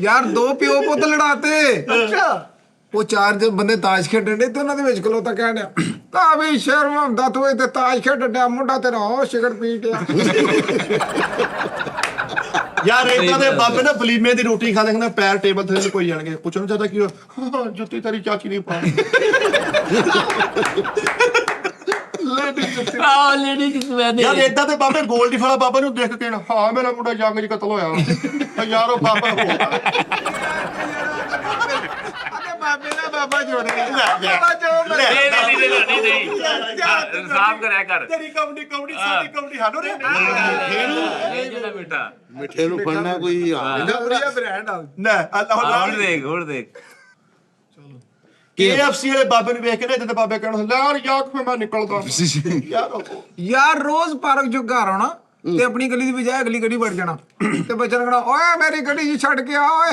ਯਾਰ ਦੋ ਪਿਓ ਪੁੱਤ ਲੜਾਤੇ। ਅੱਛਾ ਉਹ ਚਾਰ ਜੇ ਬੰਦੇ ਤਾਸ਼ ਖੇਡਣ ਦੇ ਤੇ ਉਹਨਾਂ ਦੇ ਵਿੱਚ ਖਲੋਤਾ ਕਹਿਣ ਡਿਆ ਤਾਂ ਵੀ ਸ਼ਰਮ ਹੁੰਦਾ ਤੂੰ ਇੱਥੇ ਤਾਸ਼ ਖੇਡਣ ਡਿਆ ਮੁੰਡਾ ਤੇਰਾ ਉਹ ਸਿਗਰਟ ਪੀ ਗਿਆ। ਯਾਰ ਏਦਾਂ ਦੇ ਬਾਬੇ ਨਾ ਵਲੀਮੇ ਦੀ ਰੋਟੀ ਖਾਂਦੇ ਖਾਂਦੇ ਪੈਰ ਟੇਬਲ ਥੱਲੇ ਕੋਈ ਜਾਣਗੇ ਪੁੱਛਣ ਚਾਹਤਾ ਕੀ ਹੋਇਆ ਜੁੱਤੀ ਤੇਰੀ ਚਾਚੀ ਨਹੀਂ ਪਾ ਯਾਰ ਏਦਾਂ ਦੇ ਬਾਬੇ ਗੋਲਡੀ ਵਾਲਾ ਬਾਬਾ ਨੂੰ ਦੇਖ ਕੇ ਕਹਿਣਾ ਹਾਂ ਮੇਰਾ ਮੁੰਡਾ ਜੰਗ 'ਚ ਕਤਲ ਹੋਇਆ ਯਾਰ ਉਹ ਬਾਬਾ ਬਾਬੇ ਦਾ ਬਾਬਾ ਜੋੜ ਗਿਆ। ਸਾਫ ਕਰਿਆ ਕਰ ਤੇਰੀ ਕਬੱਡੀ ਸਾਡੀ ਕਬੱਡੀ ਸਾਨੂੰ ਰੇ ਬੇਟਾ ਮਿੱਠੇ ਨੂੰ ਫੜਨਾ ਕੋਈ ਵਧੀਆ ਬ੍ਰਾਂਡ ਆ। ਨਾ ਅੱਲਾਹ ਹੁਣ ਦੇਖ ਹੁਣ ਦੇਖ KFC ਵਾਲੇ ਬਾਬੇ ਨੂੰ ਵੇਖ ਕੇ ਨਾ ਇਦਾਂ ਦੇ ਬਾਬੇ ਕਹਿਣ ਯਾਰ ਯਾਰ ਫਿਰ ਮੈਂ ਨਿਕਲਦਾ ਯਾਰ ਰੋਜ਼ ਪਾਰਕ ਜੋ ਘਰ ਆਉਣਾ ਤੇ ਆਪਣੀ ਗਲੀ ਦੀ ਬਜਾਏ ਅਗਲੀ ਗਲੀ ਵੜ ਜਾਣਾ ਤੇ ਬੱਚਾ ਨੇ ਕਹਣਾ ਓਏ ਮੇਰੀ ਗੱਡੀ 'ਚ ਛੱਡ ਕੇ ਆ ਓਏ।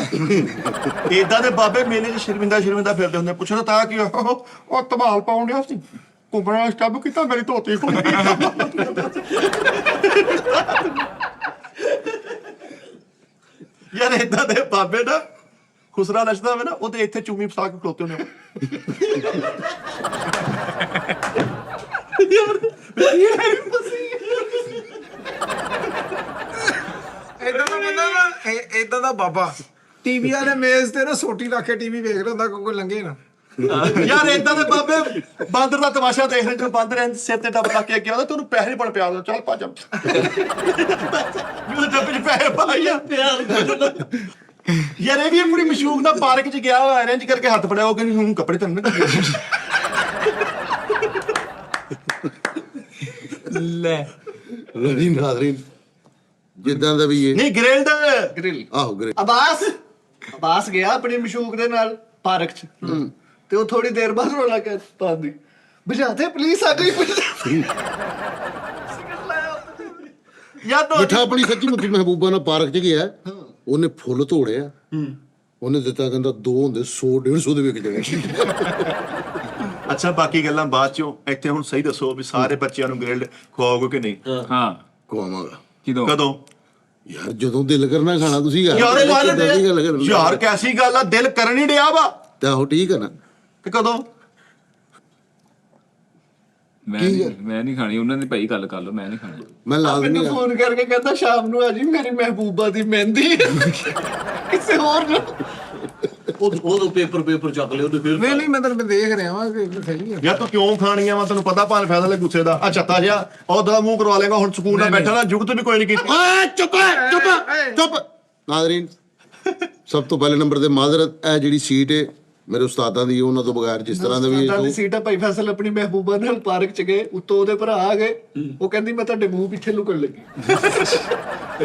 ਏਦਾਂ ਦੇ ਬਾਬੇ ਮੇਲੇ 'ਚ ਸ਼ਰਮਿੰਦਾ ਫਿਰਦੇ ਹੁੰਦੇ ਪੁੱਛਣਾ ਤਾਂ ਕੀ ਉਹ ਧਮਾਲ ਪਾਉਣ ਡਿਆ ਸੀ ਘੁੰਮਣ ਵਾਲਾ ਸਟੱਬ ਕੀਤਾ ਮੇਰੀ ਧੋਤੀ ਖੁੱਲ ਯਾਰ ਏਦਾਂ ਦੇ ਬਾਬੇ ਨਾ ਖੁਸਰਾ ਨੱਚਦਾ ਹੋਵੇ ਨਾ ਉਹਦੇ ਇੱਥੇ ਚੂਮੀ ਫਸਾ ਕੇ ਖਲੋਤੇ ਹੁੰਦੇ ਇਦਾਂ ਦਾ ਬੰਦਾ ਨਾ ਇਦਾਂ ਦਾ ਬਾਬਾ ਟੀਵੀ ਵਾਲੇ ਮੇਜ਼ ਤੇ ਨਾ ਸੋਟੀ ਰੱਖ ਕੇ ਟੀਵੀ ਵੇਖ ਰਿਹਾ ਹੁੰਦਾ ਕੋਈ ਲੰਘੇ ਨਾ। ਯਾਰ ਏਦਾਂ ਦੇ ਬਾਬੇ ਬਾਂਦਰ ਦਾ ਤਮਾਸ਼ਾ ਦੇਖ ਰਹੇ ਜਦੋਂ ਬਾਂਦਰ ਐਂ ਸਿਰ ਤੇ ਡੱਬ ਲਾ ਕੇ ਅੱਗੇ ਆਉਂਦਾ ਤੈਨੂੰ ਪੈਸੇ ਨਹੀਂ ਬਣ ਪਿਆ ਚੱਲ ਭੱਜ ਮੇਰੇ ਡੱਬੇ 'ਚ ਪੈਸੇ ਪਾਈ ਆ ਯਾਰ ਇਹ ਵੀ ਆਪਣੀ ਮਸ਼ੂਕ ਦਾ ਪਾਰਕ 'ਚ ਗਿਆ ਹੋਇਆ ਅਰੇਂਜ ਕਰਕੇ ਹੱਥ ਫੜਿਆ ਉਹ ਕਹਿੰਦੀ ਹੁਣ ਕੱਪੜੇ ਤਾਂ ਨਹੀਂ ਲੈ ਰਣੀ ਨਾਜ਼ਰੀਨ ਜਿੱਦਾਂ ਦਾ ਵੀ ਇਹ ਨਹੀਂ ਗ੍ਰਿਲਡ ਗ੍ਰਿਲ ਆਹੋ ਗਰੇ ਅਬਾਸ ਗਿਆ ਆਪਣੀ ਮਸ਼ੂਕ ਦੇ ਨਾਲ ਪਾਰਕ 'ਚ ਤੇ ਉਹ ਥੋੜੀ ਦੇਰ ਬਾਅਦ ਰੋਲਾ ਕੇ ਪਾਉਂਦੀ ਬੁਝਾਤੇ ਪੁਲਿਸ ਆ ਗਈ ਯਾਰ ਤਾਂ ਮਿੱਠਾ ਆਪਣੀ ਸੱਚੀ ਮੁੱਠੀ ਮਹਿਬੂਬਾ ਨਾਲ ਪਾਰਕ 'ਚ ਗਿਆ ਉਹਨੇ ਫੁੱਲ ਤੋੜਿਆ ਉਹਨੇ ਦਿੱਤਾ ਕਹਿੰਦਾ 2 ਹੁੰਦੇ 100 150 ਦੇ ਵਿਕ ਜਾਣੇ ਅੱਛਾ ਬਾਕੀ ਗੱਲਾਂ ਬਾਅਦ ਚੋਂ ਇੱਥੇ ਹੁਣ ਸਹੀ ਦੱਸੋ ਵੀ ਸਾਰੇ ਬੱਚਿਆਂ ਨੂੰ ਗ੍ਰਿਲਡ ਖਵਾਓਗੇ ਕਿ ਨਹੀਂ ਹਾਂ ਖਵਾਵਾਂਗਾ ਕਦੋਂ ਯਾਰ ਜਦੋਂ ਦਿਲ ਕਰਨਾ ਖਾਣਾ ਤੁਸੀਂ ਯਾਰ ਕਿੱਦਾਂ ਦੀ ਗੱਲ ਕਰਨ ਯਾਰ ਕੈਸੀ ਗੱਲ ਆ ਦਿਲ ਕਰਨ ਹੀ ਡਿਆ ਵਾ ਤਾਂ ਉਹ ਠੀਕ ਹੈ ਨਾ ਤੇ ਕਦੋਂ ਮੈਂ ਨਹੀਂ ਖਾਣੀ ਉਹਨਾਂ ਦੀ ਭਾਈ ਗੱਲ ਕਰ ਲਓ ਮੈਂ ਨਹੀਂ ਖਾਣੀ ਮੈਂ ਲਾਜ਼ਮੀ ਮੈਨੂੰ ਫੋਨ ਕਰਕੇ ਕਹਿੰਦਾ ਸ਼ਾਮ ਨੂੰ ਆ ਜੀ ਮੇਰੀ ਮਹਿਬੂਬਾ ਦੀ ਮਹਿੰਦੀ ਕਿਸੇ ਹੋਰ ਨੂੰ ਉਹ ਪੇਪਰ ਚੱਕ ਲਿਓ ਤੇ ਫਿਰ ਨਹੀਂ ਮੈਂ ਤਾਂ ਦੇਖ ਰਿਹਾ ਵਾਂ ਕਿ ਸਹੀ ਹੈ। ਯਾਰ ਤੂੰ ਕਿਉਂ ਖਾਣੀਆਂ ਵਾ ਤੈਨੂੰ ਪਤਾ ਭਾਵੇਂ ਫੈਸਲੇ ਗੁੱਸੇ ਦਾ ਆ ਚੱਤਾ ਜਿਹਾ ਉਹਦਾ ਮੂੰਹ ਕਰਵਾ ਲੇਗਾ ਹੁਣ ਸਕੂਨ ਨਾਲ ਬੈਠਾ ਨਾ ਜੁਗਤ ਵੀ ਕੋਈ ਨਹੀਂ ਕੀਤੀ ਓਏ ਚੁੱਪ ਨਾਜ਼ਰੀਨ ਸਭ ਤੋਂ ਪਹਿਲੇ ਨੰਬਰ ਤੇ ਮਾਜ਼ਰਤ ਇਹ ਜਿਹੜੀ ਸੀਟ ਹੈ ਮੇਰੇ ਉਸਤਾਦਾਂ ਦੀ ਉਹਨਾਂ ਤੋਂ ਬਗੈਰ ਜਿਸ ਤਰ੍ਹਾਂ ਦਾ ਵੀ ਉਸਤਾਦਾਂ ਦੀ ਇਹ ਸੀਟ ਆ ਭਾਈ ਫੈਸਲ ਆਪਣੀ ਮਹਿਬੂਬਾ ਨਾਲ ਪਾਰਕ 'ਚ ਗਏ ਉੱਤੋਂ ਉਹਦੇ ਭਰਾ ਆ ਗਏ ਉਹ ਕਹਿੰਦੀ ਮੈਂ ਤੁਹਾਡੇ ਮੂੰਹ ਪਿੱਛੇ ਲੁਕਣ ਲੱਗੀ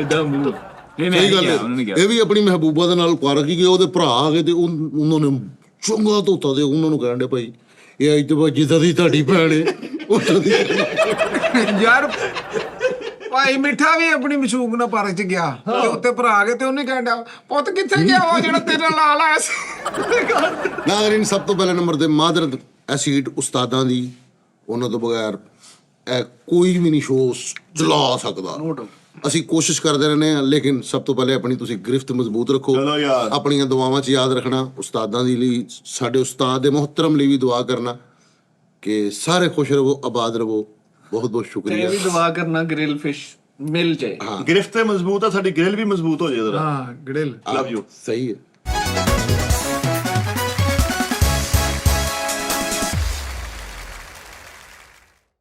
ਐਡਾ ਮੂੰਹ ਇਹ ਮੈਂ ਸਹੀ ਗੱਲ ਕਿਹਾ ਉਹਨਾਂ ਨੇ ਹੈ ਕਿਹਾ ਇਹ ਵੀ ਆਪਣੀ ਮਹਿਬੂਬਾ ਦੇ ਨਾਲ ਪਾਰਕ ਹੀ ਗਏ ਉਹਦੇ ਭਰਾ ਆ ਗਏ ਤੇ ਉਹਨਾਂ ਨੇ ਚੰਗਾ ਧੋਤਾ ਤੇ ਉਹਨਾਂ ਨੂੰ ਕਹਿਣ ਦੇ ਭਾਈ ਇਹ ਅੱਜ ਤੋਂ ਬਾਅਦ ਜਿੱਦਾਂ ਦੀ ਤੁਹਾਡੀ ਭੈਣ ਹੈ ਉੱਦਾਂ ਦੀ ਯਾਰ ਭਾਈ ਮਿੱਠਾ ਵੀ ਆਪਣੀ ਮਸ਼ੂਕ ਨਾਲ ਪਾਰਕ 'ਚ ਗਿਆ ਤੇ ਉੱਤੇ ਭਰਾ ਆ ਗਏ ਤੇ ਉਹਨੇ ਕਹਿੰਦਾ ਪੁੱਤ ਕਿੱਥੇ ਗਿਆ ਉਹ ਜਿਹੜਾ ਤੇਰੇ ਨਾਲ ਆਇਆ ਸੀ। ਨਾਜ਼ਰੀਨ ਸਭ ਤੋਂ ਪਹਿਲੇ ਨੰਬਰ ਤੇ ਮਾਜ਼ਰਤ ਇਹ ਸੀਟ ਉਸਤਾਦਾਂ ਦੀ ਉਹਨਾਂ ਤੋਂ ਬਗੈਰ ਇਹ ਕੋਈ ਵੀ ਨਹੀਂ ਸ਼ੋਅ ਚਲਾ ਸਕਦਾ ਅਸੀਂ ਕੋਸ਼ਿਸ਼ ਕਰਦੇ ਰਹਿੰਦੇ ਹਾਂ ਲੇਕਿਨ ਸਭ ਤੋਂ ਪਹਿਲੇ ਆਪਣੀ ਤੁਸੀਂ ਗ੍ਰਿਫਤ ਮਜ਼ਬੂਤ ਰੱਖੋ ਚਲੋ ਯਾਰ। ਆਪਣੀਆਂ ਦੁਆਵਾਂ 'ਚ ਯਾਦ ਰੱਖਣਾ ਉਸਤਾਦਾਂ ਦੀ ਲਈ ਸਾਡੇ ਉਸਤਾਦ ਦੇ ਮੁਹਤਰਮ ਲਈ ਵੀ ਦੁਆ ਕਰਨਾ ਕਿ ਸਾਰੇ ਖੁਸ਼ ਰਹੋ ਆਬਾਦ ਰਹੋ ਬਹੁਤ ਬਹੁਤ ਤੇ ਸ਼ੁਕਰੀਆ ਇਹ ਵੀ ਦੁਆ ਕਰਨਾ ਗ੍ਰਿਲ ਫਿਸ਼ ਮਿਲ ਜਾਏ ਗ੍ਰਿਫਤ ਤੇ ਮਜ਼ਬੂਤ ਆ ਸਾਡੀ ਗ੍ਰਿਲ ਵੀ ਮਜ਼ਬੂਤ ਹੋ ਜਾਏ ਜਰਾ ਹਾਂ ਗੜਿਲ ਲਵ ਯੂ ਸਹੀ ਹੈ